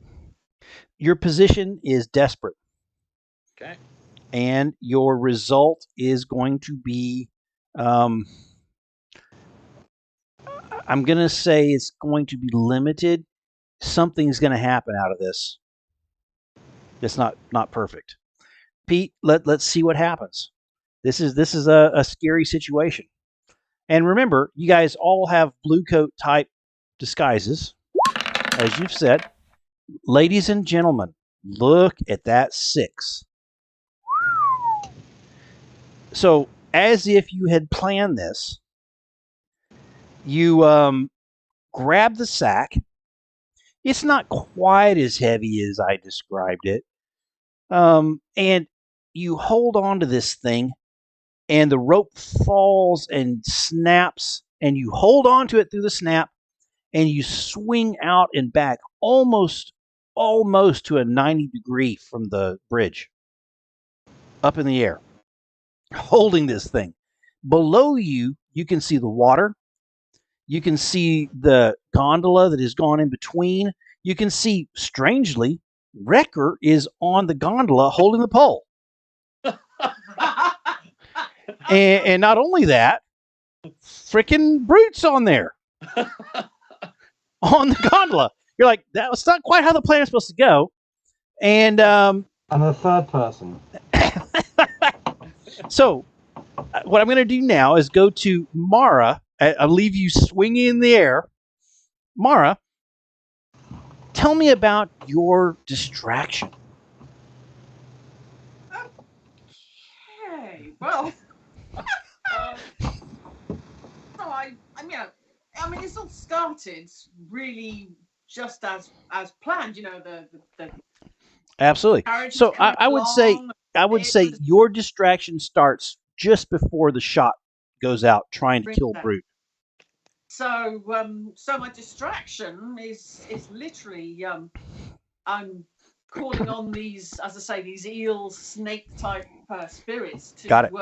Your position is desperate. Okay. And your result is going to be Um, I'm going to say it's going to be limited. Something's going to happen out of this. It's not perfect. Pete, let's see what happens. This is a scary situation. And remember, you guys all have blue coat type disguises, as you've said. Ladies and gentlemen, look at that 6. So, as if you had planned this, you grab the sack. It's not quite as heavy as I described it. And you hold on to this thing, and the rope falls and snaps, and you hold on to it through the snap, and you swing out and back almost to a 90-degree from the bridge, up in the air, holding this thing. Below you, you can see the water. You can see the gondola that has gone in between. You can see, strangely, Wrecker is on the gondola holding the pole. And not only that, freaking Brute's on there on the gondola. You're like, that's not quite how the plan is supposed to go. And I'm a third person. So what I'm going to do now is go to Mara. I'll leave you swinging in the air. Mara, tell me about your distraction. Okay, well, so I mean, it's all started really just as planned. You know, the Absolutely. carriage So was coming I would say along. I would It say was your distraction starts just before the shot goes out trying to really kill there. Brute. So so my distraction is literally I'm calling on these, as I say, these eel snake type spirits to Got it.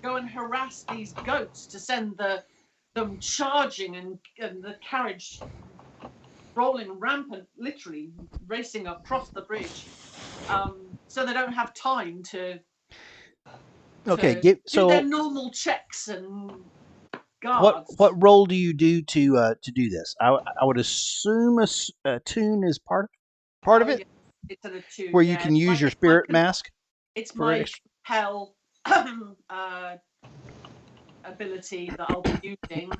go and harass these goats to send them charging and the carriage rolling rampant, literally racing across the bridge, so they don't have time to Okay. do their So normal checks and what guards. role do you do to do this? I would assume a tune is part of Oh it, yeah, it's an attune. where you Yeah, can use your spirit mask it's for my extra. compel ability that I'll be using.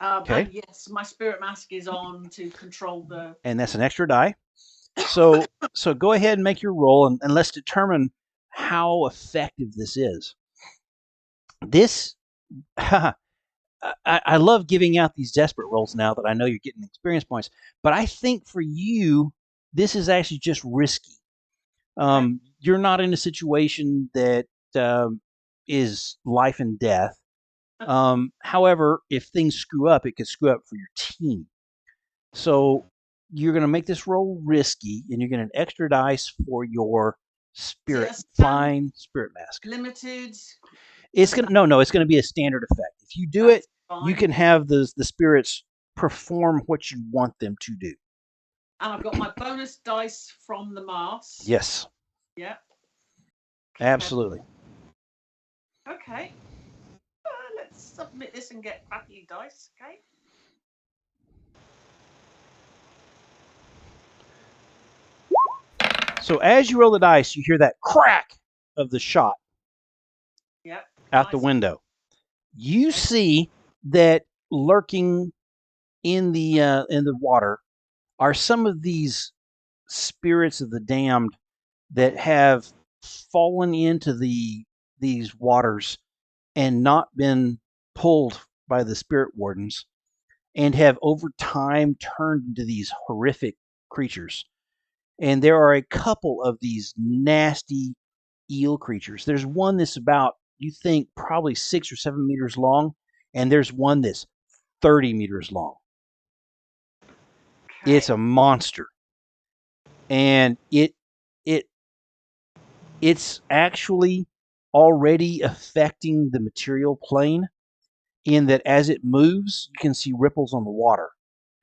Okay, And yes, my spirit mask is on to control the. and that's an extra die. So go ahead and make your roll, and let's determine how effective this is. This I love giving out these desperate rolls now that I know you're getting experience points, but I think for you this is actually just risky. You're not in a situation that is life and death. However, if things screw up, it could screw up for your team. So you're going to make this roll risky, and you're getting an extra dice for your spirit fine spirit mask. Limited. It's gonna no, it's going to be a standard effect. If you do it, you can have the spirits perform what you want them to do. And I've got my bonus dice from the mask. Yes. Yeah. Absolutely. Okay. Let's submit this and get crappy dice. Okay. So as you roll the dice, you hear that crack of the shot. Yep. Out the window. You see that lurking in the water are some of these spirits of the damned that have fallen into these waters and not been pulled by the spirit wardens, and have over time turned into these horrific creatures. And there are a couple of these nasty eel creatures. There's one that's about, you think, probably 6 or 7 meters long, and there's one that's 30 meters long. Okay. It's a monster, and it's actually already affecting the material plane, in that as it moves, you can see ripples on the water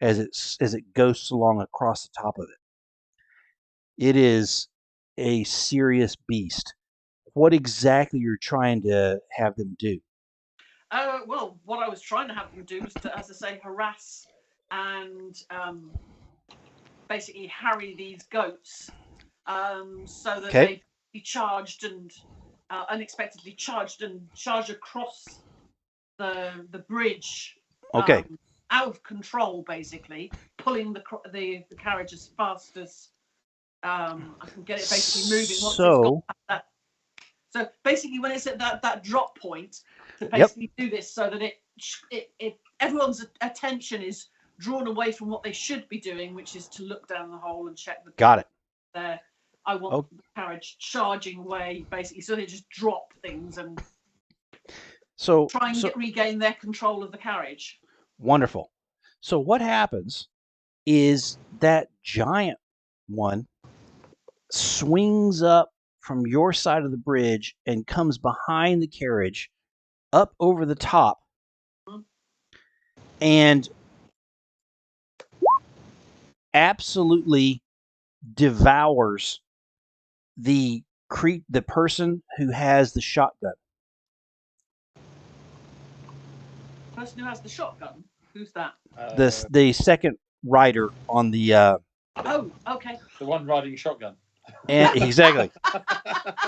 as it goes along across the top of it. It is a serious beast. What exactly you're trying to have them do? Well, what I was trying to have them do was to, as I say, harass and basically harry these goats, so that Okay. they be charged and unexpectedly charged and charge across the bridge, Okay. out of control, basically pulling the carriage as fast as I can get it basically moving once it's got that. So basically, when it's at that drop point, to basically do this so that it everyone's attention is drawn away from what they should be doing, which is to look down the hole and check the. Got it. There, I want the carriage charging away, basically, so they just drop things and try and regain their control of the carriage. Wonderful. So what happens is that giant one swings up from your side of the bridge and comes behind the carriage up over the top, and absolutely devours the person who has the shotgun. The person who has the shotgun? Who's that? The second rider on the. Oh, okay. The one riding shotgun. And exactly.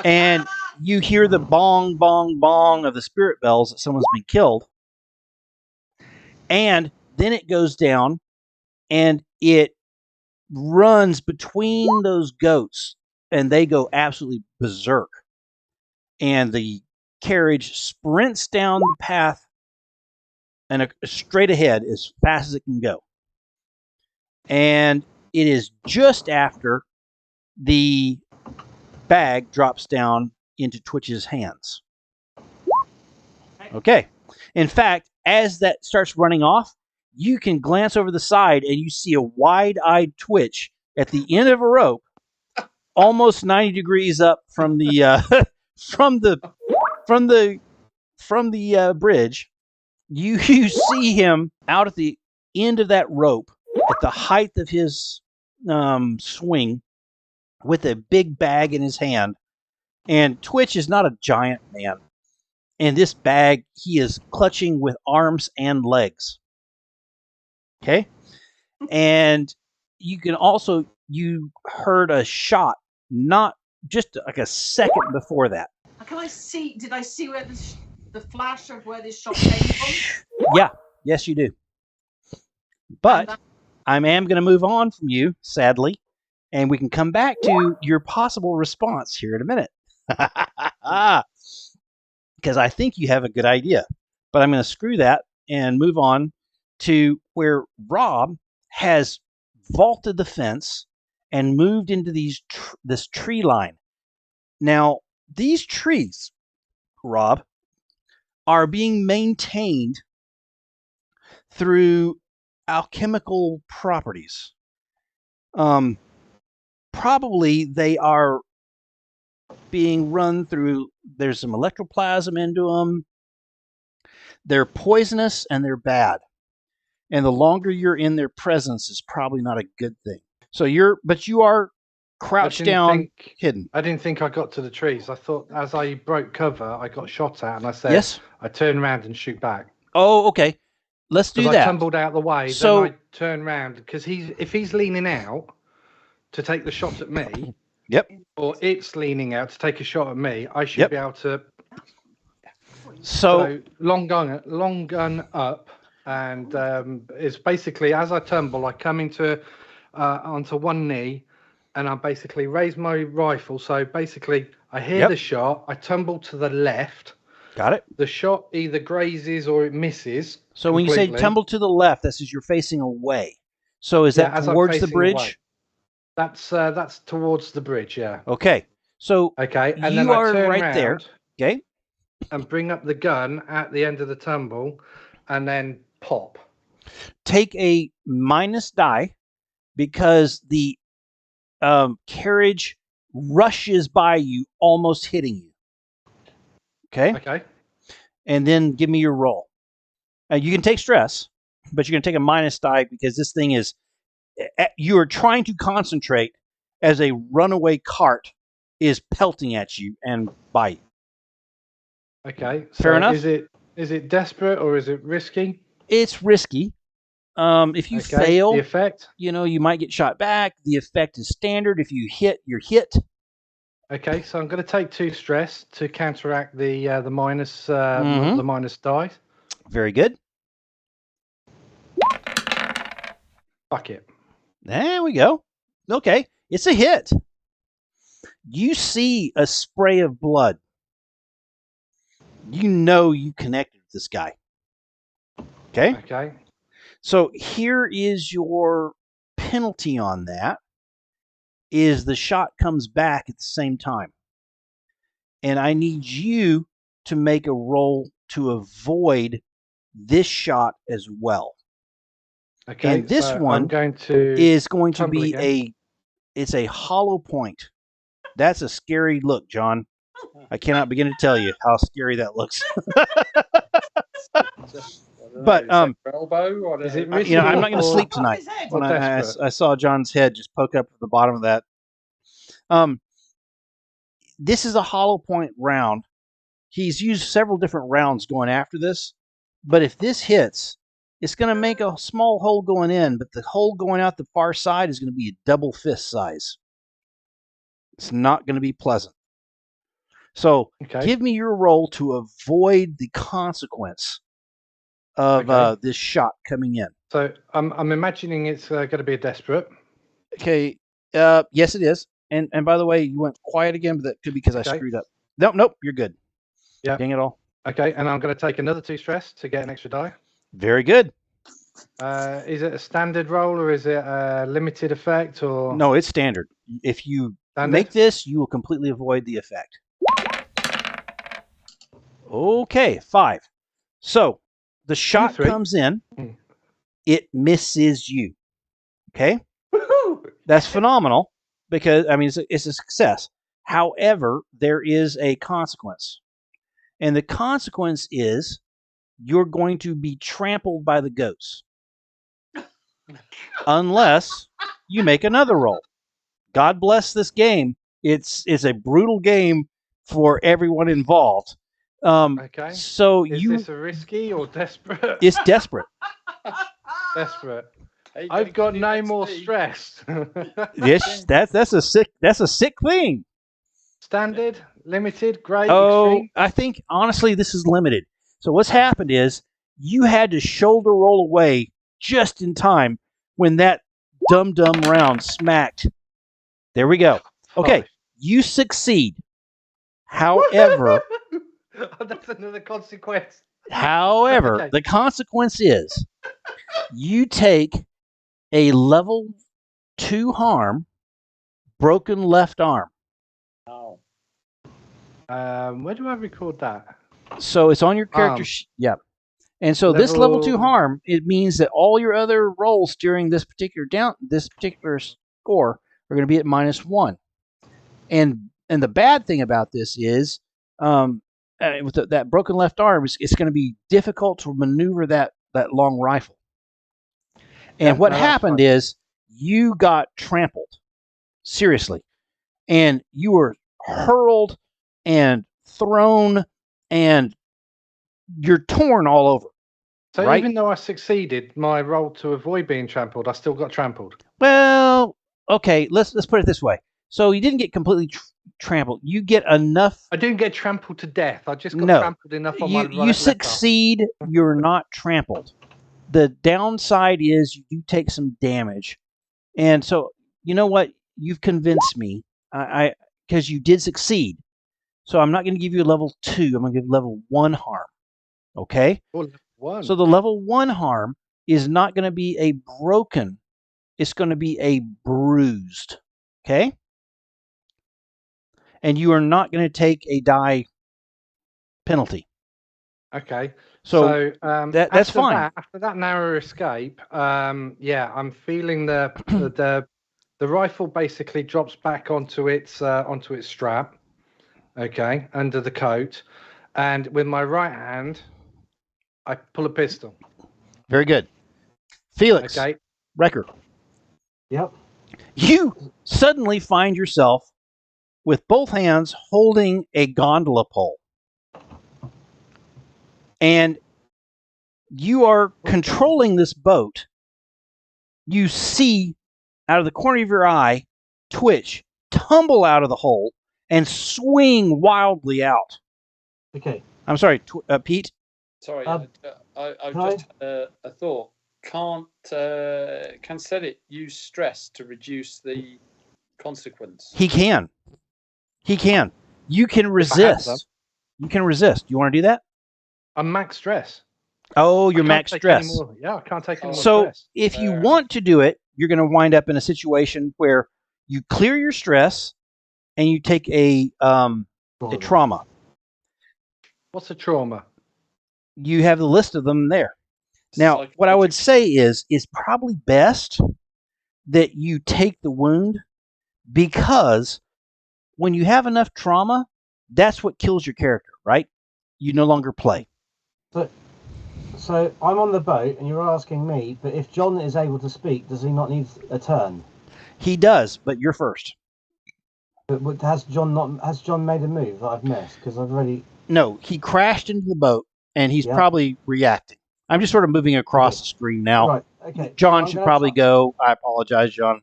And you hear the bong, bong, bong of the spirit bells that someone's been killed. And then it goes down and it runs between those goats and they go absolutely berserk. And the carriage sprints down the path and straight ahead as fast as it can go. And it is just after the bag drops down into Twitch's hands. Okay. In fact, as that starts running off, you can glance over the side and you see a wide-eyed Twitch at the end of a rope, almost 90 degrees up from the from the bridge. You see him out at the end of that rope at the height of his swing with a big bag in his hand. And Twitch is not a giant man. And this bag he is clutching with arms and legs. Okay? And you heard a shot, not just like a second before that. Did I see where the flash of where this shot came from? Yeah. Yes, you do. But I am going to move on from you, sadly, and we can come back to your possible response here in a minute. Because I think you have a good idea. But I'm going to screw that and move on to where Rob has vaulted the fence and moved into this tree line. Now, these trees, Rob, are being maintained through alchemical properties. Probably they are being run through, there's some electroplasm into them. They're poisonous and they're bad. And the longer you're in their presence is probably not a good thing. So you are crouched down, hidden. I didn't think I got to the trees. I thought as I broke cover, I got shot at, and I said, yes, I turn around and shoot back. Oh, okay. Let's do that. I tumbled out the way, so then I turn around because if he's leaning out to take the shot at me, yep, or it's leaning out to take a shot at me, I should be able to. So long gun up, and it's basically as I tumble, I come onto one knee, and I basically raise my rifle. So basically, I hear the shot, I tumble to the left. Got it. The shot either grazes or it misses. So when you say tumble to the left, that's as you're facing away. So is that towards the bridge? Away. That's towards the bridge, yeah. Okay. So and then you I are turn right around, there. Okay. And bring up the gun at the end of the tumble, and then pop. Take a minus die because the carriage rushes by you, almost hitting you. Okay. Okay. And then give me your roll. You can take stress, but you're going to take a minus die because this thing is. You are trying to concentrate as a runaway cart is pelting at you and by you. Okay. Fair enough. Is it Is it desperate or is it risky? It's risky. If you Okay. fail, The effect. you might get shot back. The effect is standard. If you hit, you're hit. Okay, so I'm going to take 2 stress to counteract the minus Mhm. the minus die. Very good. Fuck it. There we go. Okay, it's a hit. You see a spray of blood. You know you connected with this guy. Okay? Okay. So here is your penalty on that. Is the shot comes back at the same time. And I need you to make a roll to avoid this shot as well. Okay. And this so one I'm going to is going to tumble be again. it's a hollow point. That's a scary look, John. I cannot begin to tell you how scary that looks. But elbow or Is it I'm risky not going to or- sleep Above tonight. his head. When Or I desperate? saw John's head just poke up at the bottom of that. This is a hollow point round. He's used several different rounds going after this, but if this hits, it's going to make a small hole going in, but the hole going out the far side is going to be a double fist size. It's not going to be pleasant. So Okay. give me your roll to avoid the consequence of Okay. this shot coming in. So I'm imagining it's going to be a desperate. Okay. Yes, it is. And by the way, you went quiet again, but that could be because I Okay. screwed up. Nope, you're good. Yeah. Dang it all. Okay, and I'm going to take another 2 stress to get an extra die. Very good. Is it a standard roll or is it a limited effect or No, it's standard. If you standard? make this, you will completely avoid the effect. Okay, 5. So the shot 3. comes in. Hmm. It misses you. Okay? Woohoo! That's phenomenal because, it's a success. However, there is a consequence. And the consequence is you're going to be trampled by the ghosts. Unless you make another roll. God bless this game. It's a brutal game for everyone involved. Okay. So Is this a risky or desperate? it's desperate. Desperate. Hey, I've got getting no next more to me. stress. Yes, that's a sick thing. Standard, limited, great, Oh, extreme. I think honestly this is limited. So what's happened is you had to shoulder roll away just in time when that dum round smacked. There we go. Okay, you succeed. However, That's another consequence. However, Okay. the consequence is you take a level 2 harm, broken left arm. Oh. Where do I record that? So it's on your character sheet. Yep. And so this level 2 Level- harm, it means that all your other rolls during this particular score are going to be at -1. And the bad thing about this is, with that broken left arm, it's going to be difficult to maneuver that long rifle. And Yeah, what no, that's happened fine. is you got trampled, seriously, and you were hurled and thrown, and you're torn all over. So right? even though I succeeded my roll to avoid being trampled, I still got trampled. Well, okay, let's put it this way. So you didn't get completely trampled. You get enough. I didn't get trampled to death. I just got No. trampled enough on my You left arm. succeed. You're not trampled. The downside is you do take some damage, and so you know what? You've convinced me. I because you did succeed. So I'm not going to give you a level 2. I'm going to give level 1 harm. Okay. Oh, level 1. So the level 1 harm is not going to be a broken. It's going to be a bruised. Okay. And you are not going to take a die penalty. Okay. So that's after fine. After that narrow escape, yeah, I'm feeling the rifle basically drops back onto its strap. Okay, under the coat, and with my right hand, I pull a pistol. Very good. Felix, Okay. record. Yep. You suddenly find yourself with both hands holding a gondola pole. and you are controlling this boat. You see out of the corner of your eye Twitch tumble out of the hole and swing wildly out. Okay. I'm sorry, Pete. Sorry, Um, I can just had a thought. Can Sedit use stress to reduce the consequence? He can. He can. You can I had some. resist. You can resist. You want to do that? I'm max stress. Oh, I you're can't max take stress. any more. Yeah, I can't take any more So stress. if you Fair want to do it, you're going to wind up in a situation where you clear your stress and you take a trauma. What's a trauma? You have the list of them there. Now, what I would say is probably best that you take the wound, because when you have enough trauma, that's what kills your character, right? You no longer play. So I'm on the boat, and you're asking me, but if John is able to speak, does he not need a turn? He does, but you're first. But has John made a move that I've missed? Because I've already. No, he crashed into the boat, and he's Yeah. probably reacting. I'm just sort of moving across the screen now. Right. Okay. John So should probably go. I apologize, John.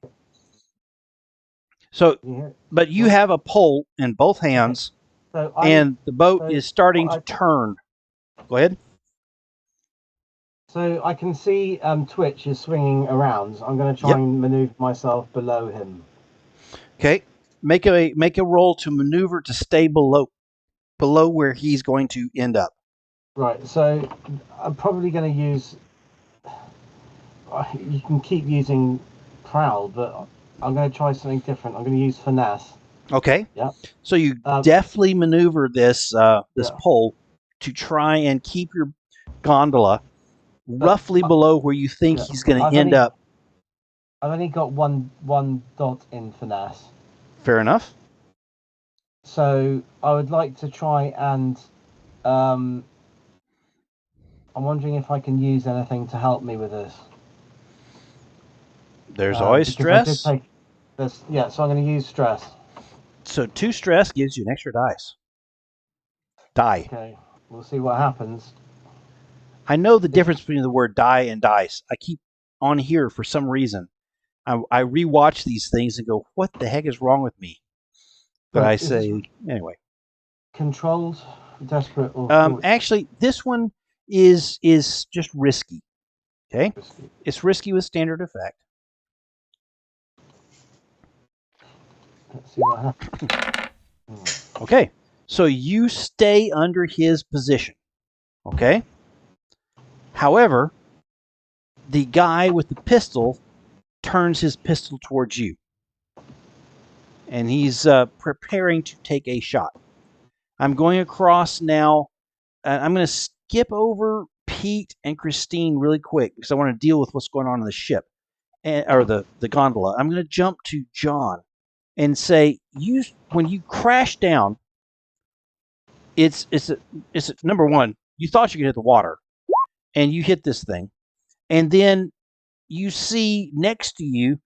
So, but you have a pole in both hands, and the boat is starting to turn. Go ahead. So I can see Twitch is swinging around. I'm going to try and maneuver myself below him. Okay. Make a roll to maneuver to stay below where he's going to end up. Right. So I'm probably going to use. You can keep using prowl, but I'm going to try something different. I'm going to use finesse. Okay. Yeah. So you deftly maneuver this pole to try and keep your gondola roughly below where you think he's going to end up. I've only got one dot in finesse. Fair enough. So I would like to try and I'm wondering if I can use anything to help me with this. There's always stress. So I'm going to use stress. So 2 stress gives you an extra die. Okay, we'll see what happens. I know the difference between the word die and dice. I keep on here for some reason. I rewatch these things and go, what the heck is wrong with me? But I say, anyway. Controlled, desperate, or actually, this one is just risky. Okay? It's risky with standard effect. Let's see what happens. Okay. So you stay under his position. Okay? However, the guy with the pistol turns his pistol towards you. And he's preparing to take a shot. I'm going across now. I'm going to skip over Pete and Christine really quick because I want to deal with what's going on in the ship, or the gondola. I'm going to jump to John and say, when you crash down, it's number one, you thought you could hit the water, and you hit this thing, and then you see next to you,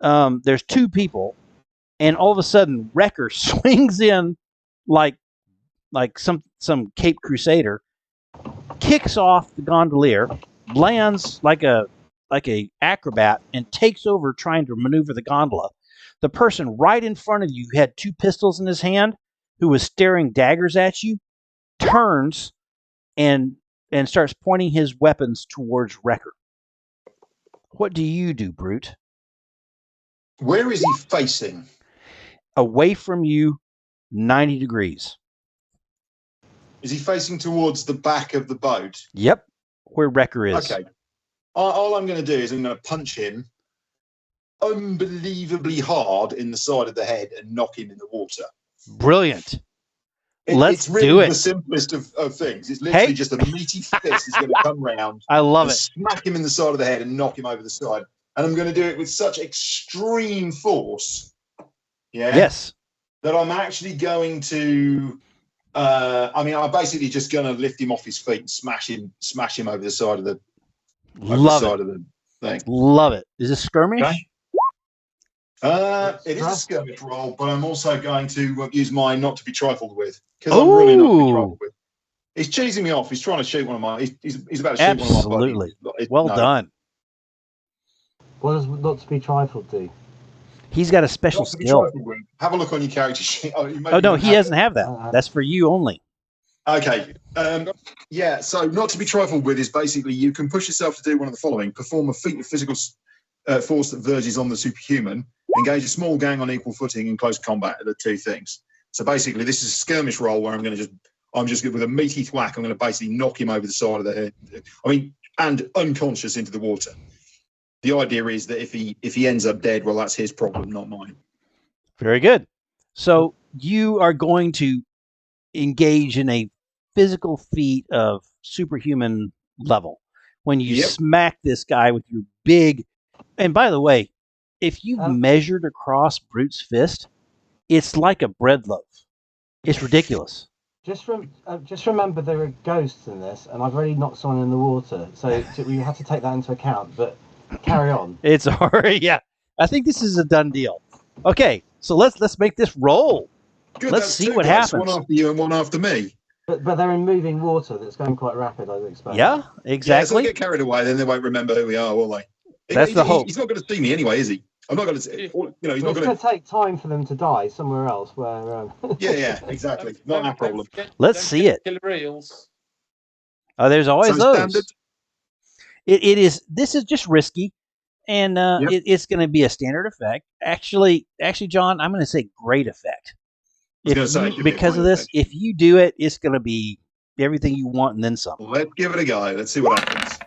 there's 2 people, and all of a sudden, Wrecker swings in like some Cape Crusader, kicks off the gondolier, lands like a acrobat, and takes over trying to maneuver the gondola. The person right in front of you who had 2 pistols in his hand, who was staring daggers at you, turns and starts pointing his weapons towards Wrecker. What do you do, Brute? Where is he facing? Away from you, 90 degrees. Is he facing towards the back of the boat? Yep, where Wrecker is. Okay. All I'm going to do is I'm going to punch him unbelievably hard in the side of the head and knock him in the water. Brilliant. Let's it's really do it. The simplest of things. It's literally just a meaty fist is going to come round. I love it. Smack him in the side of the head and knock him over the side. And I'm going to do it with such extreme force. Yeah. Yes. That I'm actually going to. I'm basically just going to lift him off his feet and smash him over the side of the. Love it. Thing. Love it. Is this skirmish? Okay. It is a skirmish roll, but I'm also going to use my not to be trifled with because I'm really not to be trifled with. He's cheesing me off. He's trying to shoot one of my. He's about to shoot one of my Absolutely. buddies. Well No. done. What does not to be trifled do? He's got a special Not to be skill. trifled with. Have a look on your character sheet. Oh no, he doesn't have that. That's for you only. Okay. Yeah, so not to be trifled with is basically you can push yourself to do one of the following: perform a feat of physical force that verges on the superhuman, engage a small gang on equal footing in close combat. Are the two things. So basically, this is a skirmish roll where I'm just with a meaty thwack. I'm going to basically knock him over the side of the head. I mean, and unconscious into the water. The idea is that if he ends up dead, well, that's his problem, not mine. Very good. So you are going to engage in a physical feat of superhuman level when you smack this guy with your big. And by the way, if you've measured across Brute's fist, it's like a bread loaf. It's ridiculous. Just remember there are ghosts in this, and I've already knocked someone in the water, so we have to take that into account. But carry on. It's already, yeah. I think this is a done deal. Okay, so let's make this roll. Good, let's see what happens. One after you and one after me. But they're in moving water that's going quite rapid, I would expect. Yeah, exactly. Yeah, so they get carried away, then they won't remember who we are, will they? That's the hope. He's not going to see me anyway, is he? I'm not going to. He's not going to take time for them to die somewhere else. Where. Yeah, exactly. Not our problem. Let's see it. Killer eels. Oh, there's always So those. standard? It is. This is just risky, and it's going to be a standard effect. Actually, John, I'm going to say great effect. Because of this, if you do it, it's going to be everything you want and then some. Let's give it a go. Let's see what happens.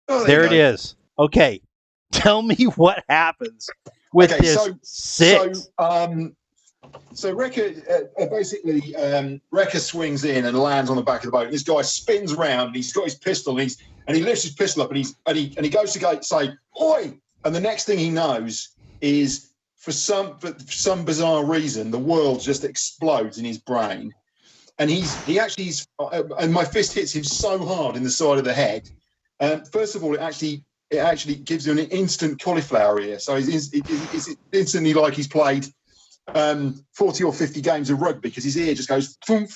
Oh, there it is. Okay, tell me what happens with this six. So Wrecker swings in and lands on the back of the boat. This guy spins around. And he's got his pistol. And he lifts his pistol up and he goes to say, "Oi!" And the next thing he knows is, for some bizarre reason, the world just explodes in his brain, and and my fist hits him so hard in the side of the head. First of all, it actually gives him an instant cauliflower ear. So it's instantly like he's played 40 or 50 games of rugby, because his ear just goes thump,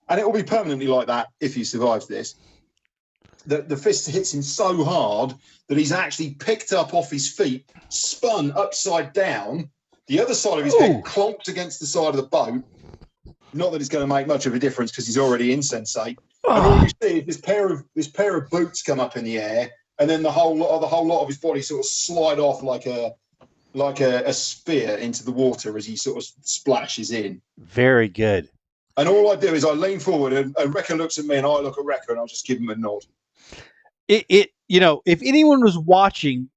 and it will be permanently like that if he survives this. The fist hits him so hard that he's actually picked up off his feet, spun upside down. The other side of his head clonked against the side of the boat. Not that it's going to make much of a difference because he's already insensate. And all you see is this pair of boots come up in the air, and then the whole lot of his body sort of slide off like a spear into the water as he sort of splashes in. Very good. And all I do is I lean forward, and Wrecker looks at me, and I look at Wrecker, and I'll just give him a nod. If anyone was watching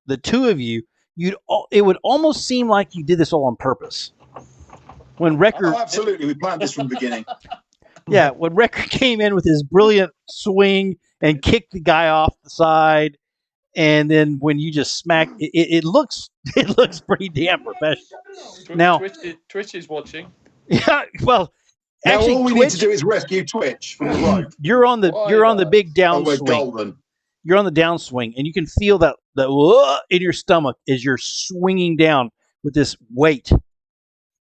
the two of you, it would almost seem like you did this all on purpose. When Wrecker, absolutely, we planned this from the beginning. Yeah, when Wrecker came in with his brilliant swing and kicked the guy off the side, and then when you just smacked, it looks pretty damn professional. Now Twitch is watching. Yeah, well, now actually, all we need to do is rescue Twitch from the rope. You're on the big downswing. Golden. You're on the downswing, and you can feel that in your stomach as you're swinging down with this weight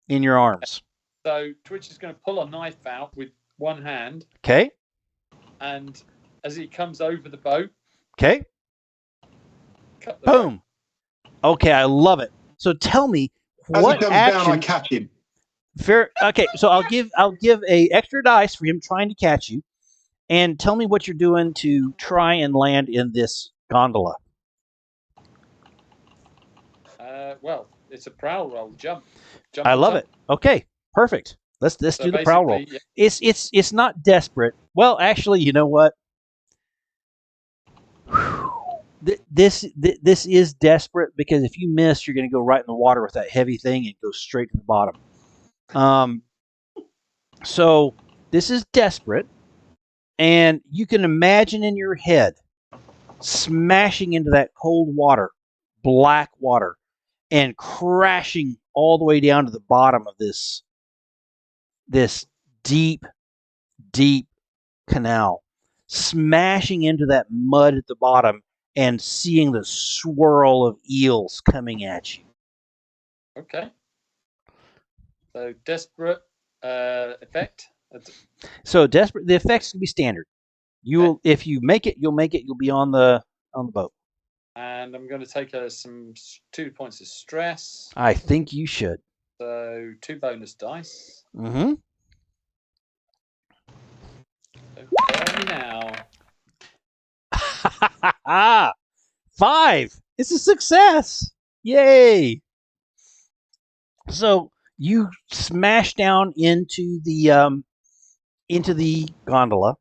in your arms. So Twitch is going to pull a knife out with one hand. Okay. And as he comes over the boat. Okay. Boom. Okay, I love it. So tell me what as he comes action. Down, I catch him. Fair. Okay, so I'll give a extra dice for him trying to catch you, and tell me what you're doing to try and land in this gondola. Well, it's a prowl roll. Jump I love it. Okay, perfect. Let's do the prowl roll. Yeah. It's not desperate. Well, actually, you know what? This is desperate, because if you miss, you're going to go right in the water with that heavy thing and go straight to the bottom. So this is desperate, and you can imagine in your head smashing into that cold water, black water, and crashing all the way down to the bottom of this deep canal, smashing into that mud at the bottom and seeing the swirl of eels coming at you. Okay. So desperate effect. So desperate. The effects can be standard. You'll if you make it, you'll make it. You'll be on the boat. And I'm going to take 2 points of stress. I think you should. So 2 bonus dice. Mm-hmm. Okay, now. 5. It's a success. Yay. So you smash down into the gondola,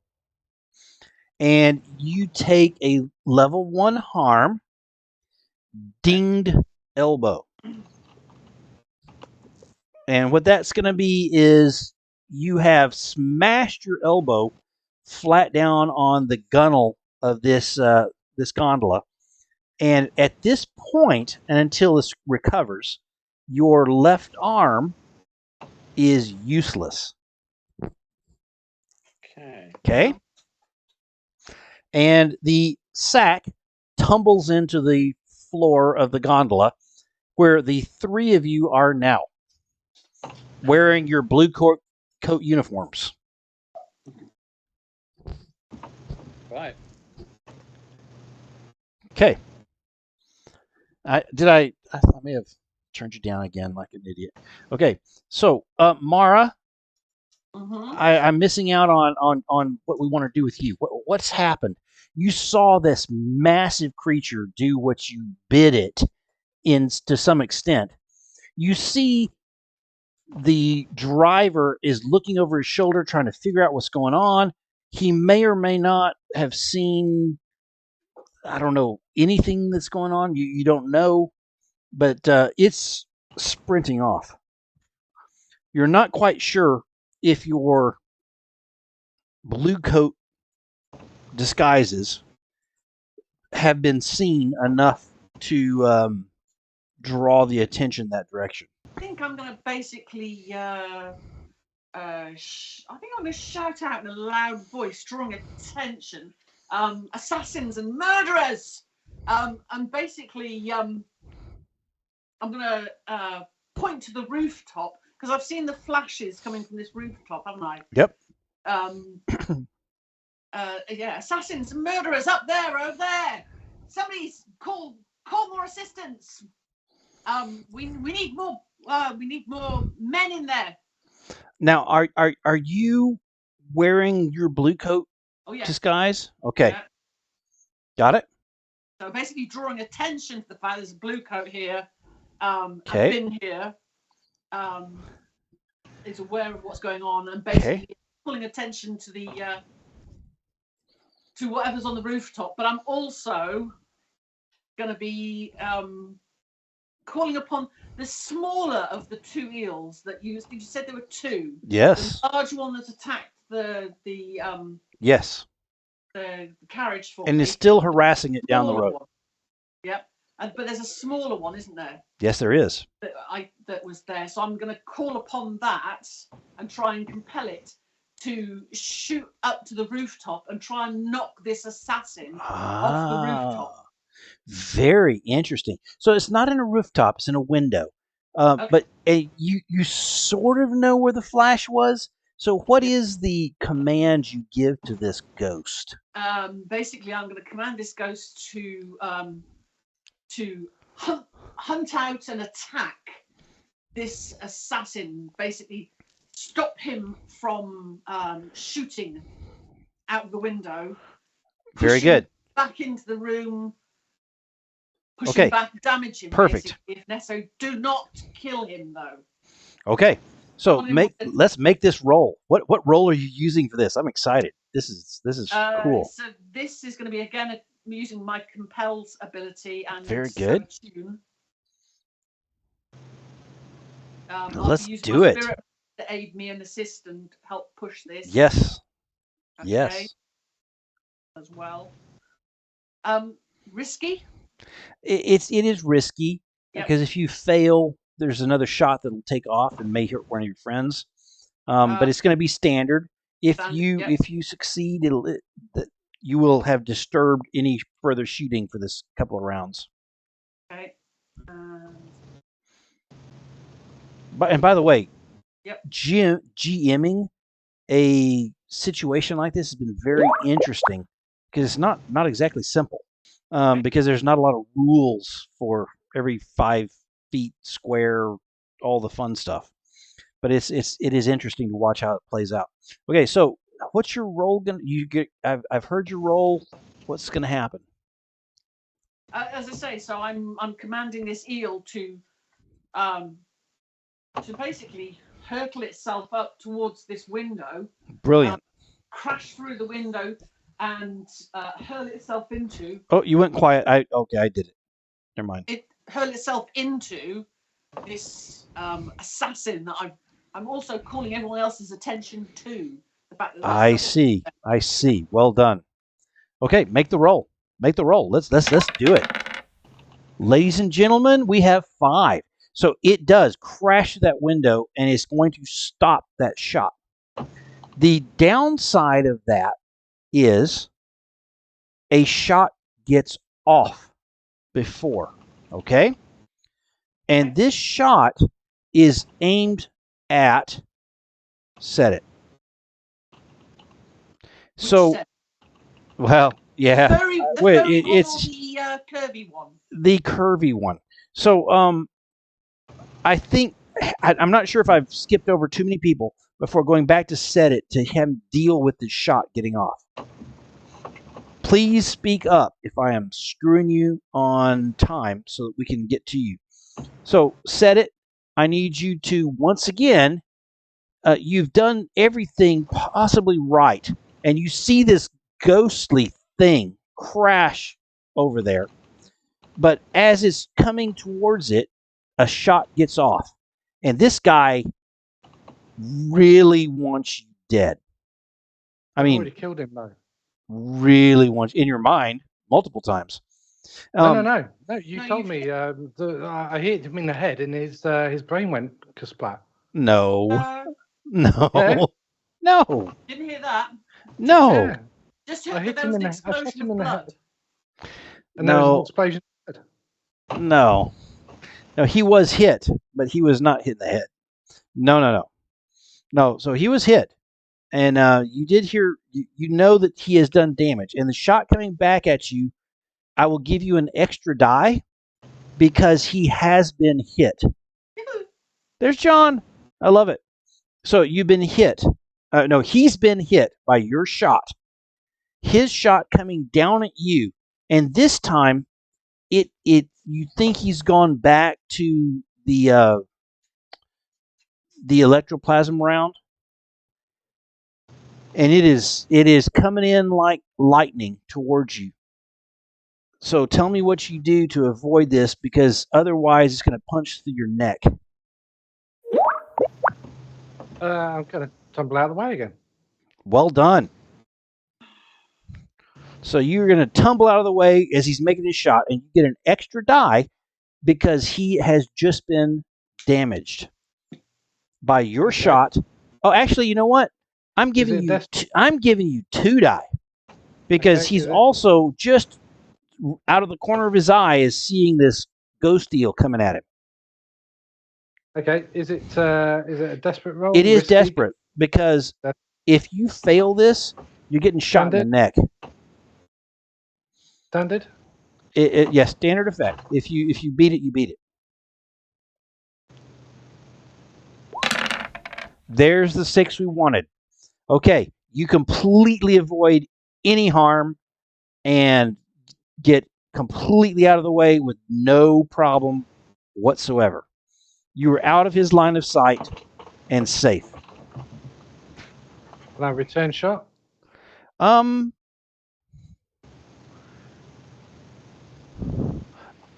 and you take a level 1 harm, dinged elbow. And what that's going to be is you have smashed your elbow flat down on the gunnel of this gondola. And at this point, and until this recovers, your left arm is useless. Okay. And the sack tumbles into the floor of the gondola, where the 3 of you are now, wearing your blue coat uniforms. Right. Okay. I may have turned you down again like an idiot. Okay. So, Mara, I'm missing out on what we want to do with you. What's happened? You saw this massive creature do what you bid it to some extent. You see the driver is looking over his shoulder trying to figure out what's going on. He may or may not have seen, I don't know, anything that's going on. You don't know, but it's sprinting off. You're not quite sure if your blue coat disguises have been seen enough to draw the attention that direction. I think I'm going to basically, I think I'm going to shout out in a loud voice, drawing attention, assassins and murderers. And basically, I'm going to point to the rooftop, because I've seen the flashes coming from this rooftop, haven't I? Yep. Yeah, assassins and murderers up there, over there. Somebody's call more assistance. We need more. We need more men in there. Now, are you wearing your blue coat disguise? Okay. Yeah. Got it. So basically, drawing attention to the fact there's a blue coat here. Okay. I've been here. Is aware of what's going on, and basically pulling attention to the to whatever's on the rooftop. But I'm also going to be calling upon the smaller of the 2 eels that you said there were 2. Yes. The large one that attacked the yes. The carriage for and me. is still harassing it down the road. One. Yep. But there's a smaller one, isn't there? Yes, there is. That was there. So I'm going to call upon that and try and compel it to shoot up to the rooftop and try and knock this assassin off the rooftop. Very interesting. So it's not in a rooftop; it's in a window. But you sort of know where the flash was. So what is the command you give to this ghost? Basically, I'm going to command this ghost to hunt out and attack this assassin. Basically, stop him from shooting out the window. Very good. Back into the room. Push him back, damage him. Perfect. If necessary, do not kill him though. Okay. So let's make this roll. What roll are you using for this? I'm excited. This is cool. So this is going to be again using my compels ability and very good. Let's do it. To aid me and assist and help push this. Yes. Okay. Yes. As well. Risky. It is risky because if you fail, there's another shot that'll take off and may hurt one of your friends. But it's going to be standard. If you succeed, you will have disturbed any further shooting for this couple of rounds. Okay. And by the way, GMing a situation like this has been very interesting because it's not exactly simple. Because there's not a lot of rules for every 5 feet square, all the fun stuff. But it is interesting to watch how it plays out. Okay, so what's your role gonna? I've heard your role. What's gonna happen? As I say, so I'm commanding this eel to basically hurtle itself up towards this window, Brilliant. crash through the window, and hurl itself into. Oh, you went quiet. I did it. Never mind. It hurl itself into this assassin that I'm also calling everyone else's attention to the fact that. I see. I see. Well done. Okay, make the roll. Make the roll. Let's do it. Ladies and gentlemen, we have 5. So it does crash through that window, and it's going to stop that shot. The downside of that is a shot gets off before, okay? And this shot is aimed at set it. So, well, yeah. It's the curvy one. The curvy one. So, I think I'm not sure if I've skipped over too many people before going back to set it to him deal with the shot getting off. Please speak up if I am screwing you on time so that we can get to you. So set it. I need you to, once again, you've done everything possibly right, and you see this ghostly thing crash over there. But as it's coming towards it, a shot gets off. And this guy really wants you dead. I mean, already killed him though. Really wants in your mind multiple times. No. You told me I hit him in the head, and his brain went kasplat. No. Yeah. No. Didn't hear that. No. Yeah. Just heard that there was an explosion of blood. And there was an explosion. No. No, he was hit, but he was not hit in the head. No, so he was hit. And you did hear, you know that he has done damage. And the shot coming back at you, I will give you an extra die because he has been hit. There's John. I love it. So you've been hit. No, he's been hit by your shot. His shot coming down at you. And this time, you think he's gone back to the electroplasm round. And it is coming in like lightning towards you. So tell me what you do to avoid this, because otherwise it's going to punch through your neck. I'm going to tumble out of the way again. Well done. So you're going to tumble out of the way as he's making his shot, and you get an extra die because he has just been damaged by your shot. Oh, actually, you know what? I'm giving you 2 die because he's also just out of the corner of his eye is seeing this ghost eel coming at him. Okay, is it a desperate roll? It is desperate because if you fail this, you're getting shot in the neck. Standard? Yes, standard effect. If you beat it, you beat it. There's the 6 we wanted. Okay, you completely avoid any harm and get completely out of the way with no problem whatsoever. You were out of his line of sight and safe. Will I return shot? I'm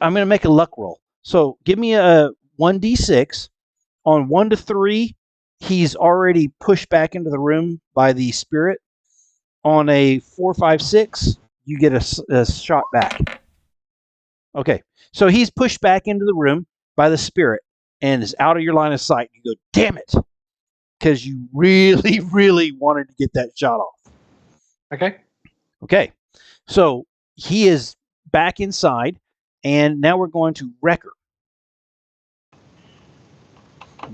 going to make a luck roll. So give me a 1d6. On 1 to 3, he's already pushed back into the room by the spirit. On a 4, 5, 6, you get a shot back. Okay, so he's pushed back into the room by the spirit and is out of your line of sight. You go, damn it, because you really, really wanted to get that shot off. Okay, so he is back inside, and now we're going to Wrecker.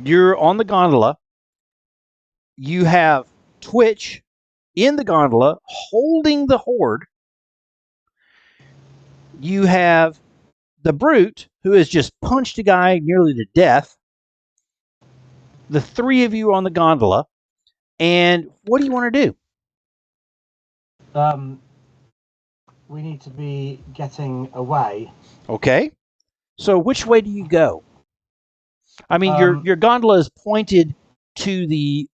You're on the gondola. You have Twitch in the gondola holding the horde. You have the Brute, who has just punched a guy nearly to death. The three of you on the gondola. And what do you want to do? We need to be getting away. Okay. So which way do you go? I mean, your gondola is pointed to the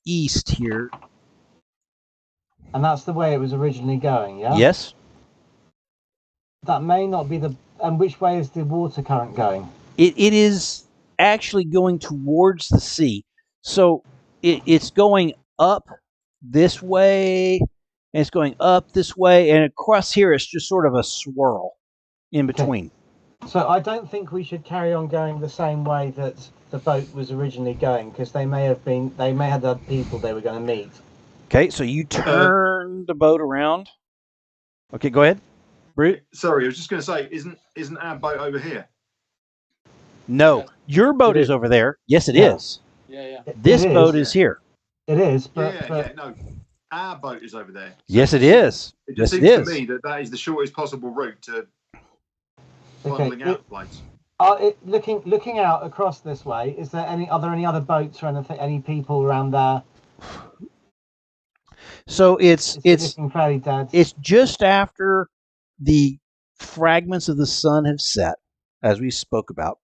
east here. And that's the way it was originally going, yeah? Yes. That may not be the... And which way is the water current going? It is actually going towards the sea. So it's going up this way, and it's going up this way, and across here it's just sort of a swirl in between. Okay. So I don't think we should carry on going the same way that the boat was originally going, because they may have other people they were going to meet. Okay, so you turn the boat around. Okay, go ahead, Brute. Sorry, I was just going to say, isn't our boat over here? No, Yes. your boat is over there. Yes, it is. Yeah. This boat is here. It is, but... No. Our boat is over there. So yes, it is. It just yes, seems it is. to me that is the shortest possible route to funneling out the place. Looking out across this way, are there any other boats or anything, any people around there? So it's looking fairly dead. It's just after the fragments of the sun have set, as we spoke about.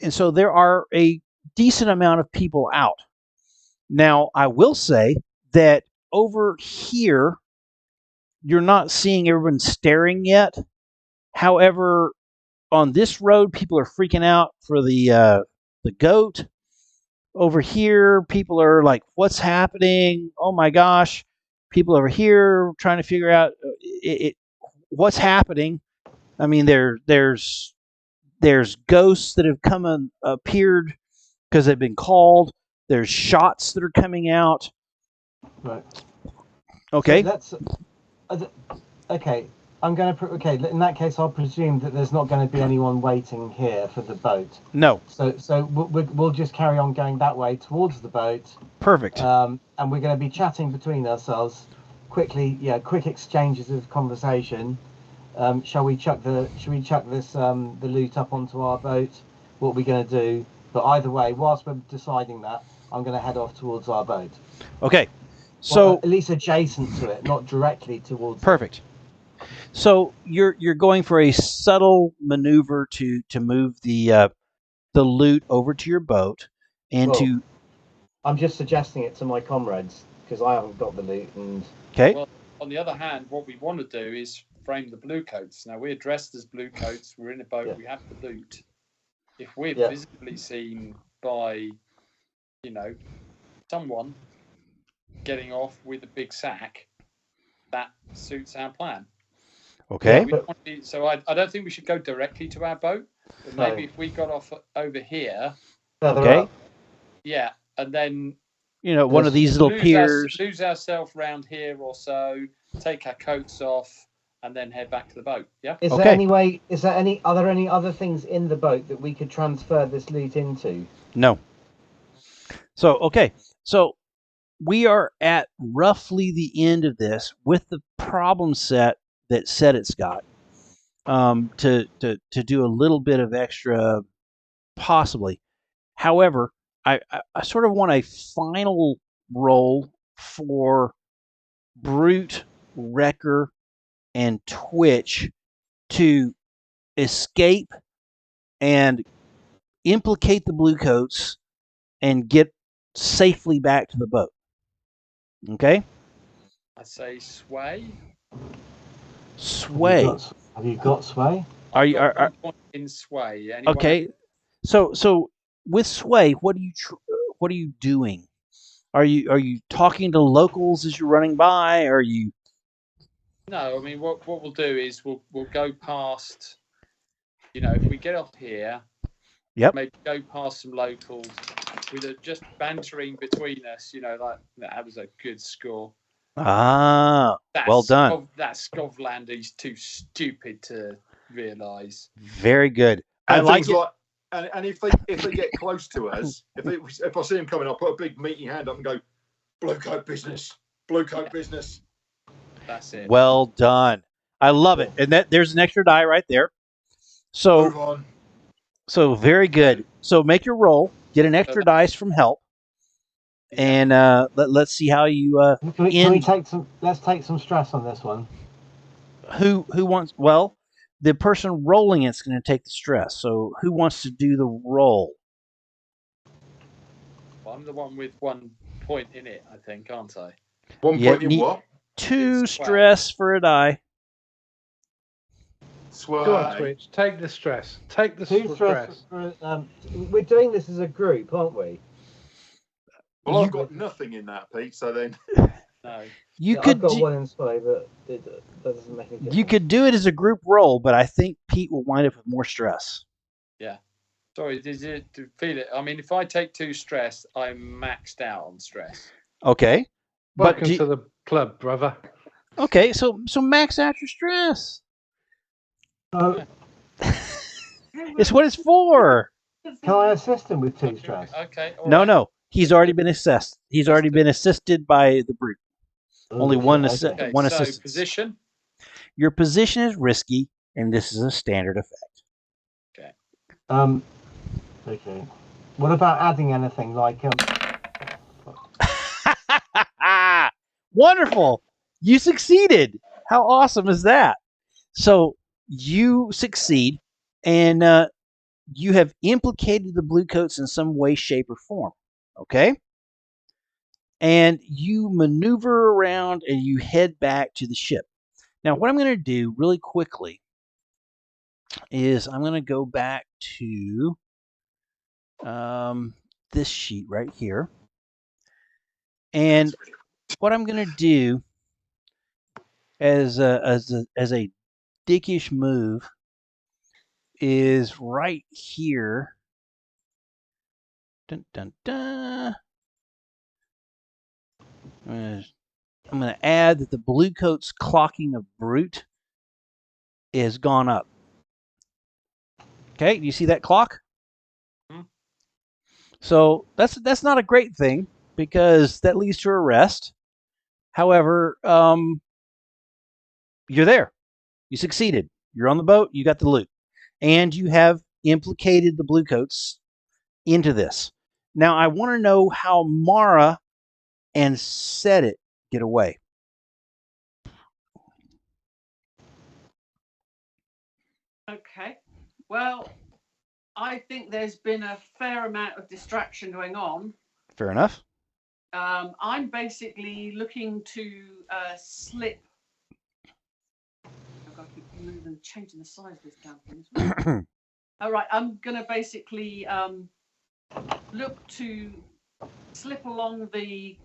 And so there are a decent amount of people out. Now, I will say that over here, you're not seeing everyone staring yet. However, on this road, people are freaking out for the goat. Over here, people are like, what's happening? Oh my gosh. People over here trying to figure out what's happening. I mean, there's ghosts that have come and appeared because they've been called. There's shots that are coming out. Right. Okay. So okay. I'm going to. Okay. In that case, I'll presume that there's not going to be anyone waiting here for the boat. No. So we'll just carry on going that way towards the boat. Perfect. And we're going to be chatting between ourselves, quick exchanges of conversation. Shall we chuck this the loot up onto our boat? What are we going to do? But either way, whilst we're deciding that, I'm going to head off towards our boat. Okay. So at least adjacent to it, not directly towards. Perfect. So you're going for a subtle maneuver to move the loot over to your boat and to. I'm just suggesting it to my comrades because I haven't got the loot and. Okay. Well, on the other hand, what we want to do is frame the bluecoats. Now we're dressed as bluecoats. We're in a boat. Yeah. We have the loot. If we're visibly seen by, someone getting off with a big sack, that suits our plan. Okay. So I don't think we should go directly to our boat. But maybe if we got off over here. Okay. Yeah, and then. One of these little piers. Lose ourselves round here or so. Take our coats off. And then head back to the boat. Yeah. Are there any other things in the boat that we could transfer this loot into? No. So we are at roughly the end of this with the problem set that it's got. To do a little bit of extra, possibly. However, I sort of want a final roll for Brute, Wrecker, and Twitch to escape and implicate the bluecoats and get safely back to the boat. Okay? I say sway. Sway. Have you got sway? Are you in sway? Anyone okay? So with sway, what are you doing? Are you talking to locals as you're running by? Are you? No, I mean what we'll do is we'll go past. If we get off here, maybe go past some locals with just bantering between us. Like that was a good score. Ah, well done. That Scovlander is too stupid to realise. Very good. And I like it. And if they get close to us, if I see them coming, I'll put a big meaty hand up and go, Blue coat business. Blue coat business. That's it. Well done. I love it. And there's an extra die right there. So Move on. very good. So make your roll. Get an extra dice from help. And let's see how you Can we take some? Let's take some stress on this one. who wants? Well, the person rolling it's going to take the stress. So who wants to do the roll? Well, I'm the one with 1 point in it, I think, aren't I? 1 Yeah, point in neat. what? 2 It's 12. stress for a die. Sway. Go on, Twitch. Take the stress. Take the 2 stress. We're doing this as a group, aren't we? Well, I've got nothing in that, Pete. So then, No. You Yeah, could I've got do, 1 in sway, but that doesn't make any difference. you could do it as a group roll, but I think Pete will wind up with more stress. Sorry, did you feel it? I mean, if I take 2 stress, I'm maxed out on stress. Okay. Welcome to the club, brother. Okay, so max out your stress. It's what it's for. Can I assist him with 2 stress? Okay. All No, right. no. He's already been assessed. He's already been assisted by the brute. Only one Okay, one so assistance. position. Your position is risky, and this is a standard effect. Okay. What about adding anything like Wonderful! You succeeded. How awesome is that? So you succeed, and you have implicated the bluecoats in some way, shape, or form. Okay? And you maneuver around and you head back to the ship. Now, what I'm going to do really quickly is I'm going to go back to this sheet right here. And what I'm going to do as a dickish move is right here. Dun, dun, dun. I'm going to add that the bluecoat's clocking of brute is gone up. Okay, do you see that clock? So that's not a great thing because that leads to arrest. However, you're there. You succeeded. You're on the boat. You got the loot, and you have implicated the bluecoats into this. Now, I want to know how Mara and Set It get away. Okay. Well, I think there's been a fair amount of distraction going on. Fair enough. I'm basically looking to slip. I've got to keep moving, changing the size of this damn thing. All right, I'm going to basically look to slip along the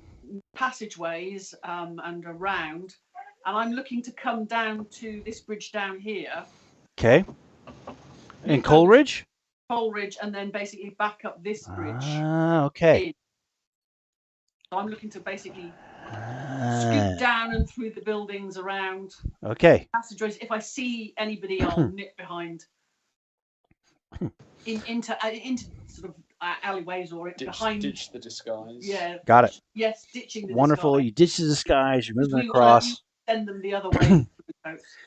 passageways and around, and I'm looking to come down to this bridge down here. Okay. In Coleridge? Coleridge, and then basically back up this bridge. Okay. So I'm looking to basically scoot down and through the buildings around. Okay. Passageways. If I see anybody, I'll nip behind into sort of alleyways or behind. Ditch the disguise. Yeah. Got it. Yes, ditching the Wonderful. disguise. You ditch the disguise. You're moving You across. send them the other way.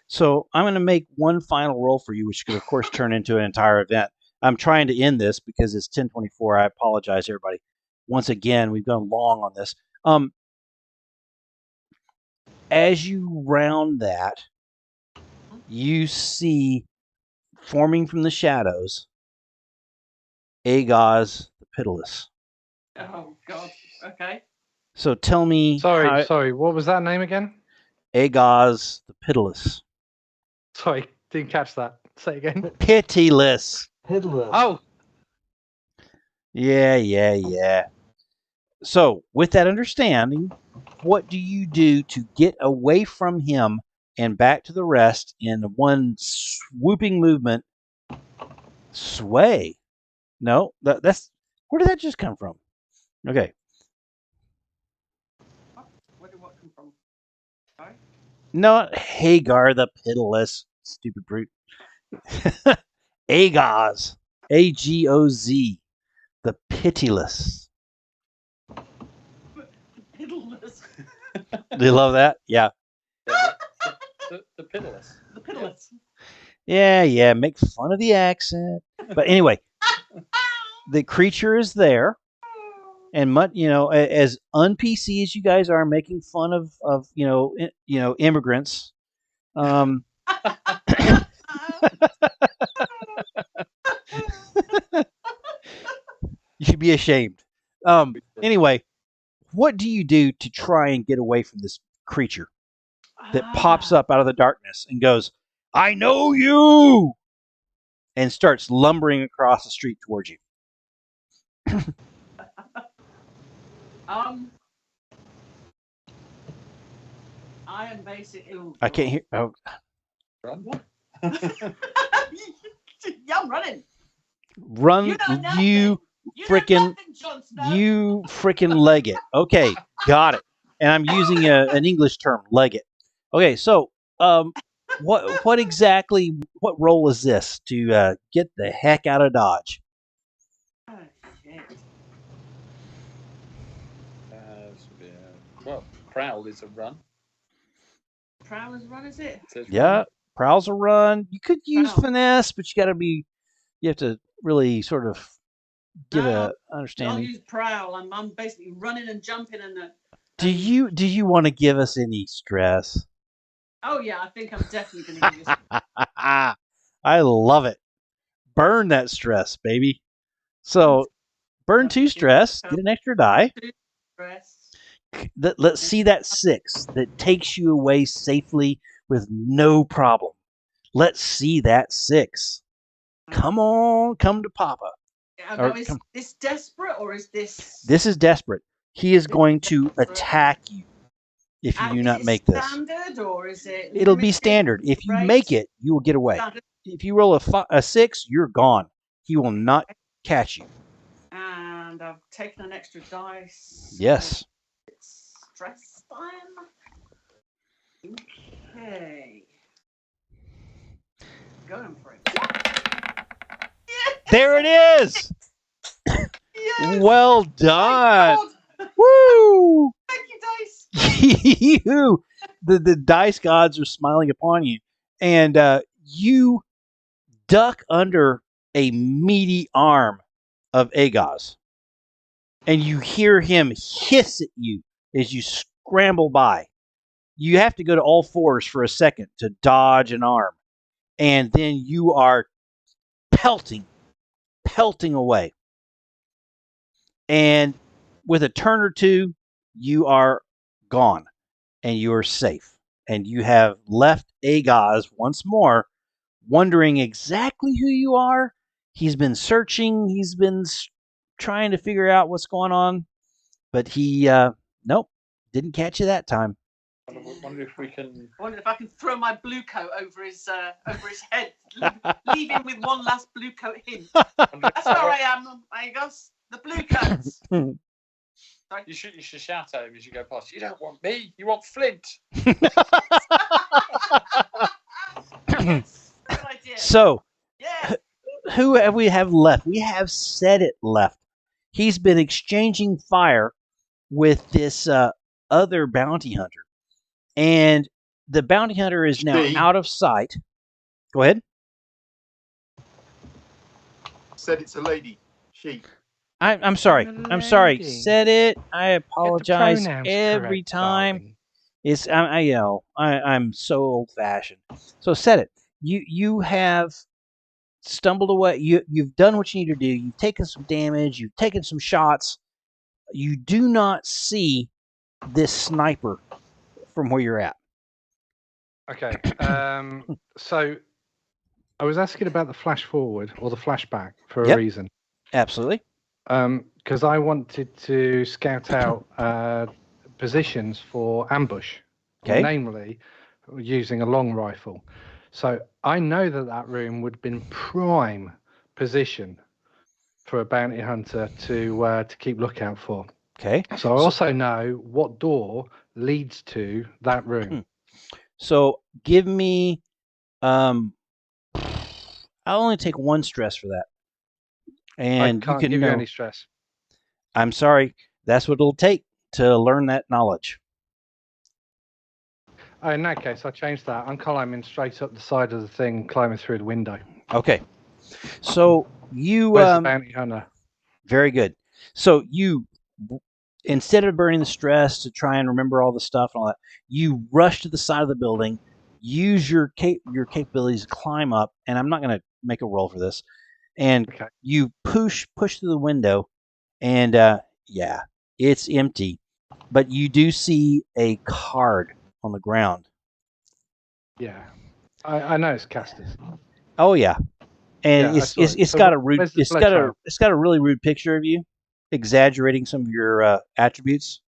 So I'm going to make one final roll for you, which could, of course, turn into an entire event. I'm trying to end this because it's 10:24. I apologize, everybody. Once again, we've gone long on this. As you round that, you see forming from the shadows Agaz the Pitiless. Oh God. Okay. So tell me. Sorry. What was that name again? Agaz the Pitiless. Sorry, didn't catch that. Say it again. Pitiless. Piddler? Oh, Yeah. So, with that understanding, what do you do to get away from him and back to the rest in one swooping movement? Sway. No, that's where did that just come from? Okay. Where did what come from? Sorry? Not Hagar the Pitiless. Stupid brute. Agaz. Agoz. The Pitiless. Piddle. Do you love that? Yeah. The pitiless. The pitiless. Yeah. Make fun of the accent. But anyway, the creature is there. And as un-PC as you guys are, making fun of immigrants, you should be ashamed. Anyway, what do you do to try and get away from this creature that pops up out of the darkness and goes, "I know you," and starts lumbering across the street towards you? I am basically. I can't hear. Oh, Run. Yeah, I'm running. run, You know nothing. you You frickin', know nothing, Jon Snow. you frickin' leg it. Okay, got it. And I'm using an English term, leg it. Okay, so what exactly? What role is this to get the heck out of Dodge? Oh, shit. Well, prowl is a run. Prowler's run, is it? It says Yeah, run. prowl's a run. You could use Prowl. finesse, but you have to really sort of get No, a I'll understanding. use prowl. I'm basically running and jumping and. Do you want to give us any stress? Oh yeah, I think I'm definitely going to give you. I love it. Burn that stress, baby. So burn 2 stress, get an extra die. Stress. Let's see that 6 that takes you away safely with no problem. Let's see that 6. Come on, come to Papa. Now, is this desperate or is this? This is desperate. He is going to attack you if you do not make this. Standard or is it? It'll be standard. If you make it, you will get away. Standard. If you roll a 6, you're gone. He will not catch you. And I've taken an extra dice. Yes. It's stress time. Okay. Going for it. Yes! There it is. Yes! Well done. God. Woo! Thank you, dice. You, the dice gods are smiling upon you, and you duck under a meaty arm of Agos, and you hear him hiss at you as you scramble by. You have to go to all fours for a second to dodge an arm, and then you are pelting away. And with a turn or two, you are gone, and you are safe. And you have left Agos once more, wondering exactly who you are. He's been searching. He's been trying to figure out what's going on, but he nope, didn't catch you that time. Wonder if we can. I wonder if I can throw my blue coat over his head, leave him with one last blue coat hint. That's where I am. There you go. The blue coats. Sorry. You should shout at him as you go past. You don't want me. You want Flint. Yes, good idea. So, Yes. who have we have left? We have Said It left. He's been exchanging fire with this other bounty hunter, and the bounty hunter is now out of sight. Go ahead. Said it's a lady. She. I'm sorry. I'm sorry. Lady. Said it. I apologize pronouns every correct, time. darling. It's I'm so old fashioned. So Said It. You have stumbled away. You've done what you need to do. You've taken some damage. You've taken some shots. You do not see this sniper from where you're at. Okay. So I was asking about the flash forward or the flashback for a reason. Absolutely. Because I wanted to scout out positions for ambush, namely using a long rifle. So I know that room would have been prime position for a bounty hunter to keep lookout for. Okay. So I also know what door leads to that room. So give me, I'll only take 1 stress for that. And I can't you can give you any stress. I'm sorry. That's what it'll take to learn that knowledge. Oh, in that case, I changed that. I'm climbing straight up the side of the thing, climbing through the window. Okay. So you Where's the bounty hunter? very good. So you, instead of burning the stress to try and remember all the stuff and all that, you rush to the side of the building, use your capabilities to climb up, and I'm not going to make a roll for this, and Okay. you push through the window, and yeah, it's empty, but you do see a card on the ground. Yeah. I know it's Castor's. Oh yeah, and Yeah, I saw it. it's So got a rude where's the blood trail? it's got a really rude picture of you, exaggerating some of your attributes.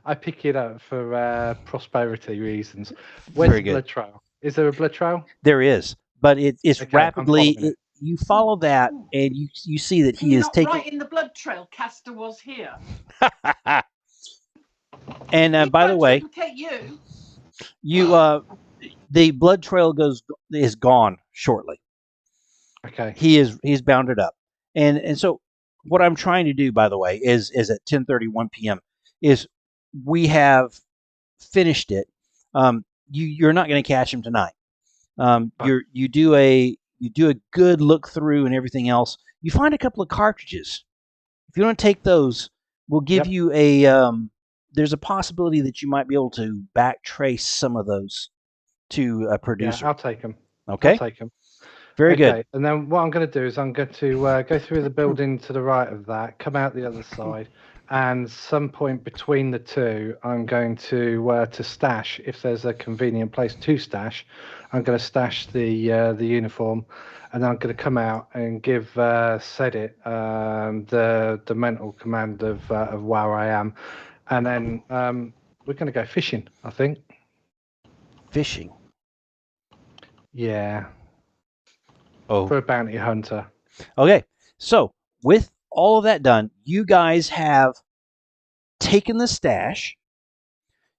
I pick it up for prosperity reasons. Where's Very the good. blood trail? Is there a blood trail? There is, but it's Okay, I'm rapidly. following it. You follow that, and you see that You're he is not taking. right in the blood trail. Castor was here. And We by the won't way, duplicate you. you the blood trail is gone shortly. Okay. He's bounded up, and so what I'm trying to do, by the way, is at 10:31 p.m. is we have finished it. You're not going to catch him tonight. You do a good look through and everything else. You find a couple of cartridges. If you want to take those, we'll give you a. There's a possibility that you might be able to backtrace some of those to a producer. Yeah, I'll take them. Okay. I'll take them. Very Okay, good. and then what I'm going to do is I'm going to go through the building to the right of that, come out the other side, and some point between the two, I'm going to stash. If there's a convenient place to stash, I'm going to stash the uniform, and then I'm going to come out and give Sedit the mental command of where I am, and then we're going to go fishing. I think. Fishing. Yeah. Oh. For a bounty hunter. Okay. So with all of that done, you guys have taken the stash.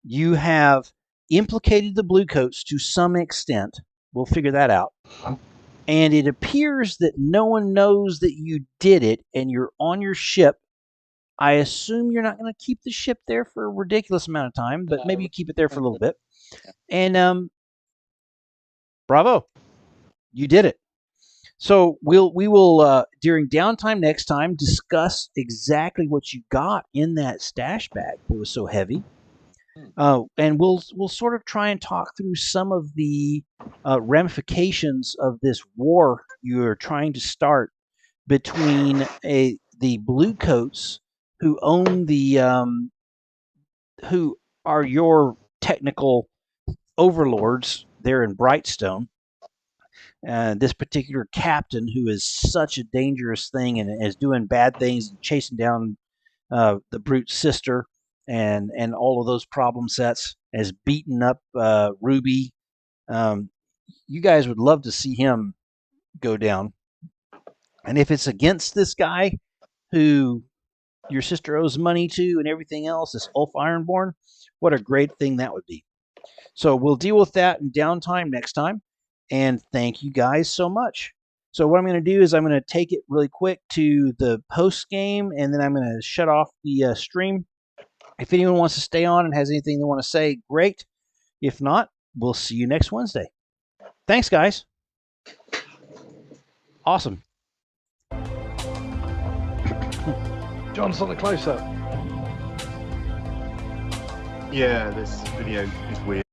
You have implicated the bluecoats to some extent. We'll figure that out. And it appears that no one knows that you did it, and you're on your ship. I assume you're not going to keep the ship there for a ridiculous amount of time, but maybe you keep it there for a little bit. And bravo, you did it. So we will during downtime next time discuss exactly what you got in that stash bag that was so heavy, and we'll sort of try and talk through some of the ramifications of this war you're trying to start between the bluecoats who own who are your technical overlords there in Brightstone. This particular captain, who is such a dangerous thing and is doing bad things and chasing down the brute's sister and all of those problem sets, has beaten up Ruby. You guys would love to see him go down. And if it's against this guy who your sister owes money to and everything else, this Ulf Ironborn, what a great thing that would be. So we'll deal with that in downtime next time. And thank you guys so much. So what I'm going to do is I'm going to take it really quick to the post game, and then I'm going to shut off the stream. If anyone wants to stay on and has anything they want to say, great. If not, we'll see you next Wednesday. Thanks, guys. Awesome. John's on the close-up. Yeah, this video is weird.